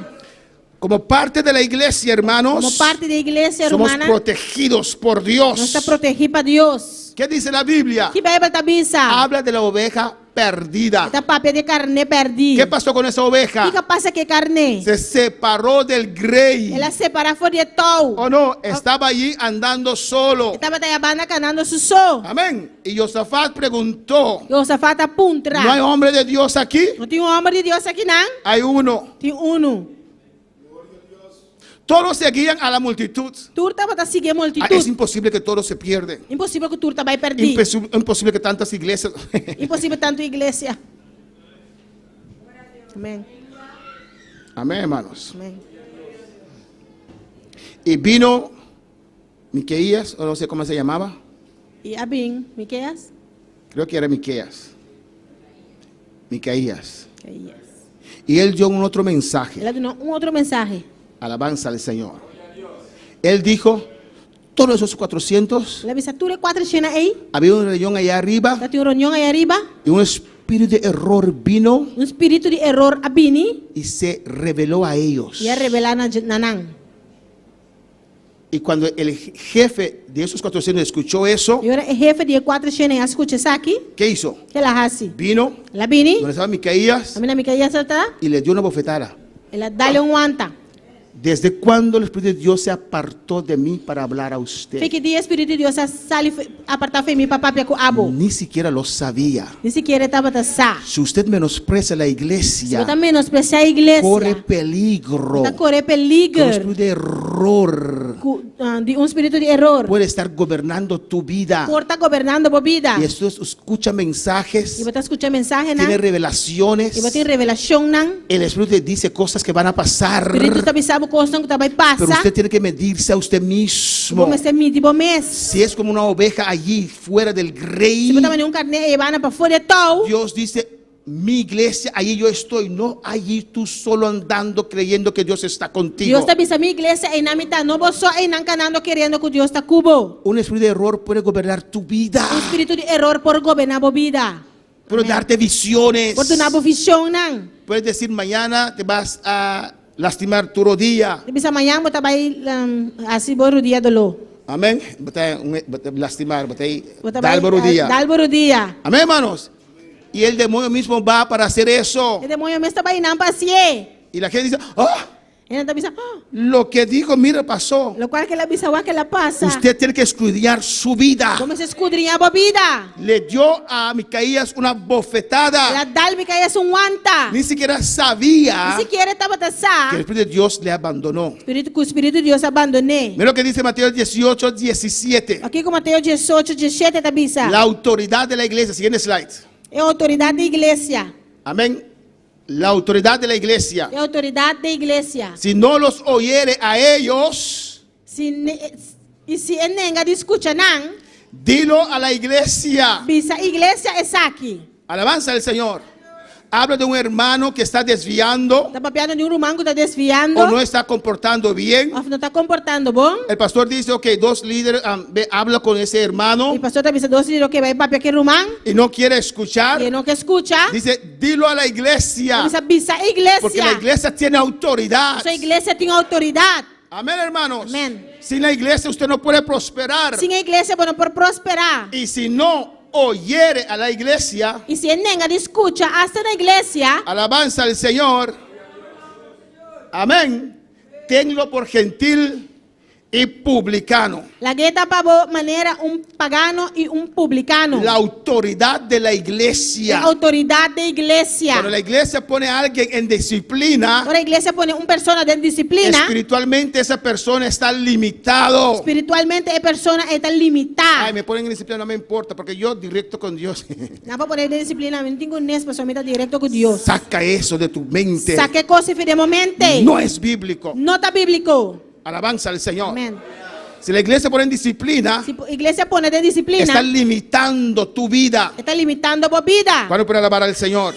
Como parte de la iglesia, hermanos, Como parte da igreja somos romana, protegidos por nós Dios. está protegido para Deus. ¿Qué dice la Biblia? Que Bíblia tá bisa? Habla de la oveja perdida. Esta papel de carne perdí. ¿Qué pasó con esa ¿Y oveja? qué pasa que carne? Se separó del grey. Ela separa fora de tou. ¿O no? Estaba allí andando solo. Estava da banda canando su so. Amén. Y Josafat preguntó, Josafat apuntra. ¿no hay hombre de Dios aquí? Não tem homem de Deus aqui não? Hay uno. Tem uno. Todos seguían a la multitud. Turta para seguir a Ah, es multitud. imposible que todos se pierden. Impossível que turta vai perder. Imposible que tantas iglesias. Impossível tanto igreja. Amém. Amén, hermanos. Amém. Y vino Miqueías, o no sé cómo se llamaba. E Abim, Miqueias? Creo que era Miqueías. Y él dio un otro mensaje. Ela deu outro mensagem. Alabanza al Señor. Él dijo, todos esos 400, Ela disse, tu 400 aí, había un reyón allá arriba tá tem um reunião aí arriba, y un espíritu de error vino espírito de error abini, y se reveló a ellos. e a revelar na Nanang. Y cuando el jefe de esos 400 escuchó eso, E ora jefe de 400 escuta isso aqui, ¿qué hizo? que ela hace. Vino Ela bini, donde estaba Micaías a minha Miqueias está, y le dio una bofetada. ela dá-lhe anta. ¿Desde cuándo el Espíritu de Dios se apartó de mí para hablar a usted? Fique de espírito de Deus sale apartar foi mi papá com abo. Ni siquiera lo sabía. Nem sequer estava tá sa. Si usted menosprecia la Eu iglesia, também menospreciar a igreja. corre peligro. Está correr Que un peligro espíritu de error de espírito de error. puede estar gobernando tu vida. Por estar governando a vida. Y esto escucha mensajes, E você escuta mensagem, né? tiene revelaciones. E você tem revelação, não? El Espíritu te dice cosas que van a pasar. O espírito está pensando coisas que vai Pero passar. usted tiene que medirse a usted mismo. Vamos ser midi, vamos. Si es como una oveja allí fuera del Se grey, você também carne e vai para fora de tau. Dios dice, mi iglesia, allí yo estoy, no allí tú solo andando creyendo que Dios está contigo. Deus está pensando minha igreja e na mitad, não você e não canando querendo que Deus está cubo. Un espíritu de error puede gobernar tu vida, O espírito de error por governar a vida. puede darte visiones. Por dar visão, não? Puedes decir, mañana te vas a lastimar tu rodilla. Bisa amanhã você vai assim bom dia do lo. Amén. Lastimar, Você dar rodilla. dar bom dia. Amén, hermanos. Y el demonio mismo va para hacer eso. E demônio mesmo está vai não passe. Y la gente dice, ah, Ele está pensando, lo que dijo, mira, pasó. lo cual que ela bisa que ela passa. Usted tiene que estudiar su vida. Como se escudrinha a vida. Le dio a Micaías una Ela bofetada. dá-me que é um anta. Ni siquiera sabía Ni sequer estava que el taçar. Espíritu de Dios le abandonó. O Espírito de Deus abandoné. Mira lo que dice Mateo 18, 17. Aqui com Mateus 18, 17 está bisa. La autoridad de la iglesia. Siguiente slide. É a autoridade da igreja. Amén. La autoridad de la iglesia. É a autoridade da igreja. Si no los oyere a ellos, E se é nenga escuta não, dilo a la iglesia. bisa igreja é aqui. Alabanza al Señor. Habla de un hermano que está desviando Está papiando de romano que está desviando. o no está comportando bien. Ou não está comportando bom. El pastor dice, ok, dos líderes, habla con ese hermano E o pastor está bisa doce que vai papiar aqui romano. y no quiere escuchar. E não quer escutar. Dice, dilo a la iglesia, Bisa porque la igreja. iglesia tiene autoridad. Sua igreja tem autoridade. Amén, hermanos. Amén. Sin la iglesia usted no puede prosperar. Sem a igreja, você não pode prosperar. Y si no oyere a la iglesia, E se nenga escuta hasta na igreja, alabanza al Señor. Amén. Tenlo por gentil y publicano. la gueta pagou maneira pagano e publicano. La autoridad de la A iglesia. autoridade da igreja. Cuando la iglesia pone a alguien en disciplina, Quando a igreja põe persona de disciplina, espiritualmente esa persona está limitado. espiritualmente a persona está Ay, limitada. me ponen en disciplina, no me importa, porque yo directo con Dios. Não para poner disciplina, não tenho nesse pessoalmente direto com Deus. Saca eso de tu mente. Saque coisa de momento. No es bíblico. Não está bíblico. Alabanza al Señor. Amém. Si la iglesia pone en disciplina, Se a igreja põe de disciplina, está limitando tu vida. está limitando a vida. ¿Cuándo puede alabar al Señor?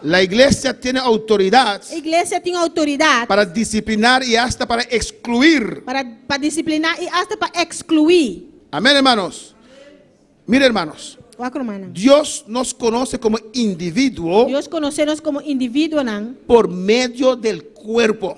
La iglesia tiene autoridad A igreja tem autoridade para disciplinar y hasta para excluir. para disciplinar e até para excluir. Amén, hermanos. Mire, hermanos, Dios nos conoce como individuo Deus conhece-nos como indivíduo, não? por medio del cuerpo.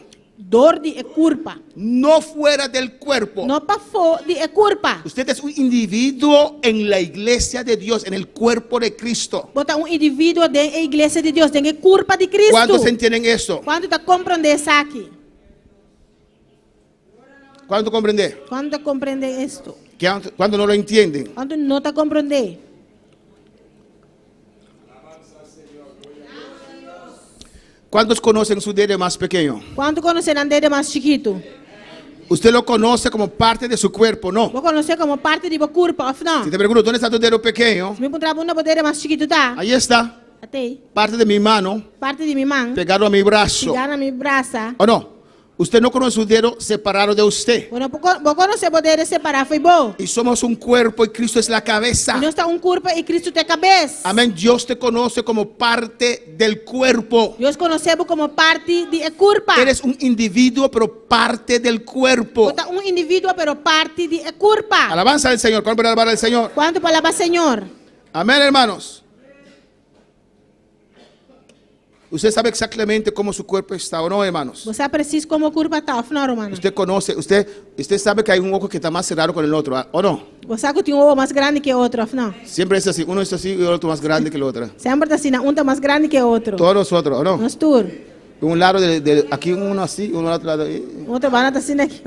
dor di e culpa. no fuera del cuerpo. No pa fo di e culpa. Usted es un individuo en la iglesia de Dios, en el cuerpo de Cristo. Bota indivíduo de a igreja de Deus, tem a culpa de Cristo. ¿Cuántos entienden esto? Quando tá compreender isso aqui? ¿Cuánto comprende? Quando compreende isto? ¿Cuánto no lo entienden? Quando não tá compreender? ¿Cuántos conocen su dedo más pequeño? Quando conhecer andar mais chiquito? Usted lo conoce como parte de su cuerpo, ¿no? Vou conhecer como parte de culpa, ou não? Si te pregunto, ¿dónde está tu dedo pequeño? Se me encontrar uma poder mais chiquito, tá? Ahí está, Até aí. parte de mi mano, Parte de minha mão. pegado a mi brazo. Pegar na minha braça. ¿O no? Usted no conoce su dedo separado de usted. Vou conhecer poder separar, foi bom. Y somos un cuerpo y Cristo es la cabeza. E nós está culpa e Cristo tem cabeça. Amén. Dios te conoce como parte del cuerpo. Deus conhecemos como parte de culpa. Eres un individuo, pero parte del cuerpo. Bota indivíduo, pero parte de culpa. Alabanza al Señor. ¿Cuál alabar al Señor? Quanto palavra, Senhor? Amén, hermanos. Usted sabe exactamente cómo su cuerpo está, ¿o no, hermanos? Você precisa como culpa tá, não, romano? Usted conoce, usted sabe que hay un ojo que está más cerrado con el otro, ¿o no? Você que tem ovo mais grande que outro, não? Siempre es así, uno es así y el otro más grande que el otro. Sempre tá assim, um tá mais grande que outro. Todos nosotros, ¿o no? Nós tour. Un lado aquí uno así, uno al otro lado. Outro vai tá assim aqui.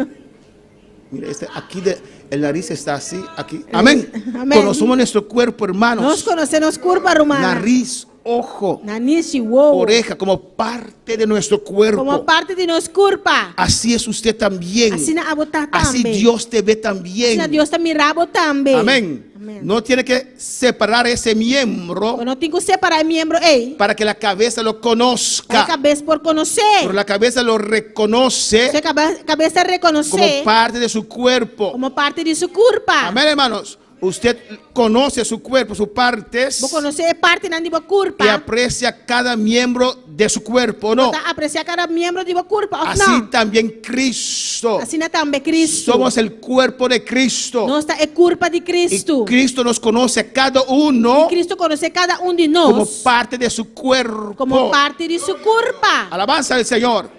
Mira, aquí el nariz está así, aquí. Amén. Amén. Conocemos nuestro cuerpo, hermanos. Nós conhecemos culpa, romano. Nariz, ojo, Nariz e ovo. oreja, como parte de nuestro cuerpo. Como parte de nós culpa. Así es usted también. Assim na abotar Así também. Dios te ve también. Assim Deus tá mirando também. Amén. Amén. No tiene que separar ese miembro Eu não tenho que separar membro, ei. para que la cabeza lo A conozca. cabeça por Pero conhecer. la cabeza lo reconoce Você cabeça como reconhecer parte de su cuerpo. como parte de sua culpa. Amén, hermanos. Usted conoce su cuerpo, sus partes, Vou conhecer parte da sua culpa. y aprecia cada miembro de su cuerpo, ¿no? Tá apreciar cada membro de sua culpa, ou Así não? también Cristo. Assim também Cristo. Somos el cuerpo de Cristo. Nós é culpa de Y Cristo. Cristo nos conoce a cada uno Cristo conhece cada de como nós parte de su cuerpo. como parte de sua culpa. Alabanza al Señor.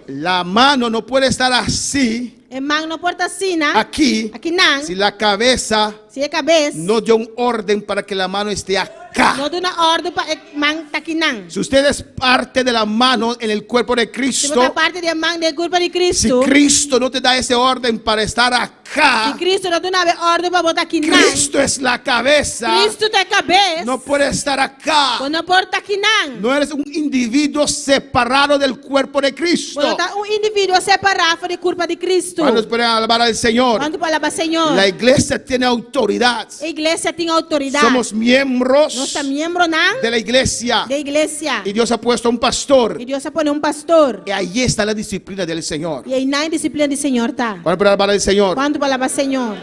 La mano no puede estar así, Irmão, não porta assim, aquí, Aqui não. si la cabeza Se é cabeça. no dio un orden para que la mano esté acá. Não dá na ordem para irmão tá aqui não. Si usted es parte de la mano en el cuerpo de Se Cristo, você parte de irmão de culpa de si Cristo. Cristo no te da ese orden para estar acá, Se Cristo não dá na ordem para botar aqui não. Cristo es la cabeza, Cristo tem cabeça. no puede estar acá. Não porta aqui não. No eres un individuo separado del cuerpo de Cristo. Quando tá indivíduo separado de culpa de Cristo. ¿Cuántos pueden alabar al Señor? Quando palavra Senhor. La iglesia tiene autoridad. A igreja tem autoridade. Somos miembros Nós somos membros não de la iglesia. da igreja. Y Dios ha puesto un pastor. E Deus põe pastor. Y ahí está la disciplina del Señor. E aí na disciplina do Senhor tá. ¿Cuántos pueden alabar al Señor? Quando palavra Senhor.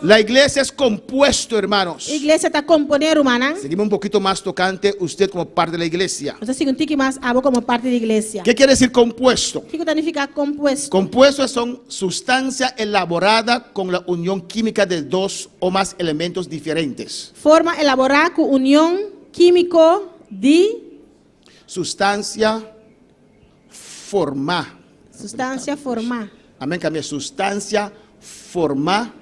La iglesia es compuesto, hermanos. A igreja tá compondo humana. Seguimos un poquito más tocante usted como parte de la iglesia. Você sigue um tique mais abo como parte da igreja. ¿Qué quiere decir compuesto? O que significa compuesto? Compuestos son sustancia elaborada con la unión química de dos o más elementos diferentes. Forma elaborar com união químico de Sustancia formar. substância formar. Amén, cambia. Sustancia formar.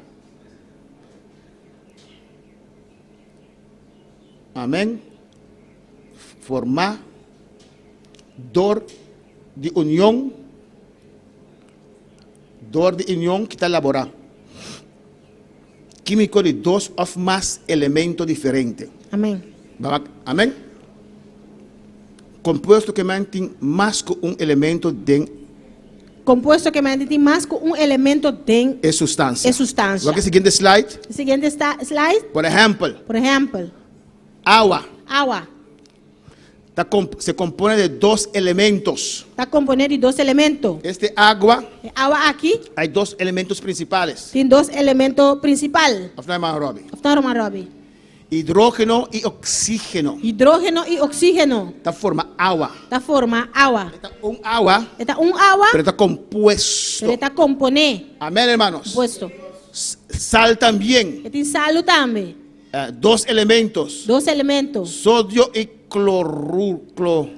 Amén. Formar. Dor de unión. Dor de unión que está elaborado. Químico de dos o más elementos diferentes. Amém. Amén. Compuesto que mantém mais que um elemento de Compuesto que tem mais que um elemento de substância. substância. Vamos ao seguinte slide. O seguinte slide, Por exemplo, por exemplo, água água se compõe de dois elementos. está compondo de dois elementos. Este água, Água aqui há dois elementos principais. tem dois elementos principais. Robbie. Hidrógeno e oxígeno. Hidrógeno e oxígeno. Da forma água. Da forma água. Água, Está água, pero está compuesto. ele está compondo. Amén, hermanos. Compuesto. Sal também. E tem sal também. Dos elementos. Dois elementos. Sodio y cloruro.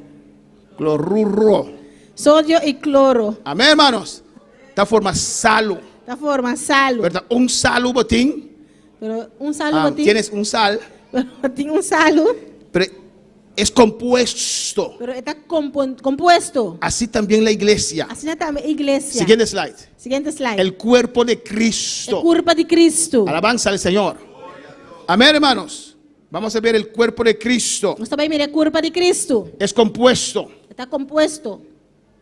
sodio y cloro. Amén, hermanos. Esta forma salo, Esta forma salo. ¿verdad? Un salo botín. Pero un salo botín. Tienes un sal, Pero tiene un salo. pero es compuesto. Pero está compuesto. Así también la iglesia. Así también iglesia. Siguiente slide. Siguiente slide. El cuerpo de El Cristo. cuerpo de Cristo. Alabanza al Señor. Amén, hermanos. Vamos a ver el cuerpo de Cristo. Nós também mira el cuerpo de Cristo. Es compuesto. Está compuesto.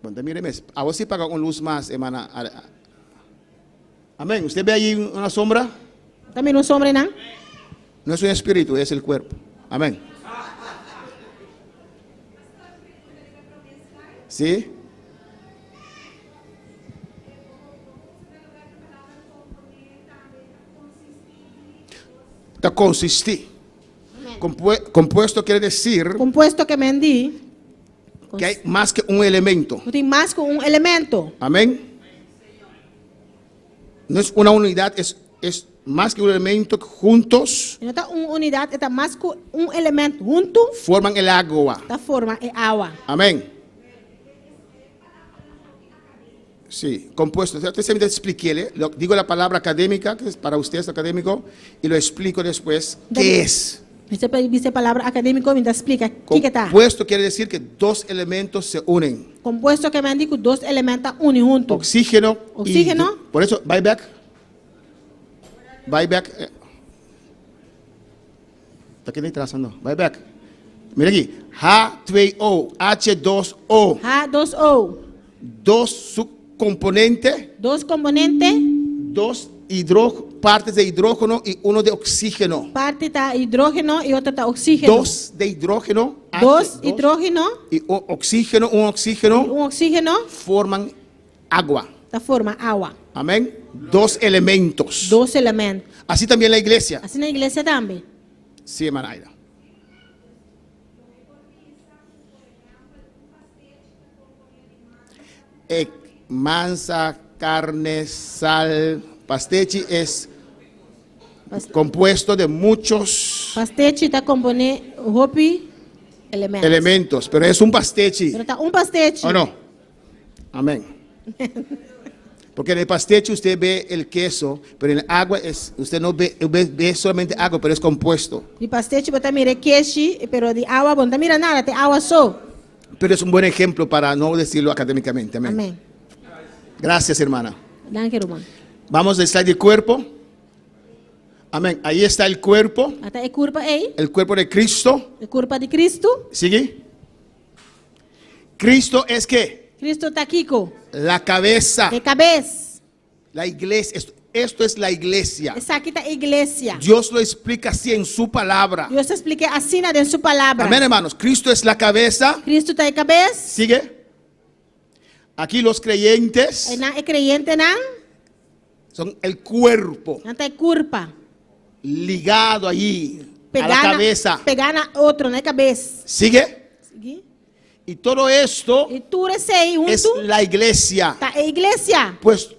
Bueno, míreme, a vos sí paga con luz más, hermana. Amén. ¿Usted ve ahí una sombra? Também não sombra, não? No es un espíritu, es el cuerpo. Amén. ¿Sí? Consistí. Compuesto quiere decir Compuesto que mendi. que hay más que un elemento. Não tem mais que um elemento. Amén. No es una unidad, es más que un elemento que juntos Não está uma unidade, está mais que um elemento. Junto, forman el agua. da forma é água. Amén. Sí, compuesto. Yo te expliqué, digo la palabra académica, que es para ustedes académico, y lo explico después qué es. Você dice a palavra acadêmico, me explica o que está. Compuesto quiere decir que dos elementos se unen. Compuesto que mendi com dois elementos unem junto. Oxígeno. Oxígeno. Por eso, buyback. Buyback. ¿Está aquí trazando? Buyback. Mira aquí. H2O. H2O. H2O. Dos subcomponentes. Dois componentes. Dos partes de hidrógeno y uno de oxígeno. Parte está hidrógeno e outra está oxígeno. Dos de hidrógeno. Dos H2, hidrógeno y un oxígeno e oxígeno forman agua. da forma água. Amén. Dos elementos. Dois elementos. Así también la iglesia. Assim na igreja também. Sí, hermana Aida. Mansa, carne, sal. Pastechi es compuesto de muchos Pastete está composto hopi elementos. elementos, pero es un pastechi. Pero está pastete. ¿O no? Amén. Porque en el pastechi usted ve el queso, pero en el agua usted no ve solamente agua, pero es compuesto. De pastete botar mira queixe, pero de água bom, tá mira nada, tem água só. Pero es un buen ejemplo para no decirlo académicamente. Amén. Amém. Gracias, hermana. Danke, irmão. Vamos al slide del cuerpo. Amén. Ahí está el cuerpo. Até é curva aí, El cuerpo de Cristo. é curva de Cristo. ¿Sigue? Cristo es que Cristo está aqui com la cabeza. de cabeça. La iglesia. Esto es la iglesia. Essa aqui está a igreja. Dios lo explica así en su palabra. Deus explica assim na sua palavra. Amén, hermanos. Cristo es la cabeza. Cristo está de cabeça. ¿Sigue? Aquí los creyentes E não é crente, não? son el cuerpo Não está curva. ligado allí a la cabeza. Pegar na outro, na cabeça. ¿Sigue? Seguir. Y todo esto E tudo isso aí es junto, la iglesia. está a igreja. Pues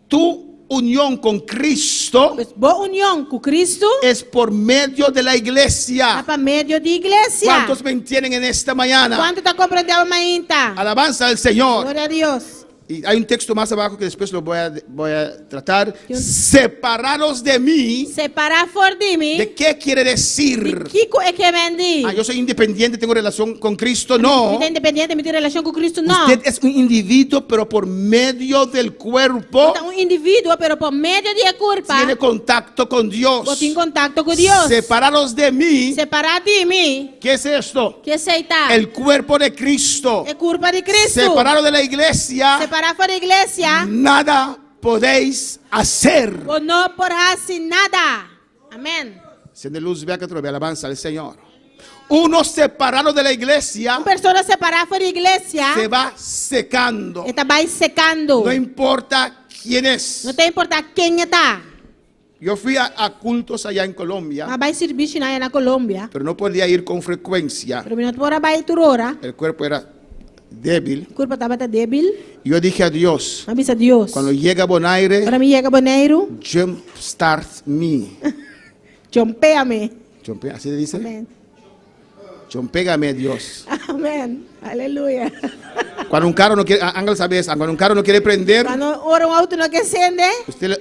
tu unión con Cristo Pues, boa união com Cristo es por medio de la está iglesia. para meio de igreja. ¿Cuántos me entienden en esta mañana? Quanto está compreendendo amanhã? Alabanza al Señor. Glória a Deus. Y hay un texto más abajo que después lo voy a tratar. Separados de mí. Separar for de mim. ¿De qué quiere decir? Kiko é que vendi. Yo soy independiente, tengo relación con Cristo. No. Está independente, me tem relação com Cristo, não. Usted es un individuo, pero por medio del cuerpo Está um indivíduo, pero por meio de culpa, tiene contacto con Dios. você tem contato com Deus. Separados de mí. Separar de mim, ¿Qué es esto? que aceitar. El cuerpo de Cristo. É culpa de Cristo. Separado de la iglesia, Separar for da igreja, nada podéis hacer. ou não por assim nada. Amém. Enciende luz, vea que otro, alabanza al Señor. Uno separado de la iglesia Uma pessoa separar for da igreja, se va secando. está vai secando. No importa quién es. Não tem importar quem está. Yo fui a cultos allá en Colombia, Mas vai servir na Colômbia. pero no podía ir con frecuencia. Pero não pode vai turora. El cuerpo era débil. O corpo estava débil. Yo dije a Dios, Mas a Deus. cuando llega Bonaire, Para mim chega Boneiro, jumpstart me. jompeame. Así le dice. Amém. Jompégame, Dios. Amén. Aleluya. Cuando un carro no quiere, Ángel sabe eso, cuando un carro no quiere prender, Cuando ora un auto no que encende, usted le,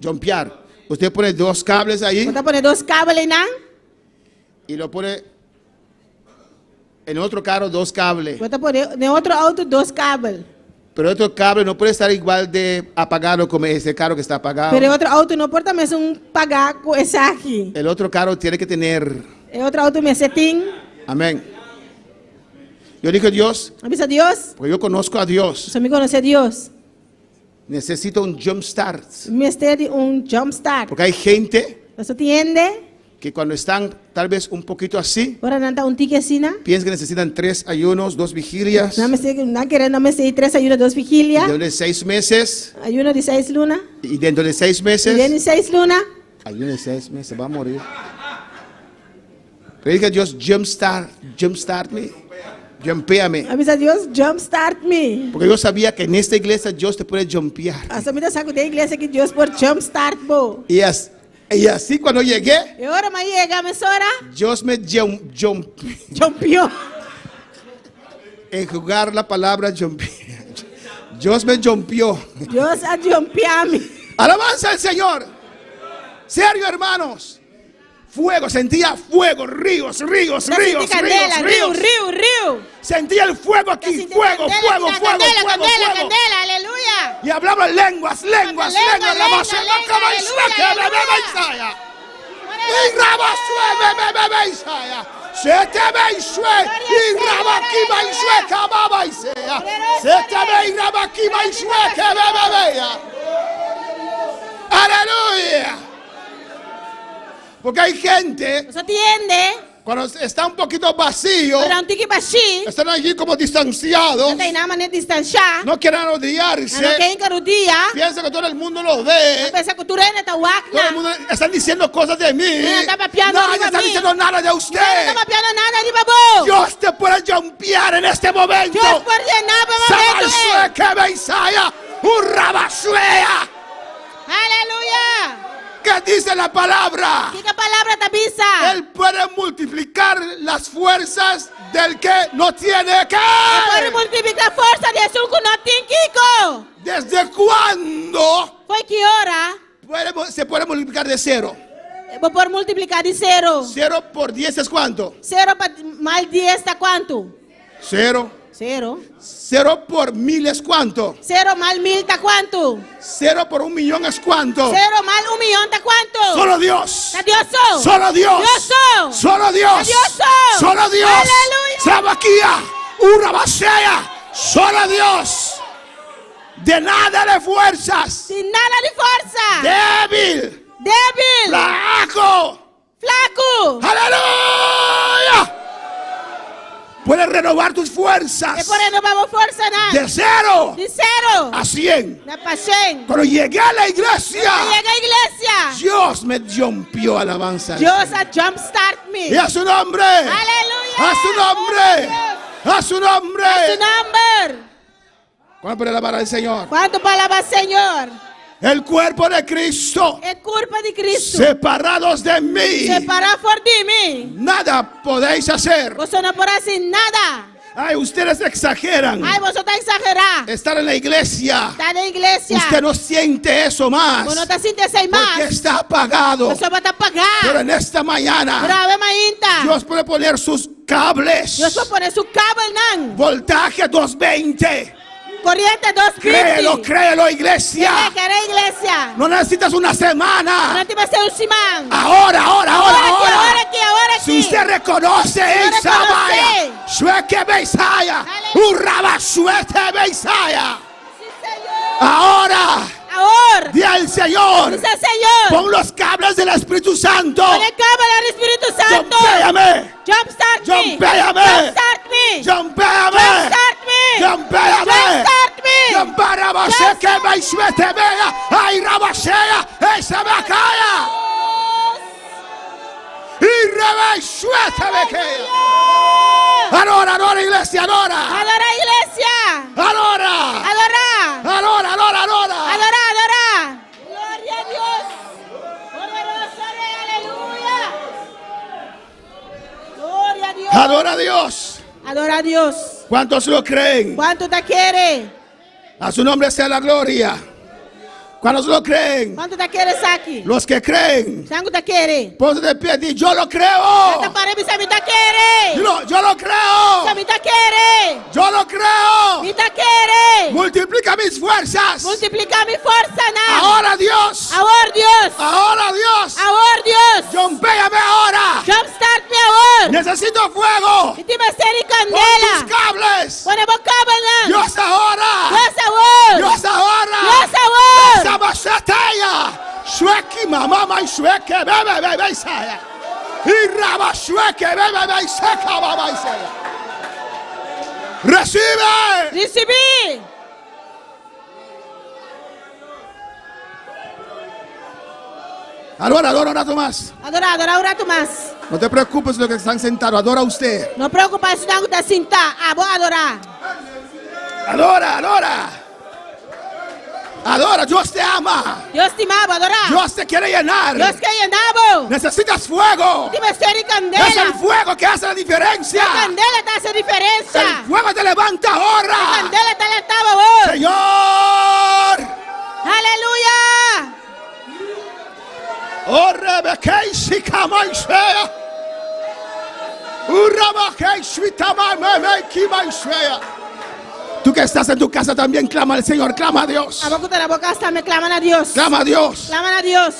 jumpear. Usted pone 2 cables ahí você pone 2 cables, ¿no? y lo pone en otro carro 2 cables. Você pone en otro auto 2 cables. Pero otro cable no puede estar igual de apagado como ese carro que está apagado. Pero otro auto no porta mais pagar com esse aqui. El otro carro tiene que tener. El otro auto me setin. Amén. Yo dije, Dios, Avisa Deus. porque yo conozco a Dios, Você me conhece Deus. necesito un jump start. Me estere jump start. Porque hay gente Você entende? que cuando están tal vez un poquito así, Ora não tá tique assim, né? piensan que necesitan 3 ayunos, 2 vigilias, Não me sei, não querendo, não me sei 3 ayunos, 2 y vigília. dentro de 6 meses, Ayuno de 6 lunas. y dentro de 6 Y meses, de 6 lunas. ayuno de 6 meses, va a morir. Pero dije, Dios, jump start me, jumpéame. Avisa Deus, jump start me. Porque yo sabía que en esta iglesia Dios te puede jumpear. A família sabe da igreja que Deus por jump start bo. Y así cuando llegué, E ora mas chega, mas ora, Dios me jumpió. en jugar la palabra jumpear. Dios me jumpió. Deus a jumpiar-me. Alabanza al Señor. Serio, hermanos. Fuego, sentía fuego, ríos. Sentí candela, río. Sentía el fuego aquí, Sentí fuego. candela, aleluya. Y hablaba lenguas. Lenguas, Aleluya. Porque hay gente, Você entende? cuando está un poquito vacío, Ora tique baixi. están allí como distanciados, Não tem nada maneira de distanciar. no quieren rodearse, Não quer encarar o dia. piensan que todo el mundo los ve, Pensa que tu reina tá todo el wakna. mundo están diciendo cosas de mí, Está papiando nadie arriba está mí. diciendo nada de Não usted. tá piano nada de babo. Dios te puede jumpear en este momento. Deus pode llenar para momento. Sabasue que Beisaya, un rabasuea. Aleluya. ¿Qué dice la palabra? Que palavra tá bisa? Él puede multiplicar las fuerzas del que no tiene Pode que. multiplicar força de Jesus que não tem Kiko. ¿Desde cuándo Foi que hora? se puede multiplicar de 0? Vou por multiplicar de 0. 0 por 10 es cuánto? 0 mais 10 tá quanto? 0. 0. 0 por 1000 es cuánto? 0 mais 1000 tá quanto? 0 por 1.000.000 es cuánto? 0 mais 1 milhão tá quanto? Solo Dios. Tá Deus só. Solo Dios. Dios solo. Solo Dios. Dios solo. Solo Dios. Aleluya. Sabaquía. Una basea. Solo Dios. De nada de fuerzas. Sin nada de força. Débil. Débil. Flaco. Flaco. Aleluya. Puedes renovar tus E fuerzas. por renovar força, né? De 0 De 0. a 100. Na paixão. Cuando llegué a la iglesia, Chega a igreja. Dios me jumpió, alabanza. Deus a jump start me. Y a su nombre. Aleluya. A su nombre. A su nombre. Tu number. ¿Cuándo puede alabar al Señor? Quanto palavra, Senhor? El cuerpo de Cristo. É culpa de Cristo. Separados de mí. Separar por de mim. Nada podéis hacer. Você não pode fazer nada. Ay, ustedes exageran. Ai, você está exagerando. Estar en la iglesia. Está na igreja. Usted no siente eso más. Você não está sentindo sem Porque mais. está apagado. Você vai estar Pero pagando. en esta mañana, Grave ainda. Dios puede poner sus cables. Deus vai pôr seu cabo não. Voltaje 220. Corriente 220. Créelo, iglesia. Que era a igreja. No necesitas una Não semana. te vai ser um simão. Ahora. Agora aqui. Si usted reconoce esa reconoce. vaya, sueque beisaya, Aleluya. urraba suete beisaya. Sim, Senhor. Ahora, Agora. di al Señor, Diz ao Senhor. pon los cables del Espíritu Santo. Con el cabo del Espíritu Santo. Jumpéame, Jump start me. Jumpéame. Jump start me. jumpéame, Jump start me. jumpéame. Jump start me. Jumparaba que beisuete vea, ay rabasea, esa bacaya. Y rebeisuete bequea. Adora, iglesia, adora. Adora a iglesia. Adora. Adora. Adora. Adora. Gloria a Dios. Poderoso Rey, aleluya. Gloria a Dios. Adora Adora a Dios. Adora a Dios. ¿Cuántos lo creen? ¿Cuánto te quiere? A su nombre sea la gloria. ¿Cuántos lo creen? ¿Cuánto te quieres aquí? Los que creen. ¿Cuánto te quiere? Ponte de pie y di, yo lo creo. Esta pared mi te quiere. Dilo, yo lo creo. Mi te quiere. Yo lo creo. Mi te quiere. Multiplica mis fuerzas. Multiplica mi fuerza, na. Ahora Dios. Ahora Dios. Ahora Dios. Ahora Dios. Jumpéame ahora. Jumpstart me ahora. Necesito fuego. Y te me seré Pon candela. tus cables. Ponemos cábala. Dios ahora. Dios ahora. Dios ahora. Dios ahora. Sabasataya. Shueki mamá y shueki bebe saya. Y raba shueki bebe seca baba saya. Recibe. Recibí. Adora un rato más. Adora un rato más. No te preocupes de los que están sentados. Adora usted. No preocupes si no te sientas. Voy a adorar. Adora. Adora, Dios te ama. Dios te ama, adorar. Dios te quiere llenar. Dios que llenamos. Necesitas fuego. Te me seré candela. Es el fuego que hace la diferencia. La candela te hace diferencia. El fuego te levanta La ahora. candela te levantaba vos. Señor. Aleluya. Oh, Rebekei Sikamaisea. Urabakei Switamamemeikimaisea. Tú que estás en tu casa también clama al Señor, clama a Dios. A poco de la boca hasta me claman a Dios. Clama a Dios. Claman a Dios.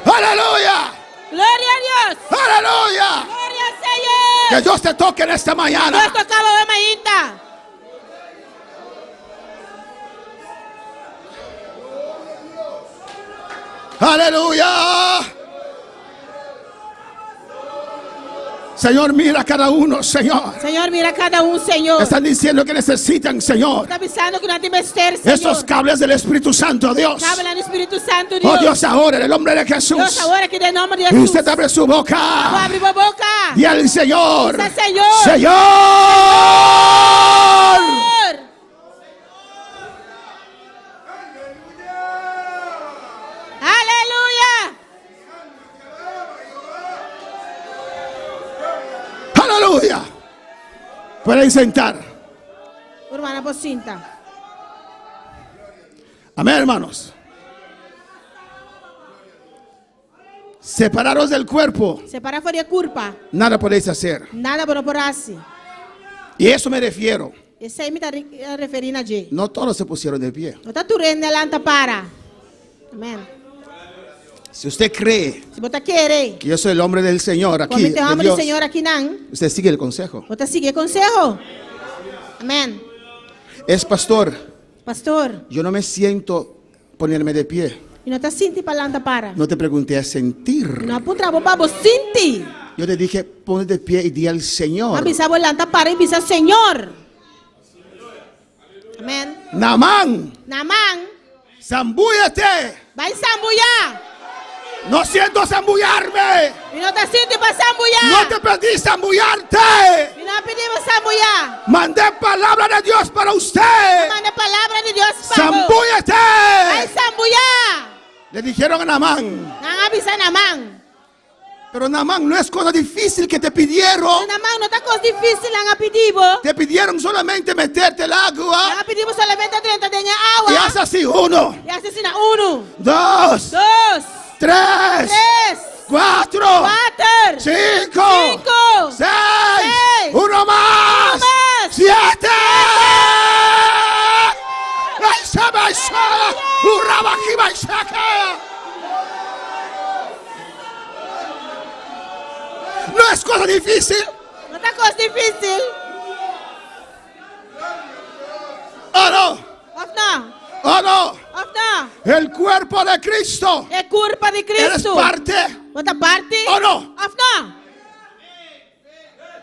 Aleluya. Gloria a Dios. Aleluya. Gloria al Señor. Que Dios te toque en esta mañana. Dios tocaba de mañita. Aleluya. Señor, mira a cada uno, Señor. Señor, mira cada un, Señor. Están diciendo que necesitan, Señor, Está pensando que no te meter, Señor. esos cables del Espíritu Santo, Dios. Habla el Espíritu Santo, Dios. Oh Dios, ahora en el nombre de Jesús. Dios, ahora que en el nombre de Y Jesús. usted abre su boca. Abre la boca. Y al Señor. Dice, Señor. Señor. Señor. Aleluya. Aleluya. Pueden sentar. Hermana Pocinta. Amén, hermanos. Separados del cuerpo, Separa fuera de culpa. nada podéis hacer. Nada bueno por así. Y eso me refiero. Esse aí me está referindo a Jay. No todos se pusieron de pie. Não está turendo delante para. Amém. Si usted cree Se você querer. que yo soy el hombre del Señor aquí, Como te de amo do Dios, Senhor aqui não. usted sigue el consejo. Você sigue consejo. Amém. Es pastor, Pastor. yo no me siento ponerme de pie. E não está sentindo para para. No te pregunté a sentir. Não apunta para você sentir. Yo te dije, ponte de pie y di al Señor. Avisa volante para e avisa Senhor. Amém. Namán, Namán. zambúllate. Vai sambulhar. No siento zambullarme. E não está sentindo para sambulhar. No te pedí zambullarte. E não pedimos sambulhar. Mandé palabra de Dios para usted. Manda a palavra de Deus para você. Vai Zambúllate. sambulhar. Le dijeron a Namán. Não avisa Namán. Pero Namán, no es cosa difícil que te pidieron. Namán, não está coisa difícil lá pedimos. Te pidieron solamente meterte el agua. Lá pedimos solamente 30 de agua. Y haz así, 1, E assassina 1, 2, 2, 3, 3, 4, 4, 5, 5, 6, 6, 1 más, uno más, 7. ¡Ay, se me sale! ¡Hurra, bajiba y saca! No es cosa difícil. não está coisa difícil. Oh no, Of não, oh no. of não. El cuerpo de Cristo. É culpa de ¿Eres Cristo. parte? Bota parte. Oh no. Of não.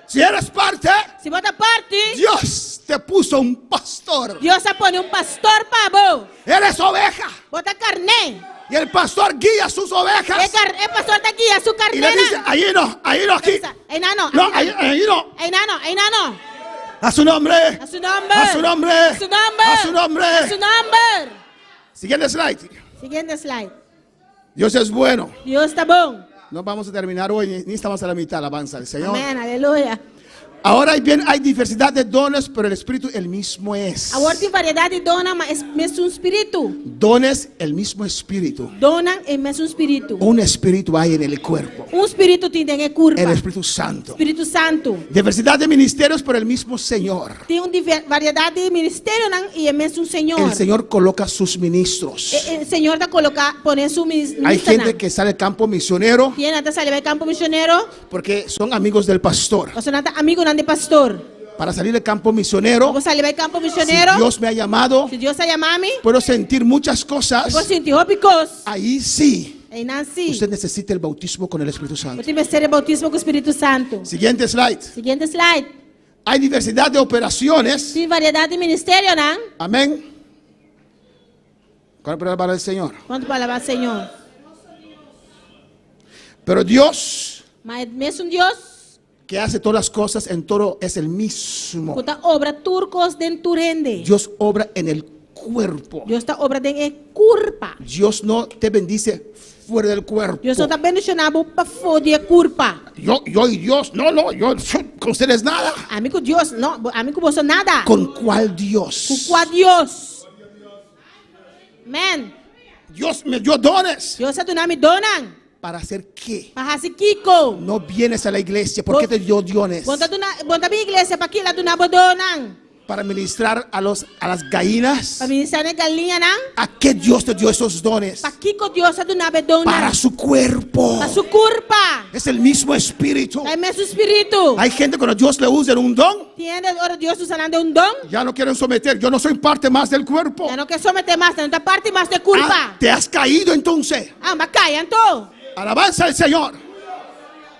Si eres parte, Se bota parte, Dios te puso un pastor. Deus se põe pastor para você. Eres oveja. Bota carne. Y el pastor guía sus ovejas. É pastor está aqui, a sua Y le dice, carneira. ahí no, aquí. Aí não, No, ahí no. Aí não. A su nombre. A su nombre. A su nombre. A su nombre. A su nombre. A su nombre. Siguiente slide. Siguiente slide. Dios es bueno. Deus está bom. No vamos a terminar hoy, ni estamos a la mitad, alabanza al Señor. Amém, aleluia. Ahora hay diversidad de dones, pero el Espíritu el mismo es. Agora tem variedade de dona, mas é mesmo espírito. Dones, el mismo Espíritu. Dona é mesmo espírito. Un espíritu hay en el cuerpo. Espírito tem em curva. El Espíritu Santo. Espírito Santo. Diversidad de ministerios, pero el mismo Señor. Tem variedade de ministério e é mesmo Senhor. El Señor coloca sus ministros. O Senhor está colocar, poner su ministro. Hay gente que sale al campo misionero Tiene hasta salir al campo misionero. porque son amigos del pastor. O sea, amigo de pastor. Para salir del campo misionero, Vamos salir al campo si misionero. Dios me ha llamado, Se Deus chama a mim, puedo sentir muchas cosas. vou sentir óbicos. Ahí sí, E nasci. usted necesita el bautismo con el Espíritu Santo. Vou ter ser bautismo com o Espírito Santo. Siguiente slide. Siguiente slide. Hay diversidad de operaciones. Tem variedade de ministério, não? Amén. ¿Cuál es la palabra del Señor? Quanto palavra Senhor? Pero Dios, Mas mesmo Deus, que hace todas las cosas en todo, es el mismo. puta obra turcos dentro rende. Dios obra en el cuerpo. Deus está obra dentro curpa. Dios no te bendice fuera del cuerpo. Deus não está bendicionado para fora curpa. Yo y Dios, no, yo con ustedes nada. Amigo Deus, não, amigo você nada. ¿Con cuál Dios? Com Deus. Man, Dios me dio dones. Deus é do nome donan. ¿Para hacer qué? Para hacer Kiko. No vienes a la iglesia. ¿Por qué te dio dones? Bonta minha igreja para que lá do nabo donan. Para ministrar a las gallinas. Para ministrar na galinha não. ¿A qué Dios te dio esos dones? Para Kiko Deus é do nabo donan. Para su cuerpo. Para su curpa. Es el mismo espíritu. É mesmo espírito. Hay gente cuando Dios le usa un don, Tiene ahora Deus usando un don. ya no quieren someter. Yo no soy parte más del cuerpo. Já não quer someter mais, não está parte mais de culpa. Ah, te has caído entonces. Mas caia então. Alabanza al Señor.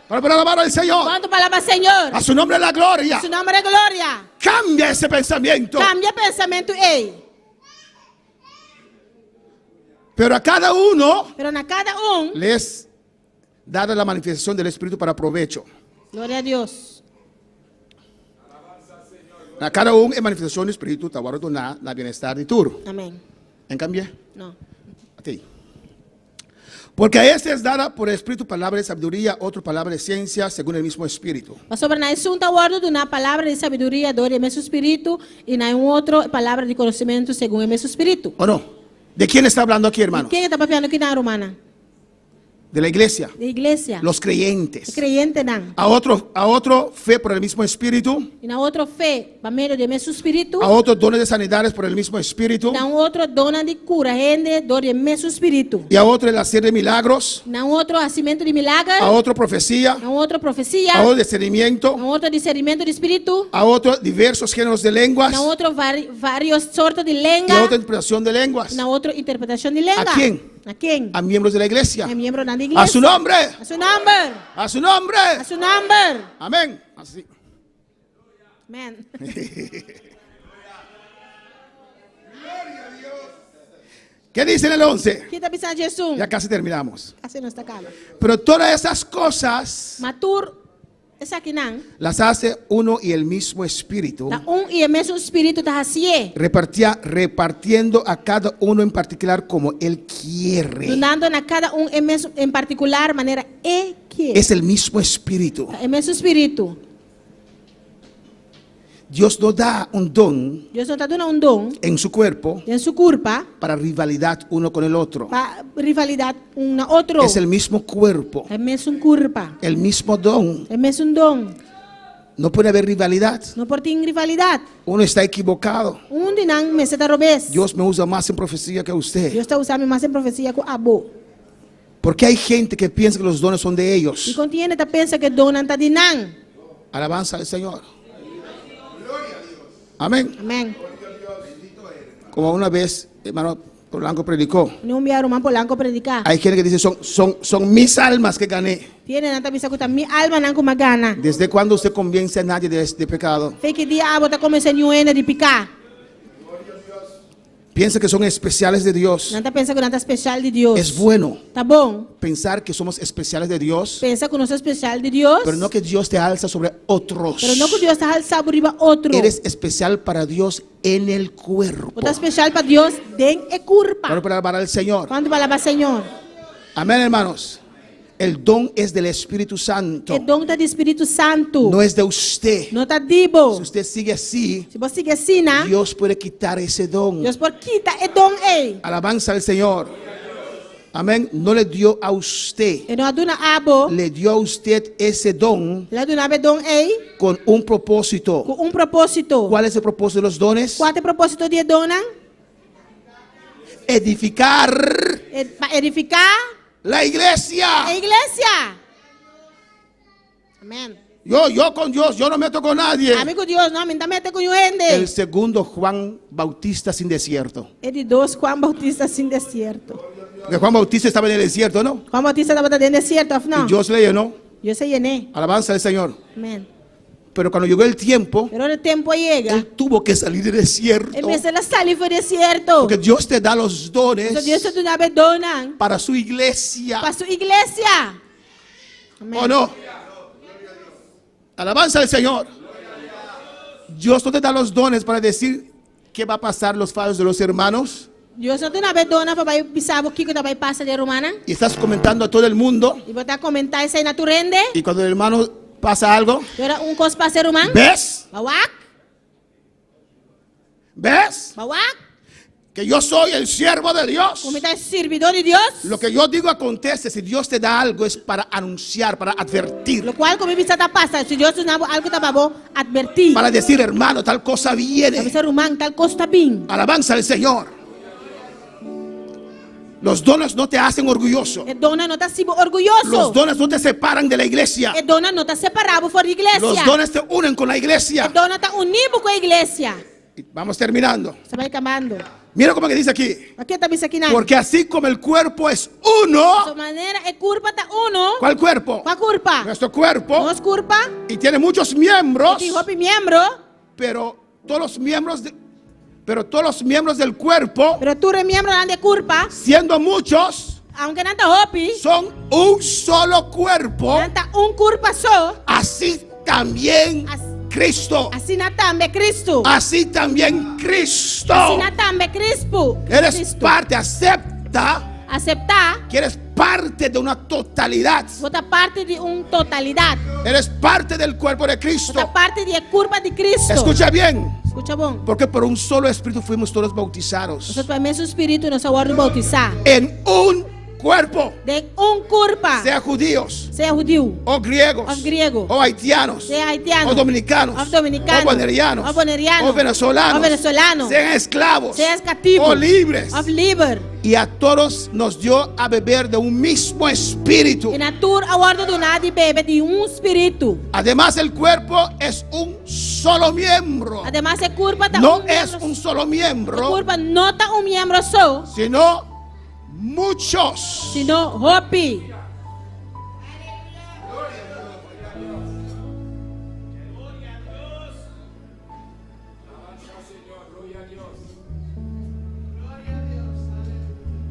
Para alabar al Señor. Quanto palavra Senhor. A su nombre la gloria. Su nombre é glória. Cambia ese pensamiento. Cambia pensamento, ei. Pero a cada uno Pero na cada le es dada la manifestación del Espíritu para provecho. glória a Deus. A cada uno es manifestación del Espíritu para guardar la bienestar de tu. Amém. ¿En cambio? Não. A ti. Porque a este es dada por el Espíritu palabra de sabiduría, otro palabra de ciencia, según el mismo Espíritu. Mas sobre na assunta guardo de uma palavra de sabedoria, do mesmo espírito, e na outra palavra de conhecimento, segundo o mesmo espírito. ¿O no? ¿De quién está hablando aquí, hermanos? Quem está papiando aqui na romana? De la iglesia. De igreja. Los creyentes. Creyente não. A otro fe por el mismo Espíritu. E na outra fé, para meio do mesmo espírito. A otros dones de sanidades por el mismo Espíritu. Na outra dona de cura, rende, do mesmo espírito. Y a otro el hacer de milagros. Na outro nascimento de milagres. A otro profecía. Na outra profecia. A otro discernimiento. Na outro discernimento de espírito. A otro diversos géneros de lenguas. Na outro vários sortes de Y a língua. otra interpretación de lenguas. Na outra interpretação de língua. ¿A quién? A quem? A miembros de la iglesia. É membro da igreja. A su nombre. A su nombre. A su nombre. A su nombre. Amén. Así. Amén. ¿Qué dice en el 11? Quem está pensando Jesus? Ya casi terminamos. Assim não está calma. Pero todas esas cosas Matur, essa aqui não. las hace uno y el mismo Espíritu, Da e o mesmo espírito está assim. repartiendo a cada uno en particular como Él quiere. Donando na cada em particular maneira que. Es el mismo Espíritu. É o mesmo espírito. Dios nos da un don Deus não está dando dom en su cuerpo em sua culpa para rivalidad uno con el otro. para rivalidade na outro. Es el mismo cuerpo, É mesmo culpa. el mismo don. É mesmo dom. No puede haber rivalidad. Não pode ter rivalidade. Uno está equivocado. Onde não me está robês. Dios me usa más en profecía que usted. Deus está usando mais em profecia com abo. Porque hay gente que piensa que los dones son de E ellos. contiene está pensa que dom não está de não. Alabanza al Señor. Amén. Amém. Como una vez, hermano Polanco predicó. Não enviaram uma Polanco predicar. Hay gente que dice, son mis almas que gané. Tiene nanta bisa ko mi alma não com magana. ¿Desde cuándo usted convence a nadie de pecado? Fake dia abo tá começando de picar. Piensa que son especiales de Dios. Nanta pensa que nanta especial de Deus. Es bueno Tá bom? pensar que somos especiales de Dios, Pensa que nós é especial de Deus. pero no que Dios te alza sobre otros. Pero não que Deus está alçado riba outro. Eres especial para Dios en el cuerpo. Está especial para Deus den e curpa. Para alabar al Señor. Quando palavra Senhor. Amén, hermanos. El don es del Espíritu Santo. É dom do Espírito Santo. No es de usted. Não tá dibo. Si usted sigue así, Se você sigue assim, né? Dios puede quitar ese don. Deus por quita é dom ei. Alabanza al Señor. Amén. No le dio a usted. E não aduna abo. Le dio a usted ese don Lá do nabe dom ei. con un propósito. Com propósito. ¿Cuál es el propósito de los dones? Qual é o propósito de dona? Edificar Para edificar la iglesia. a igreja. Amém. Yo con Dios, yo no meto con nadie. Amigo Deus, não me mete com gente. El segundo Juan Bautista sin desierto. É de dois Juan Bautista sin desierto. Porque Juan Bautista estaba en el desierto, ¿no? Juan Bautista estava dentro do deserto, não? Y Dios le llenó. Eu sei llené. Alabanza al Señor. Amém. Pero cuando llegó el tiempo, Pero o tempo chega. él tuvo que salir del desierto. Ele precisa sair do deserto. Porque Dios te da los dones Então Deus te dá dona para su iglesia. para sua igreja. Amém. ¿O no? Alabanza al Señor. Dios no te da los dones para decir qué va a pasar los fallos de los hermanos. Deus não tem nada dona para pensar o que vai passar de romana. Y estás comentando a todo el mundo. E botar comentar isso aí na tu rende. Y cuando el hermano pasa algo, Era coisa para ser humano. ¿ves? Bawak. ¿Ves? Bawak. Que yo soy el siervo de Dios. Como está servidor de Deus. Lo que yo digo acontece. Si Dios te da algo es para anunciar, para advertir, Lo cual como bisa ta passa, se Deus não algo tá babo, advertir. para decir, hermano, tal cosa Para viene. ser humano tal coisa tá bem. Alabanza al Señor. Los dones no te hacen orgulloso. E dona não tá sibo orgulhoso. Los dones no te separan de la iglesia. E dona não tá separado fora da igreja. Los dones te unen con la E iglesia. dona tá unido com a igreja. Y vamos terminando. Você vai acabando. Mira cómo que dice aquí. Aqui tá bisa aqui na. Porque así como el cuerpo es De uno. maneira é curva tá uno. ¿Cuál cuerpo? Qual curva? Nuestro cuerpo. Nós curva. Y tiene muchos miembros. Que hopi membro. Pero todos los miembros del cuerpo, Pero tu miembro de curva. siendo muchos, Aunque não tá hopi. son un solo cuerpo. Não tá curva só. Así también Cristo. Assim não também Cristo. Así también Cristo. Assim não também Cristo. Eres Cristo. parte, acepta Aceptar. que eres parte de una totalidad. Outra parte de totalidade. Eres parte del cuerpo de Outra Cristo. parte de curva de Cristo. Escucha bien, Escucha bom. porque por un solo espíritu fuimos todos bautizados Nós também o Espírito nos agora bautizar. en un cuerpo, De curva. sea judíos Seja judeu. o griegos O griego. o haitianos Seja haitiano. o dominicanos O dominicano. o bonerianos O boneriano. o venezolanos, O venezolano. sean esclavos Seja cativo. o libres, Of liber. y a todos nos dio a beber de un mismo espíritu. E na tur a ordem do nada e bebe de espírito. Además, el cuerpo es un solo miembro. Además, a curva tá No es membro. un solo A miembro, curva não tá membro só, sino muchos. sino hopi.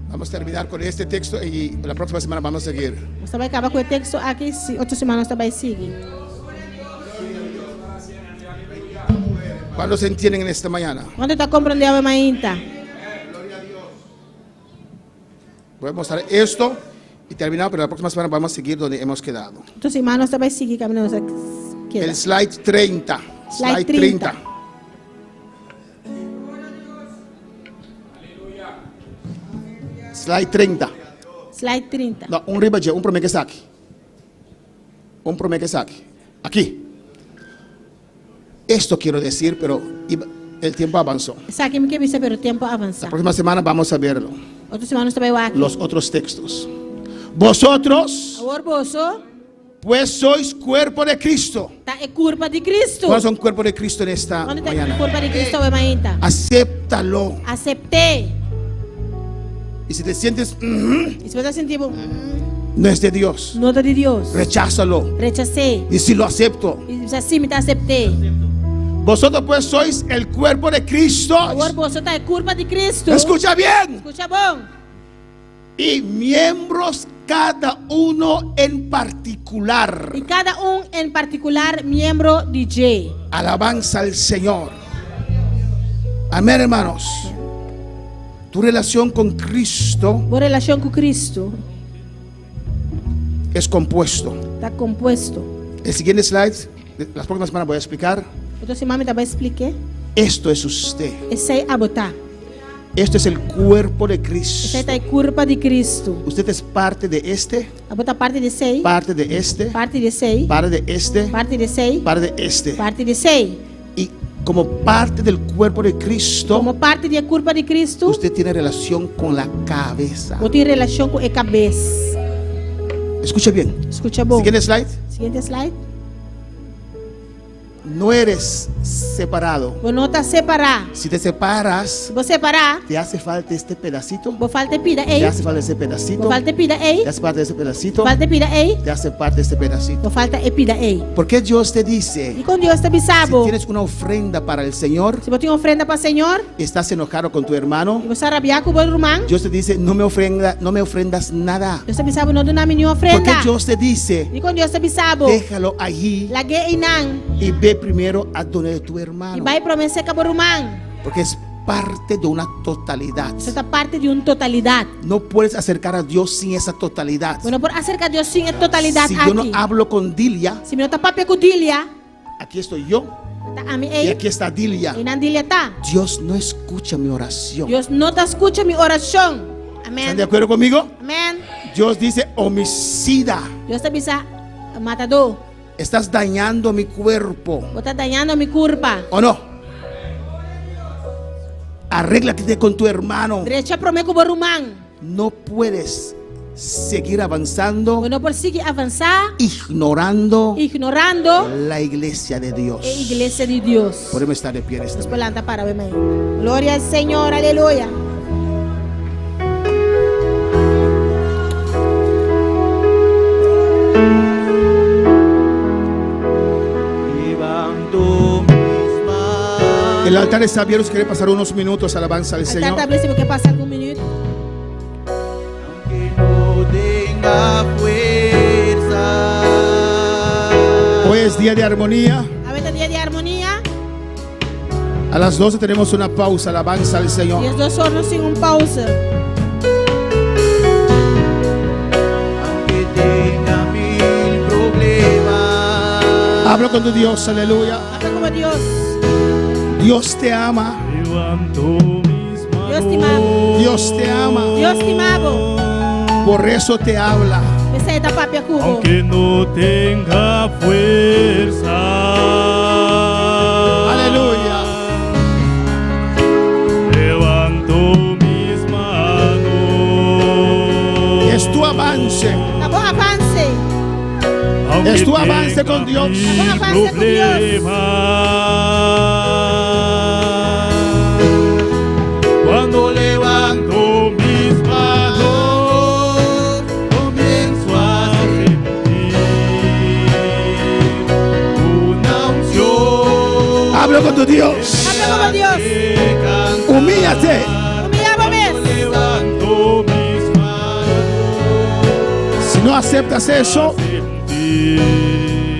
Vamos a terminar con este texto y la próxima semana vamos a seguir. Você vai acabar com o texto aqui, outra semana você vai seguir. ¿Cuántos se entienden en esta mañana? Quando está compreendendo a mainta? Voy a mostrar esto y terminar, pero la próxima semana vamos a seguir donde hemos quedado. Outra semana você vai seguir caminhando aqui. El slide 30. Slide 30. Slide 30. Slide 30. No, un riba, un promesa que saque. Un promesa que saque. Aquí. Esto quiero decir, pero el tiempo avanzó. Sabe que me pero o tempo avança. La próxima semana vamos a verlo. Outra semana você vai aqui. Los otros textos. Vosotros, O orboso pues sois cuerpo de Cristo. tá é curva de Cristo. ¿Cuáles son cuerpo de Cristo en esta Quando tá mañana? curva de Cristo é mainta. Acéptalo. Aceptei. Y si te sientes, E se você sentir no es de Dios, nota de Deus, recházalo. rechacei. Y si lo acepto, E assim me tá aceptei. vosotros pues sois el cuerpo de Cristo. O orboso tá é curva de Cristo. Escucha bien. Escucha bom. Y miembros cada uno en particular. E cada em particular membro de J. Alabanza al Señor. Amén, hermanos. Tu relación con Cristo Boa relação com Cristo es compuesto. Está compuesto. El siguiente slide, las próximas semanas voy a explicar. Outra semana também expliquei. Esto es usted. Esse aí a botar. Esto es el cuerpo de Esse Cristo. aí tá a curva de Cristo. Usted es parte de este, A botar parte de sei. parte de este, Parte de sei. parte de este, Parte de sei. parte de este. Parte de sei. Y como parte del cuerpo de Cristo, Como parte da curva de Cristo, usted tiene relación con la cabeza. eu tenho relação com a cabeça. Escuche bien. Escuta bom. Siguiente slide. Seguinte slide. No eres separado. Vou não tá separar. Si te separas, Vou separar. te hace falta este pedacito, Vou falta pida te ei. hace falta ese pedacito, Vou falta pida ei. te hace falta ese pedacito, Falta pida ei. te hace parte de este pedacito. Vou falta e pida ei. Porque Dios te dice, E com Deus te si bisabo. tienes una ofrenda para el Señor, Se você tem ofrenda para o Senhor, estás enojado con tu hermano, e você rabiar com o irmão, Dios te dice, no me ofrendas nada. Deus te bisabo não dá nenhuma Porque ofrenda. Dios te dice, E com Deus te bisabo. déjalo allí Lagi e não. y ve primero a donde tu E hermano. vai promessa com o irmão. Porque es parte de una totalidad. Você está parte de uma totalidade. No puedes acercar a Dios sin esa totalidad. Bueno, por acerca de Deus sim é totalidade Si aqui. yo no hablo con Dilia, Se não está papel com Dilia, aquí estoy yo tá a mim y ei. aquí está Dilia. E não Dilia tá. Dios no escucha mi oración. Deus não te escuta minha oração. Amém. ¿Están de acuerdo conmigo? Amém. Dios dice, homicida, Deus te bisa matador. estás dañando mi cuerpo. Você está dañando minha curva. ¿O no? Arréglate con tu hermano. Deixa promessa com o irmão. No puedes seguir avanzando Você não pode seguir avançar ignorando ignorando la iglesia de Dios. a igreja de Deus. Podemos estar de pie en esta Nos mañana. planta para ver. Glória ao Senhor, aleluia. El altar está abierto. Si quiere pasar unos minutos, alabanza al Altar Señor. está aberto, você quer passar algum minuto? Que no tenga fuerza. Hoy es día de armonía. Ahorita dia de harmonia. A las 12 tenemos una pausa. Alabanza al E Señor. os dois hornos sem pausa. Aunque tenga mil problemas. Habla con tu Dios. Aleluya. Habla como Deus. Dios te ama. Levanto mis Deus te ama. Dios te ama. Deus te ama. Por eso te habla. Você está papia cubo. Aunque no tenga fuerza. Aleluya. Levanto mis manos. Es tu avance. Tá bom, avance. Aunque Es tu avance tenga con Dios. mil Vamos, avance con Dios. problemas. Cuando levanto mis manos, comienzo a sentir una unción. Habla con tu Dios. Habla como Deus. que canta. Humíllate. Humilhava mesmo. Levanto mis manos. Si no aceptas eso, Sentir.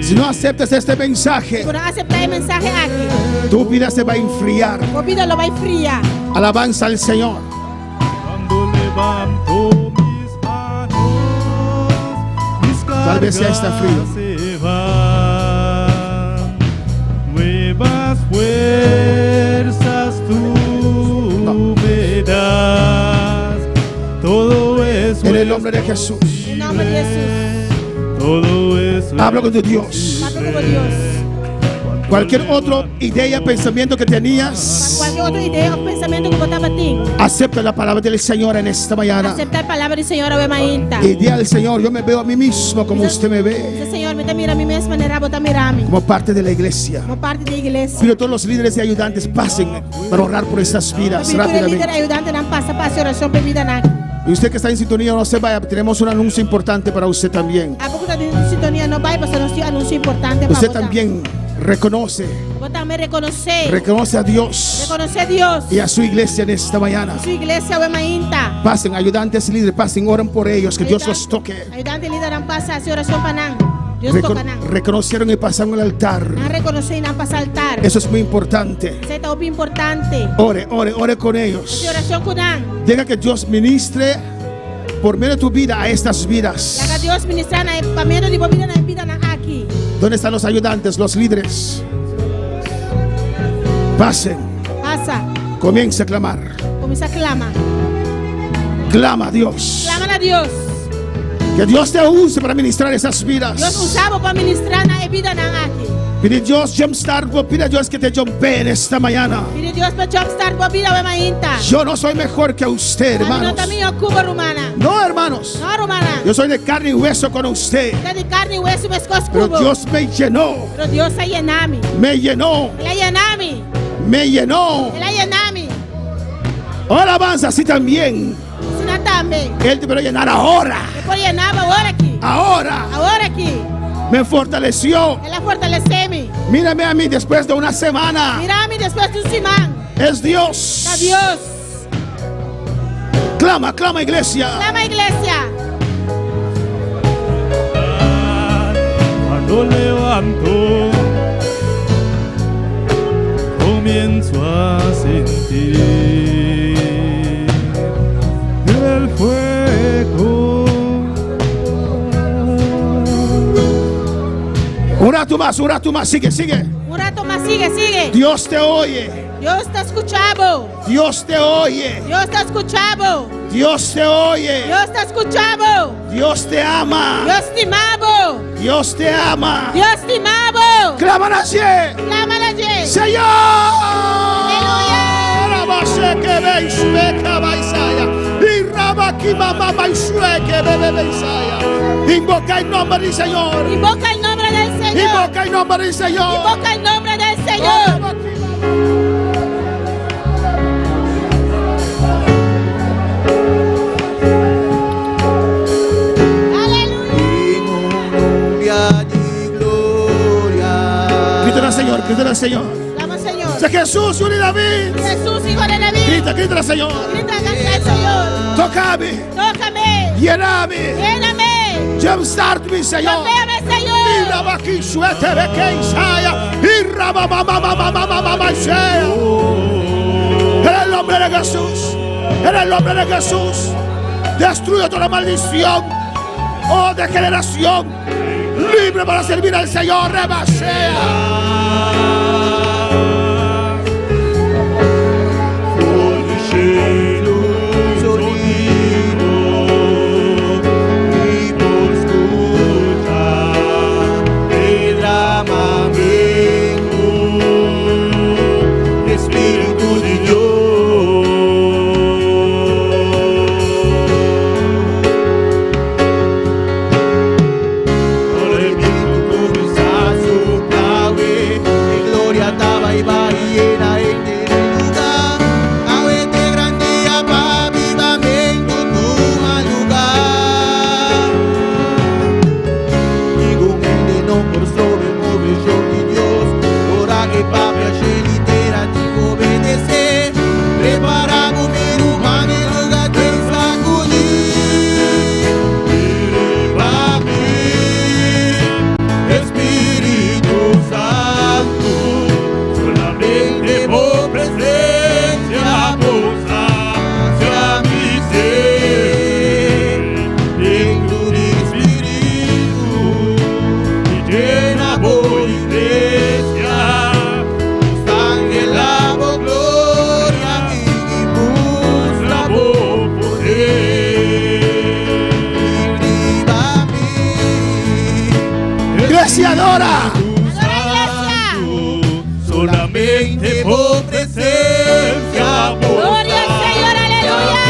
si no aceptas este mensaje, Por aceptar a mensagem aqui. tu vida se va a enfriar. O vida lo vai friar. Alabanza al Señor. Cuando levanto mis manos, mis Tal vez ya está frío. cargas se van. Nuevas fuerzas tú me das. Todo es En el nombre de Jesús. Em nome de Jesus. Todo es Habla con tu Dios. Habla como Deus. Cualquier otra idea, pensamiento que tenías, Qualquer outra ideia ou pensamento que botava ti. acepta la palabra del Señor en esta mañana. Aceptar a palavra do Senhor ao mainta. Y di al Señor, yo me veo a mí mismo como usted me ve, Dice, Senhor, me mira a mim mesma, maneira botar mirar-me. como parte de la iglesia. Como parte da igreja. Pido a todos los líderes y ayudantes pasen para orar por estas vidas Pedido líder rápidamente. ajudante não passa para a oração para vida na. Y usted que está en sintonía, no se vaya, tenemos un anuncio importante para usted también. A pouco da sintonia não vai, você não anúncio importante para Usted botar. también reconoce Botar me reconhecer. a Dios Reconhecer a Deus. y a su iglesia en esta mañana. Sua igreja é mainta. Pasen, ayudantes y líderes, pasen, oren por ellos, que Dios los toque. Ajudante líder não passa a oração para não. Deus toca não. Reconocieron y pasaron al altar. Não reconhecer e não passa altar. Eso es muy importante. Isso é tão importante. Ore con ellos. Sua oração com não. Deja que Dios ministre por medio de tu vida a estas Laga vidas. Dios ministrar na pamero di vida na vida na aqui. ¿Dónde están los ayudantes, los líderes? Pasen, Passa, comienza a clamar. começa a clamar. Clama a Dios. Clama a Deus. Que Dios te use para ministrar esas vidas. Deus usava para ministrar na vida na aqui. Pide a Dios jumpstart, pide a Dios que te jumpee en esta mañana. Pide Deus para jumpstart para vida we mainta. Yo no soy mejor que usted, Hermano hermanos. também o cubo romana. No, hermanos. No romana. Yo soy de carne y hueso con usted. Está de carne y hueso mas cos Pero cubo. Dios me llenó, Pero Deus a llenami. me llenó, Ela llenami. me llenó. Ela llenami. Oh, alabanza, así también. Sina também. Él te va a llenar ahora. Depois llenava agora aqui. Ahora Agora aqui. me fortaleció. Ela fortaleceu-me. Mírame a mí después de una semana. Mira-me depois de semana. Es Dios. Está Deus. Clama, clama, iglesia. Clama igreja. Cuando levanto, comienzo a sentir el fuego. Un rato más, sigue, sigue. Um rato mais sigue, sigue. Dios te oye. Deus está escutando. Dios te oye. Deus está escutando. Dios te oye. Deus está escutando. Dios te ama. Deus te amava. Dios te ama. Deus te amava. Clama así. Clama a gente. Señor. Aleluya. Rabase que veis, beca baisaya. Y rabaki mamá baisue que bebe baisaya. Invoca el nombre del Señor. Invoca el nombre del Señor. Invoca el nombre del Señor. Invoca el nombre del Señor. Grita al Señor, grita al Señor. Clama, Señor. Sé Jesús, hijo de David. Jesús, hijo de David. Grita, grita al Señor. Grita al Señor. Tócame, Tócame. lléname. Lléname. Jumpstart mi Señor. Golpéame, Y Señor. la baqui suete de que Isaya. Y raba mamá Isaya. En el nombre de Jesús. En el nombre de Jesús. Destruye toda maldición. Oh, de generación. Libre para servir al Señor. Rebasea. Espíritu de Dios. Ahora el viento comienza a soplar, mi gloria estaba y va y llena este lugar. Ave de gran día para vivamente tu mal lugar. Y con él no por sobre movió mi Dios. Ora que papi a literativo obedecer. Preparamos mi rumano en lugar de sacudir. Llévame, Espíritu Santo, solamente por presencia posa hacia mi ser. Dentro de Espíritu y llena por iglesia. Angelavo gloria y busca por poder. Viva mí, Iglesia, adora. solamente por presencia. Gloria al Señor, aleluya.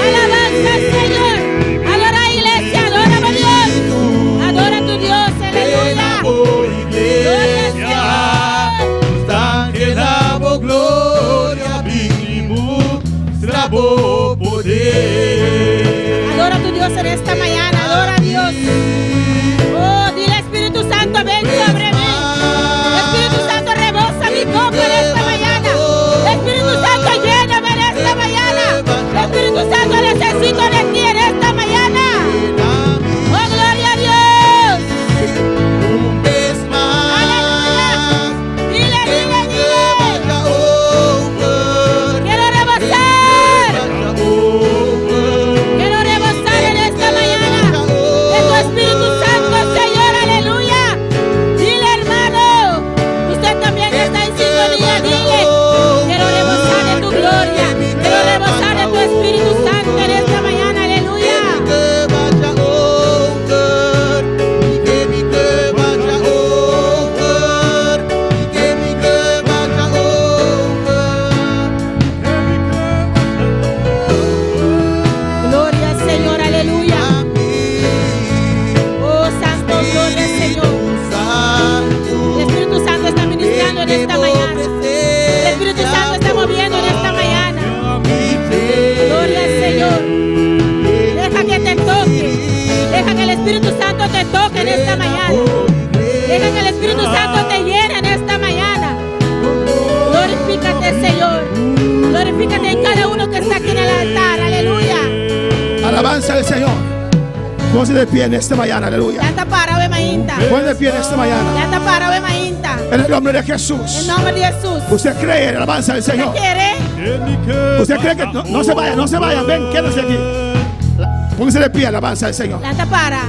Alabanza al Señor. Adora a iglesia, adora a Dios. Adora a tu Dios, aleluya. Iglesia, angelavo gloria, nuestra poder. Adora a tu Dios en esta mañana, adora a Dios. Oh, dile Espíritu Santo, ven sobre mí. Espíritu Santo, rebosa mi copa en esta mañana. esta mañana. El Espíritu Santo está moviendo en esta mañana. Gloria al Señor. Deja que te toque. Deja que el Espíritu Santo te toque en esta mañana. Deja que el Espíritu Santo te llene en esta mañana. Glorifícate, Señor. Glorifícate en cada uno que está aquí en el altar. Aleluya. Alabanza al Señor. Ponse de pie en esta mañana, aleluya. Yanta para ve mainta. Ponse de pie en esta mañana. Yanta para ve mainta. En el nombre de En Jesús. nombre de Jesús. Usted cree en la alabanza del ¿Usted Señor. quiere? Usted cree que no se vayan, no se vayan. Ven, quédense aquí. Póngase de pie en la alabanza del Señor. Yanta para.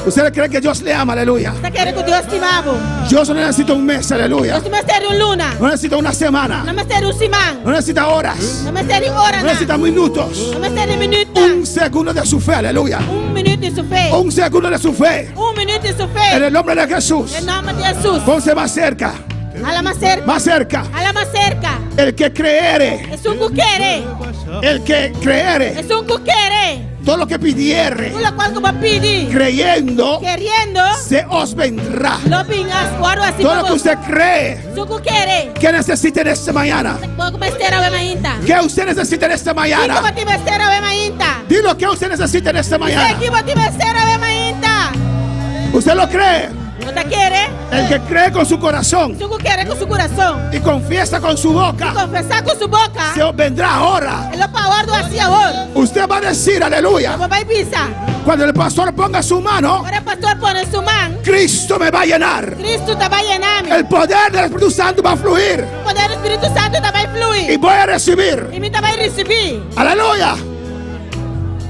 Usted cree que Dios le ama, aleluya. ¿Usted quiere que Dios te amavo? Yo no necesito un mes, aleluya. Dios me estere un luna. No necesito una semana. No me estere un simán. No necesita horas. No me estere hora. No necesita minutos. No me estere minuto. Un segundo de su fe, aleluya. Un minuto en su fe. Un segundo de su fe. Un minuto en su En fe. el nombre de Jesús. En nombre de Jesús. Ponse más cerca. A la más cerca. Más cerca. A la más cerca. El que creere. Es un cuquere. El que creere. Es un cuquere. Todo lo que pidiere. Tú lo cual como pidi. Creyendo. Queriendo. Se os vendrá. Lo pingas. Guardo así Todo lo que como. usted cree. Su cuquere. Que necesite en esta mañana. Poco me estera ve mainta. Que usted necesita en esta Como mañana. ti me estera ve mainta. Dilo que usted necesita en esta mañana. Equipo ti me estera ve mainta. Usted lo cree. ¿No te quiere? El que cree con su corazón Su quiere con su corazón. y confiesa con su boca. Confesar con su boca. Se os vendrá ahora. Él lo guardo así ahora. Usted va a decir aleluya. Como va y pisa. Cuando el pastor ponga su mano, Ahora el pastor pone su mano. Cristo me va a llenar. Cristo te va a llenar. El poder del Espíritu Santo va a fluir. El poder del Espíritu Santo te va a Y fluir. voy a recibir. Y me te va a recibir. Aleluya.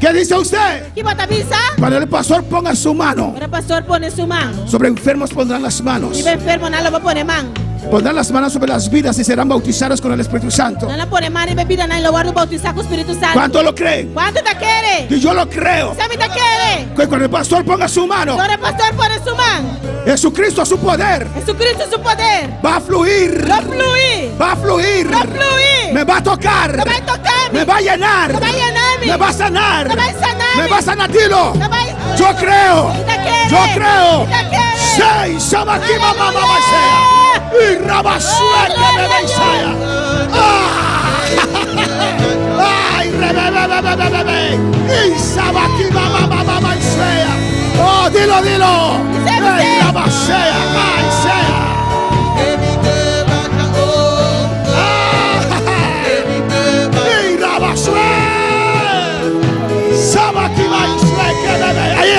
¿Qué dice usted? ¿Qué va a pisa? Cuando el pastor ponga su mano, Ahora el pastor pone su mano. sobre enfermos pondrán las manos. Y va enfermo, no lo va a poner mano. Pondrán las manos sobre las vidas y serán bautizados con el Espíritu Santo. No lo pone mano y bebida, no lo guardo bautizar con Espíritu Santo. ¿Cuánto lo creen? ¿Cuánto te quiere? Y yo lo creo. ¿Sabe te quiere? Que cuando el pastor ponga su mano, Ahora el pastor pone su mano. Jesucristo, su poder, Jesucristo su poder. va a fluir. Lo fluir. Va a fluir. Lo fluir. Me va a tocar. Lo va a tocar. Me va a llenar. Lo va a llenar. Me va a sanar. Lo va a sanar. Me va a sanar. Dilo. Lo va a- Yo creo. Te quiere. Yo creo. Te quiere. Seis, Samaki, mamá, mamá, sea. Y rabasueca, bebé, sea. Ay, rebebe. Y Samaki, mamá, mamá, sea. Oh, dilo. Ay, rabasea. Ay, sea. Y rabasue. Samaki, mamá, bebé. Ay.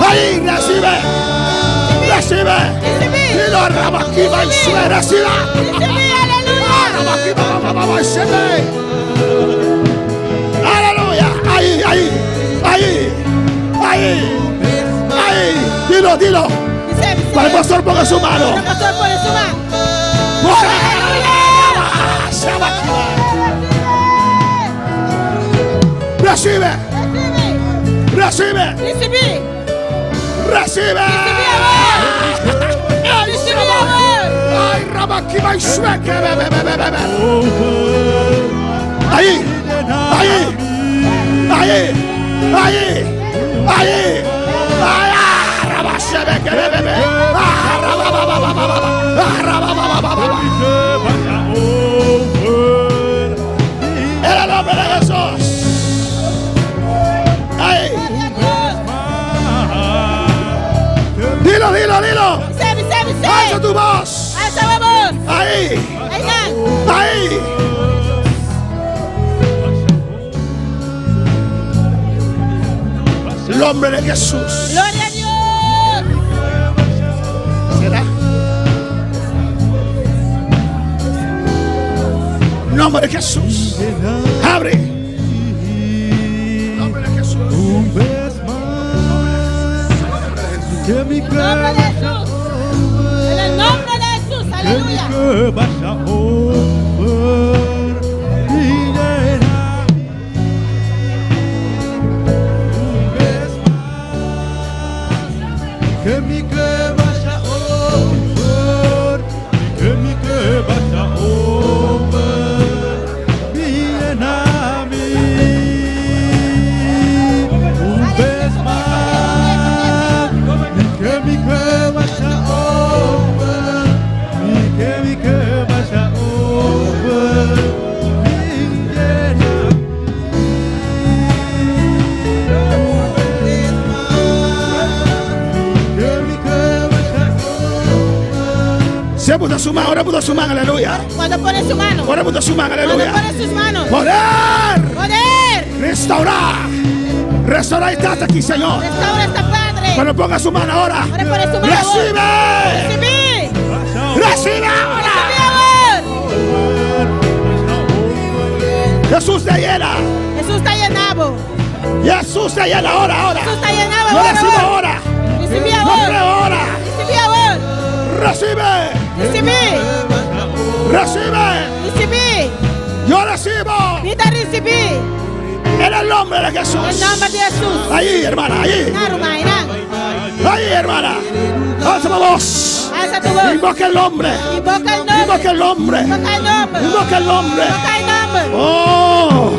Ahí, recibe. Recibí. Dilo, Rabakiba y sue, reciba. Recibí, aleluya. Rabakiba, mamá, recibe. Aleluya. Ahí. Dilo. Dice, Para el pastor ponga su mano. Ahora el pastor pone su mano. Recibe. Recibí. Recibe. Recibí amor. Ay, Rabakiba y sue, que bebe. Ahí. Rabashebe, que bebe. En el nombre de Jesús. Ahí. Dilo. Dice. Alza tu voz. Alza la voz. Ahí. Ahí. El nombre de Jesús. Gloria a Dios. ¿Será? Nombre de Jesús. Abre. Nombre de Jesús. Nombre de Jesús. En el nombre de Jesús. Aleluya. su mano, ora por su mano, aleluya. Cuando pone su mano. Ora por su mano, Cuando aleluya. pone sus manos. Poder, Poder. restaurar. Restaurar está aquí, Señor. Restaura esta Padre. Cuando ponga su mano ahora, Ahora pone su mano. recibe. Recibí. Recibe ahora. Jesús te llena. Jesús está llenado. Jesús te llena ahora. Jesús está llenado. Yo recibo ahora. Recibí Yo ahora. creo ahora. Recibí ahora. Recibe. Recibí. Recibe. Recibí. Yo recibo. Ahorita recibí. En el nombre de Jesús. En el nombre de Jesús. Ahí, hermana, ahí. Ahí, hermana. Alza la voz. Alza tu voz. Invoca el nombre. Invoca el nombre. Invoca el nombre. Invoca el nombre. Invoca el nombre. Invoca el nombre. Oh,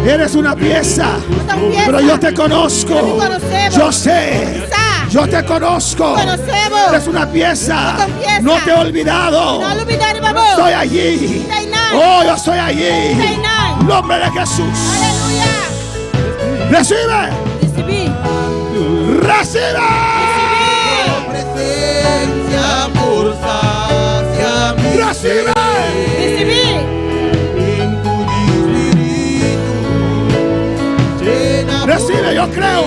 eres una pieza. Una pieza. Pero yo te conozco. Te conocemos. Yo sé. Yo te conozco. Conocemos. Eres una pieza. Una pieza. No te he olvidado. No lo olvidaré, vamos. Estoy allí. Tainá. Oh, yo estoy allí. Tainá. Nombre de Jesús. Aleluya. Recibe. Recibí. Recibe. Presencia por sacia mi Recibe. Recibí. en tu espíritu. Llena Recibe, yo creo.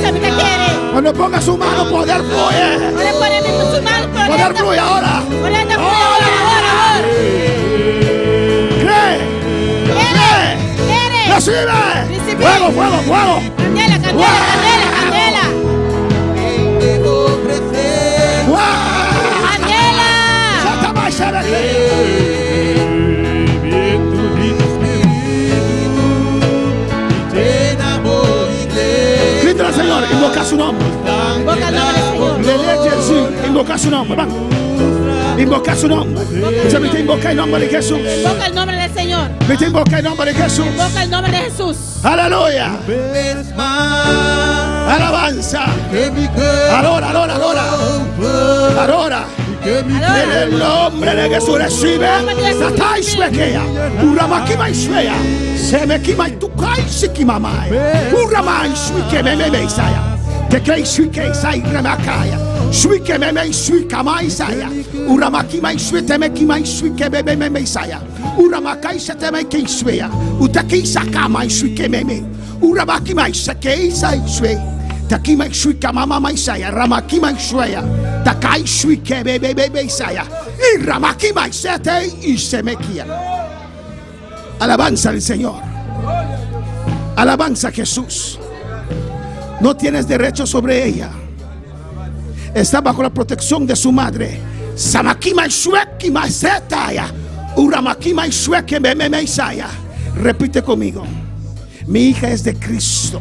¿Sabe qué quiere? Cuando ponga su mano, poder fluye. Ahora poneme con su mano. Poder fluye ahora. Ahora ahora. Cree. Quiere. Recibe. Recibí. Fuego, fuego, fuego. Candela, candela, candela, candela. tengo presencia. ¡Guau! Candela. Santa María de En tu espíritu. Llena voy iglesia. Grita al Señor, invoca su nombre. Invoca el nombre del Señor. Jesús, invoca su nombre. Vamos. Invoca su nombre. Yo me invoca el nombre de Jesús. Invoca el nombre del Señor. Me invoca el nombre de Jesús. Invoca el nombre de Jesús. Aleluya. Ves más Alabanza. que mi cuerpo. Adora, adora, adora. Adora. Que mi En Adora. el nombre de Jesús recibe. Satai Shwekea. Uramakima Shwea. Semekima Tukai Sikimamai. Uramai Shwike Meme Isaya. Tekei Shwike Isai Ramakaya. Shwike Meme Shwikama Isaya. Uramakima Shwetemekima Shwike Meme Isaya. Uramakai Setemeki Shwea. Utaki Sakama Shwike Meme. Uramakima Shake Isai Shwe. Takima Shwika Mama Isaya. Ramakima Shwea. Takai Shwike Bebe Isaya. Y Ramakima Sete y Semekia. Alabanza al Señor. Alabanza a Jesús. No tienes derecho sobre ella. Está bajo la protección de su madre. Samakima Shwekima Setaya. Uramakima Shweke Meme Isaya. Repite conmigo. Mi hija es de Cristo.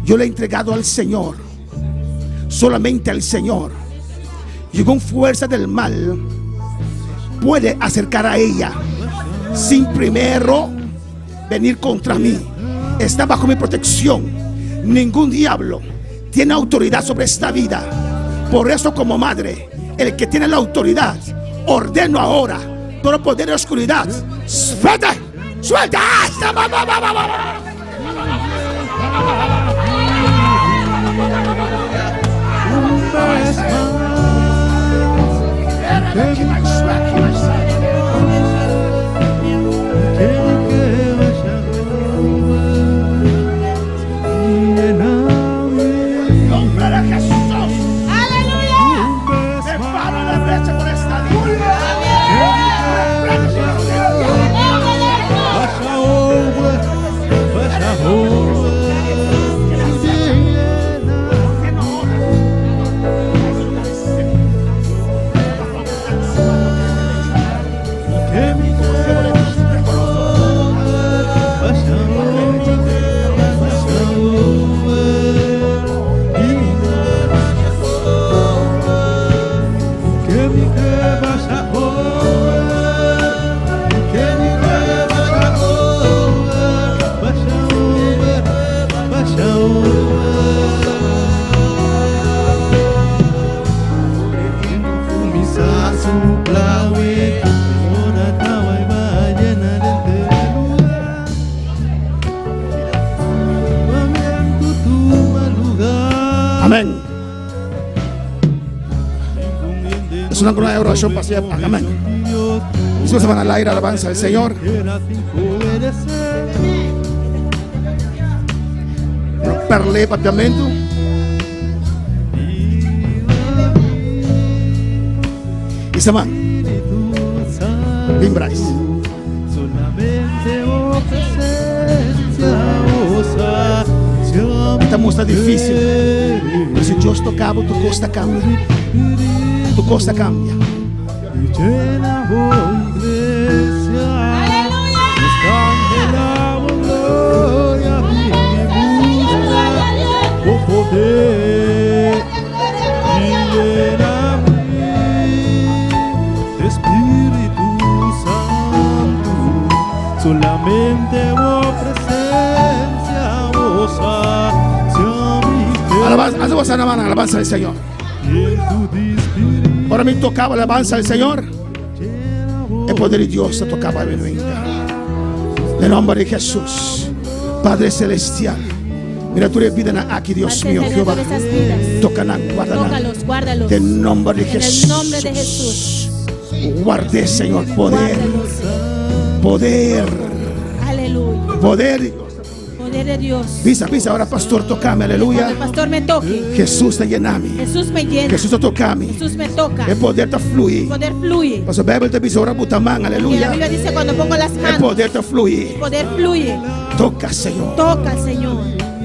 Yo le he entregado al Señor. Solamente al Señor. Y con fuerza del mal puede acercar a ella sin primero venir contra mí. Está bajo mi protección. Ningún diablo tiene autoridad sobre esta vida. Por eso, como madre, el que tiene la autoridad, ordeno ahora todo poder de oscuridad. ¡Suelta! ¡Suelta! Nombre de Jesús. Aleluya. Separa la brecha por esta vida. Vamos a una oración para siempre. Amén. Y se van al aire, alabanza al Señor. Perle papiamento. Y se van. Limbrais. Estamos está difícil. Pero si Dios tocaba, tu costa cambia. Tu costa cambia. Solamente presencia alabanza del Señor. Ahora me tocaba la alabanza del Señor. El poder de Dios se tocaba en mi vida. En el nombre de Jesús, Padre Celestial. Mira tu vida aquí, Dios mío, Jehová. Tócanos, guárdanos. Guárdalos. En el nombre de Jesús. En el nombre de Jesús. Guarde, Señor, poder. Poder. Aleluya. Poder. Poder de Dios. Pisa, ahora pastor, tocame, aleluya. Cuando el pastor me toque, Jesús te llena a mí. Jesús me llena. Jesús te toca a mí. Jesús me toca. El poder te fluye. El poder fluye. Pastor Biblia te dice ahora butamán, Y la aleluya. Biblia dice cuando pongo las El manos, poder te fluye. el poder fluye. Toca, Señor. Toca, Señor.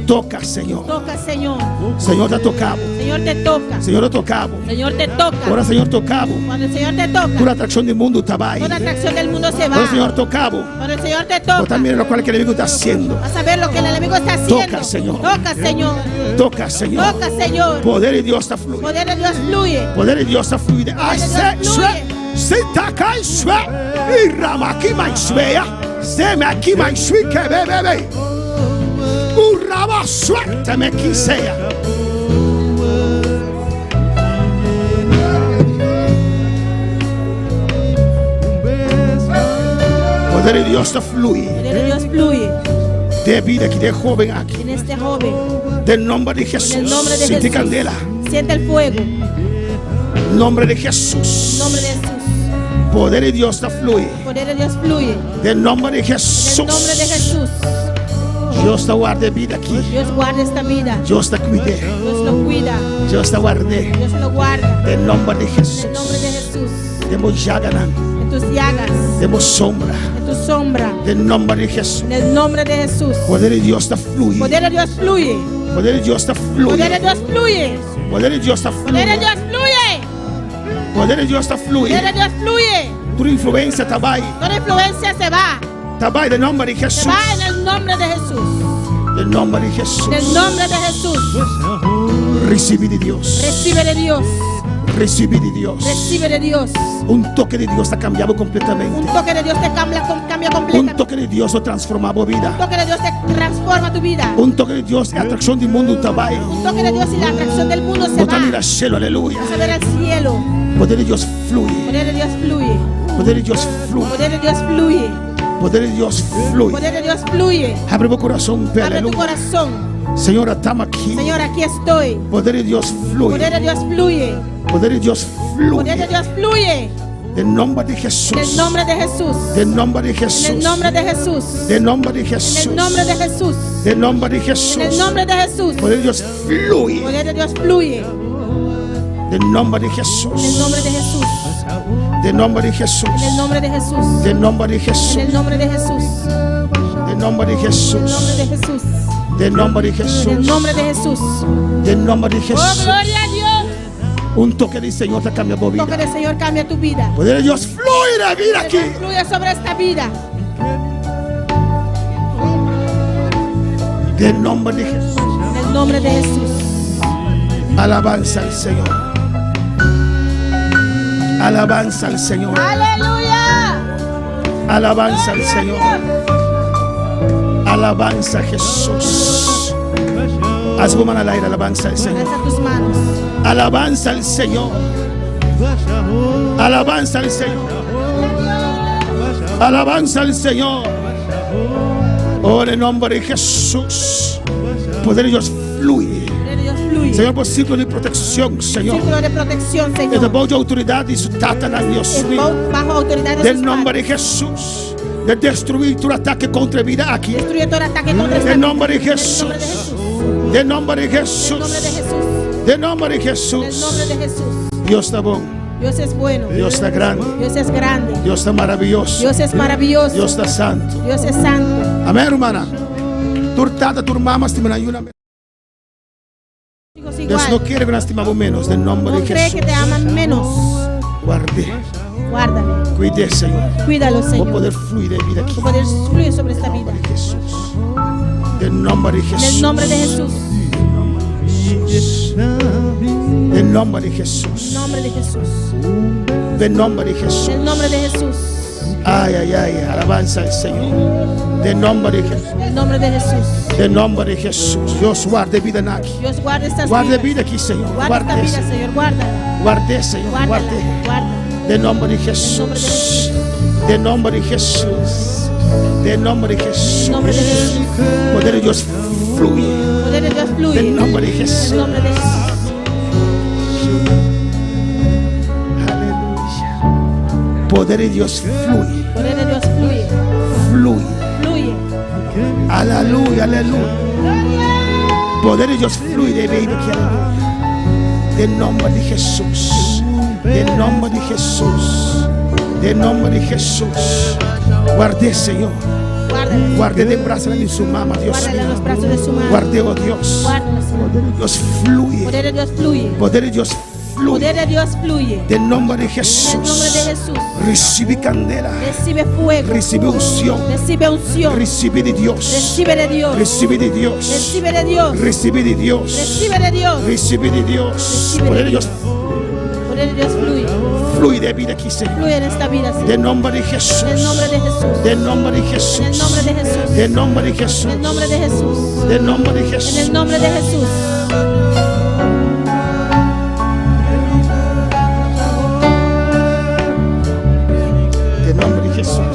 Toca, Señor. Toca, Señor. Señor te tocaba. Señor te toca. Señor te tocaba. Señor te toca. Ahora, Señor tocaba. Cuando el Señor te toca, Tú la atracción del mundo estaba ahí. toda atracción del mundo se va. Ahora, Señor tocaba. Cuando el Señor te Vos toca, también lo cual que el enemigo está haciendo. vas a ver lo que el enemigo está haciendo. Toca, Señor. Toca, Señor. Toca, Señor. Toca, Señor. Poder de Dios está fluyendo. Poder de Dios fluye. Poder de Dios está fluyendo. Ay, se taca y sue. Y rama aquí más svea. Se me aquí más sue que bebe. Urraba suerte me quisea. Poder de Dios te fluye. Poder de Dios fluye De vida aquí, de joven aquí. en este joven. Del nombre de Jesús. En el nombre de Siente Jesús. candela. Siente el fuego. Nombre de En Jesús. el nombre de Jesús. Poder de Dios te fluye. Poder de Dios fluye. Del nombre de En Jesús. el nombre de Jesús. Dios te guarde vida aquí. Dios guarda esta vida. Dios te cuide. Dios lo cuida. Dios te guarde. Dios lo guarda. Del nombre de Jesús. En el nombre de Jesús. Demos llaganan. En tus llagas. Demos sombra. En tu sombra. Del nombre de Jesús. En el nombre de Jesús. Poder de Dios te fluye. Poder de Dios fluye. Poder de Dios te Poder de fluye. Dios fluye. Poder de Dios te Poder de fluye. Dios fluye. Poder de Dios te Poder de fluye. Dios fluye. Tu influencia está ahí. Toda influencia se va. Está ahí del nombre de Se Jesús. va en el nombre de Jesús. Del nombre de Jesús. En el nombre de Jesús. Recibe de Dios. Recibe de Dios. Recibe de Dios. Recibe de Dios. Un toque de Dios te ha cambiado Un completamente. toque de Dios te cambia Un completamente. toque de Dios te transformaba Un vida. toque de Dios te transforma tu vida. Un toque de Dios y atracción del mundo está ahí. Un toque de Dios y la atracción del mundo se Vos también va. al cielo, aleluya. Vas a ver al cielo. Poder de Dios fluye. Poder de Dios fluye. Poder de Dios fluye. Poder de Dios fluye. Poder de Dios fluye. Poder de Dios fluye. Abre tu corazón, Abre tu aleluya. corazón. Señor, estamos aquí. Señor, aquí estoy. Poder de Dios Poder fluye. de Dios fluye. Poder de Dios Poder de fluye. Dios fluye. Del nombre de En el Jesús. nombre de Jesús. Del nombre de En Jesús. el nombre de Jesús. Del nombre de En Jesús. el nombre de Jesús. Del nombre de En el Jesús. nombre de Jesús. Poder de Dios fluye. Poder de Dios fluye. Del nombre de En el Jesús. nombre de Jesús. Del nombre de Jesús. En el nombre de Jesús. Del nombre de En Jesús. el nombre de Jesús. Del nombre de En el nombre Jesús. de Jesús. Del nombre de En el Jesús. nombre de Jesús. Del nombre de Oh, Jesús. gloria a Dios. Un toque del Señor te cambia tu Toque vida. del Señor cambia tu vida. Poder de Dios fluye la vida aquí. Dios fluye sobre esta vida. Del nombre de Jesús. En el nombre de Jesús. Alabanza al Señor. Alabanza al Señor. Aleluya. Alabanza al Señor. Alabanza a Jesús. Haz tu mano al aire, alabanza al Señor. Alza tus manos. Alabanza al Señor. Alabanza al Señor. Alabanza al Señor. Oh, en el nombre de Jesús. Poder de Dios fluye. Poder de Dios fluye. fluye. Señor, por círculo de protección, Señor. Círculo de protección, Desde Señor. bajo autoridad de su tatana, Dios mío. Bajo autoridad de Del sus nombre de padres. Jesús. De destruir todo ataque contra vida aquí. Destruye todo ataque contra esta Del vida. nombre de Del Jesús. nombre de Jesús. Del nombre de Del nombre de Jesús. Jesús. Del nombre de Del nombre Jesús. de Jesús. Dios está bueno. Dios es bueno. Dios está grande. Dios es grande. Dios está maravilloso. Dios es maravilloso. Dios está santo. Dios es santo. Amén, hermana. Tu tata, tu mamá, estima ayuda. Chicos, Dios no igual. quiere que nos estimamos menos. Del nombre No de cree Jesús. que te aman menos. Guarde. Guárdale. Cuide, Señor. Cuídalo, Por Señor. poder fluir de vida aquí. Tu poder fluye sobre esta vida. De Jesús. Del nombre de Jesús. En el nombre de Jesús. Del nombre de En Jesús. el nombre de Jesús. Del nombre de Jesús. En el nombre de Jesús. Ay, ay, ay. Alabanza al Señor. Del nombre de Jesús. En el nombre de Jesús. Del nombre de Jesús. Dios guarde vida en aquí. Dios guarde estas Guarde vidas. vida aquí, Señor. Guarda esta Guarde, vida, Señor. Señor. Guárdala. Guarde, Señor. Guárdala. Guarde. Guárdala. Del nombre de En el nombre de Jesús. Jesús. Del nombre de Jesús. Del nombre de En Jesús. el nombre de Jesús. Poder de Dios fluye. El poder de Dios fluye. Del nombre de En Jesús. el nombre de Jesús. Aleluya. Poder de Dios fluye. El poder de Dios fluye. Fluye. Fluye. Aleluya, aleluya. Poder de Dios fluye, baby, que aleluya. Del nombre de Jesús. Del nombre de Jesús. Del nombre de Jesús. Guarde, Señor. Guárdala. Guarde de brazo de su mamá, Dios Guárdala en los mío. brazos de su madre. Guarde, oh Dios. Guárdala, Señor. Dios El fluye. poder de Dios fluye. Poder de Dios El poder fluye. de Dios fluye. Del nombre de En el nombre de Jesús. Jesús. Recibe candela. Recibe fuego. Recibe unción. Recibe unción. Recibe de Dios. Recibe de Dios. Recibe de Dios. Recibe de Dios. Recibe de Dios. Recibe de Dios. Recibe de Dios. Recibe de Poder de Dios. Dios El poder de Dios fluye. fluye de vida aquí, Señor. Fluye en esta vida, Señor. Del nombre de Jesús. En el nombre de Jesús. Del nombre de Jesús. En el nombre de Jesús. Del nombre de Jesús. En el nombre de Jesús. Del nombre de En Jesús. el nombre de Jesús. Del nombre de Jesús.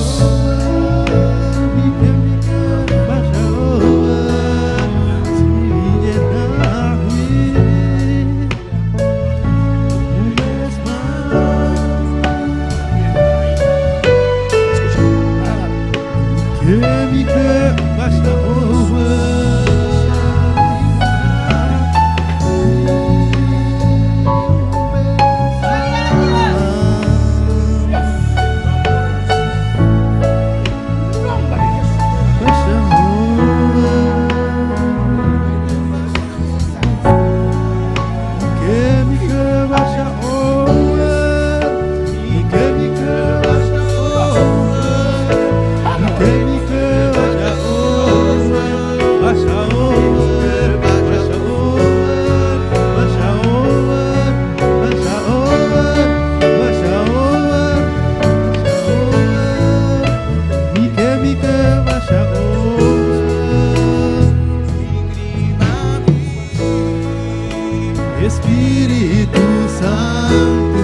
Espíritu Santo,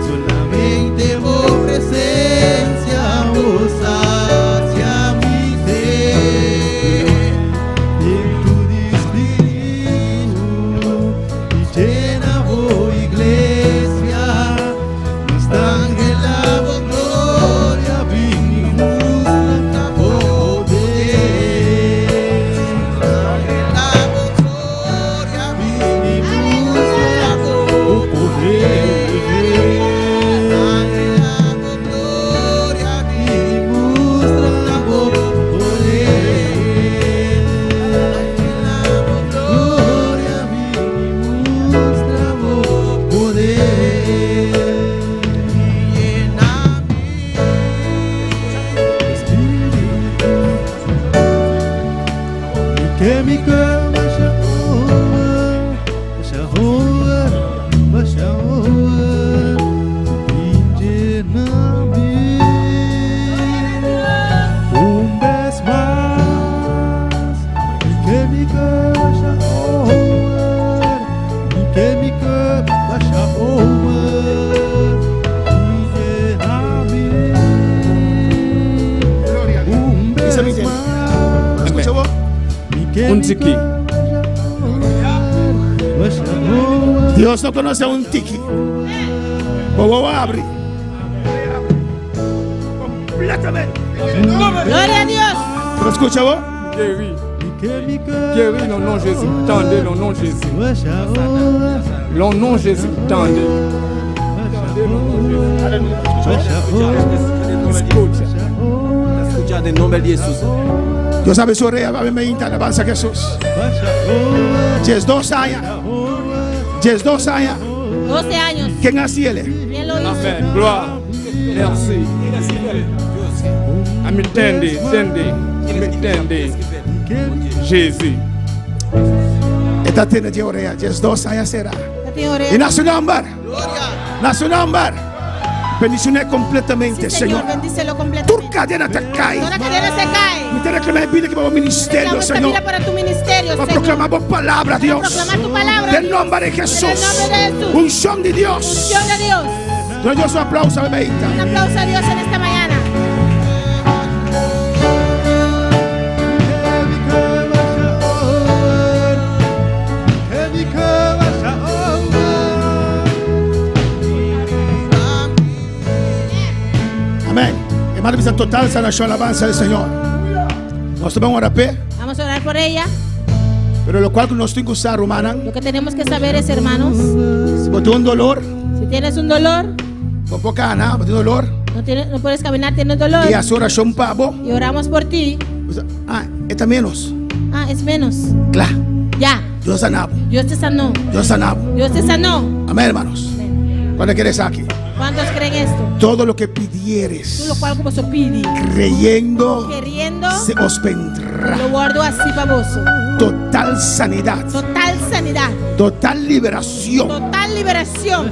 solamente por presencia vos hacia mi ser. Virtud y espíritu y llena vos iglesia, nuestra ángela vos gloria, vinimos a poder. Ángela vos gloria, vinimos a poder. Ángela vos gloria, vinimos a poder. Ángela vos gloria, vinimos a poder. Lléname, Espíritu, y que mi cama vez más, y que mi cama y que mi cama Dice mi más. ¿Escucha vos? Un chiqui. Dios no conoce a un tiki. Vos va a abrir. Completamente. Gloria a Dios. ¿Lo escucha vos? Guéris. Guéris dans le nom de Jésus. Tendez le nom de Jésus. Le nom de Jésus. Tendez. Escucha en nombre de Jesús. Dios sabe su rey, a me alabanza a Jesús. 12 años. 12 años. 12 años. ¿Quién hacía él? ¿Quién lo hizo? Amen. Gloire. Merci. Amen. Tendez. Tendez. Jésus. Esta tiene de oreja. 12 años será. Ya tiene oreja. Y nace un nombre. Nace un nombre. Bendiciones completamente, Sí, Señor. bendícelo completamente. Tu cadena te cae. Toda cadena se cae. Me te reclamé vida que va a ministerio, Reclamo esta Señor. vida para tu ministerio, Para Señor. proclamar tu palabra, Dios. proclamar tu palabra, Del Dios. nombre de Jesús. En el nombre de Jesús. Unción de Dios. Unción de Dios. Yo doy un aplauso a Meita. Un aplauso a Dios en esta mañana. Amén. Hermano, visa total sanación, alabanza del Señor. Nós vamos orar pé, Vamos a orar por ella. pero lo cual que nós temos que usar, hermana. Lo que tenemos que saber es, hermanos, Se botou um dolor, si tienes un dolor, com pouca ana, botou dolor, no puedes caminar, tienes dolor, e a sua oração pabo. y oramos por ti, Está menos. es menos. Claro, Ya, Deus sanava. Dios te sanó. Deus sanava. Dios te sanó. Amém, hermanos. Quando queres aqui, ¿Cuántos creen esto? todo lo que Tú pidieres, lo cual como se pide, creyendo, queriendo, se os vendrá. lo guardo así baboso. Total sanidad, Total sanidad, total liberación. total liberación.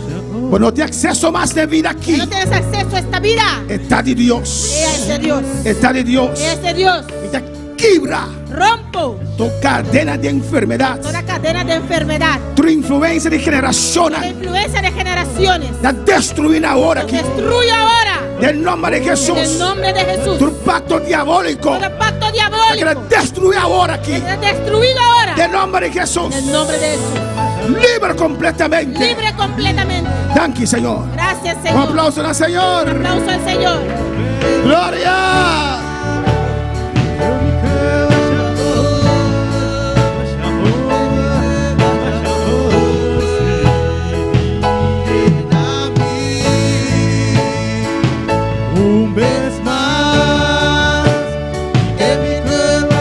Pues no tienes acceso más de vida Ya aquí. no tienes acceso a esta vida. Está de Dios. Ella es de Dios. Está de Dios. Ella es de Dios. Y te quiebra Rompo tu cadena de enfermedad, toda cadena de enfermedad, tu influencia de generación. la influencia de generaciones. La destruir ahora Lo aquí. destruyo ahora. Del nombre de En el Jesús. nombre de Jesús. Tu pacto diabólico. Todo pacto Que la diabólico. destruir ahora aquí. Es destruido ahora. Del nombre de Jesús. En el nombre de Jesús. Libre completamente. Libre completamente. Thank you, Señor. Gracias, Un Señor. aplauso al Señor. Aplauso al Señor. Gloria. Vez más, que mi cama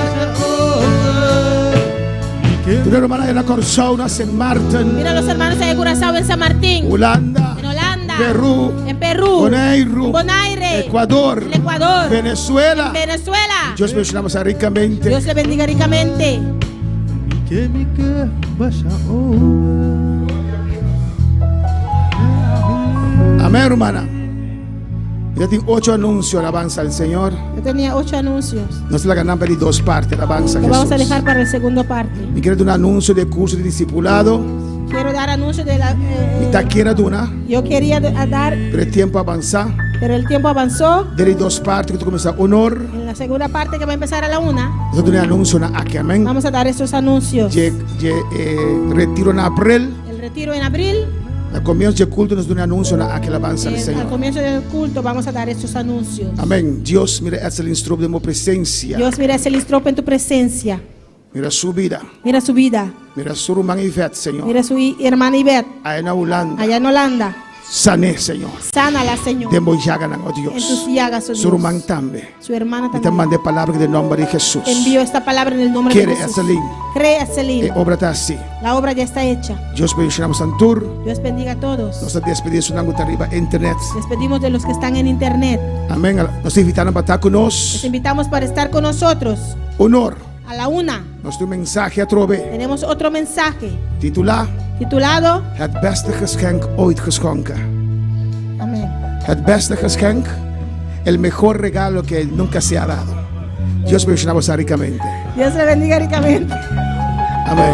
se Tu hermana de la Corzona, San Martín, Mira los hermanos de Curazao en San Martín, Holanda, en Holanda, Perú, en Perú, Bonaire, Bonaire, Ecuador, en Ecuador, Venezuela. Venezuela. Dios mencionamos ricamente. Dios le bendiga ricamente. que mi cama se Amén, hermana. Ya tengo 8 anuncios, alabanza al Señor. Yo tenía 8 anuncios. No se la ganan para 2 partes, alabanza a Lo vamos a Jesús. dejar para la segunda parte. Me quiero dar un anuncio de curso de discipulado. Quiero dar anuncios de la. Me está quiera de una, Yo quería dar, pero el tiempo avanza. pero el tiempo avanzó. De 2 partes que tú comienzas a honor. En la segunda parte que va a empezar a la 1, Yo tengo un anuncio aquí, amén. vamos a dar estos anuncios. Retiro en abril. El retiro en abril. Al comienzo del culto nos da un anuncio aquí, alabanza al Al Señor. comienzo del culto vamos a dar estos anuncios. Amén. Dios, mira, es el instrumento de mi presencia. Dios, mira ese listrope en tu presencia. Mira su vida. Mira su vida. Mira su hermana Ivette, Señor. Mira su hermana Ivette Allá en Holanda. allá en Holanda. Sané, Señor. Sánala, Señor. De Moyagan, oh En tus Dios. llagas, oh Su hermana Dios. también. Su hermana Y te también. mandé palabras del nombre de Jesús. Envío esta palabra en el nombre Quiere de Jesús. Ezelín. Cree, Ezelín. Obra está así. La obra ya está hecha. Dios bendicionamos Santur. Dios bendiga a todos. Nos despedimos una gota arriba internet. Les pedimos de los que están en internet. Amén. Nos invitaron para estar con Les nosotros. invitamos para estar con nosotros Honor. a la 1. Nuestro mensaje a trove. Tenemos otro mensaje Titular. titulado Het beste geschenk ooit geschonken. Amén. Het beste geschenk. El mejor regalo que nunca se ha dado. Dios bendicionamos ricamente. Dios le bendiga ricamente. Amén.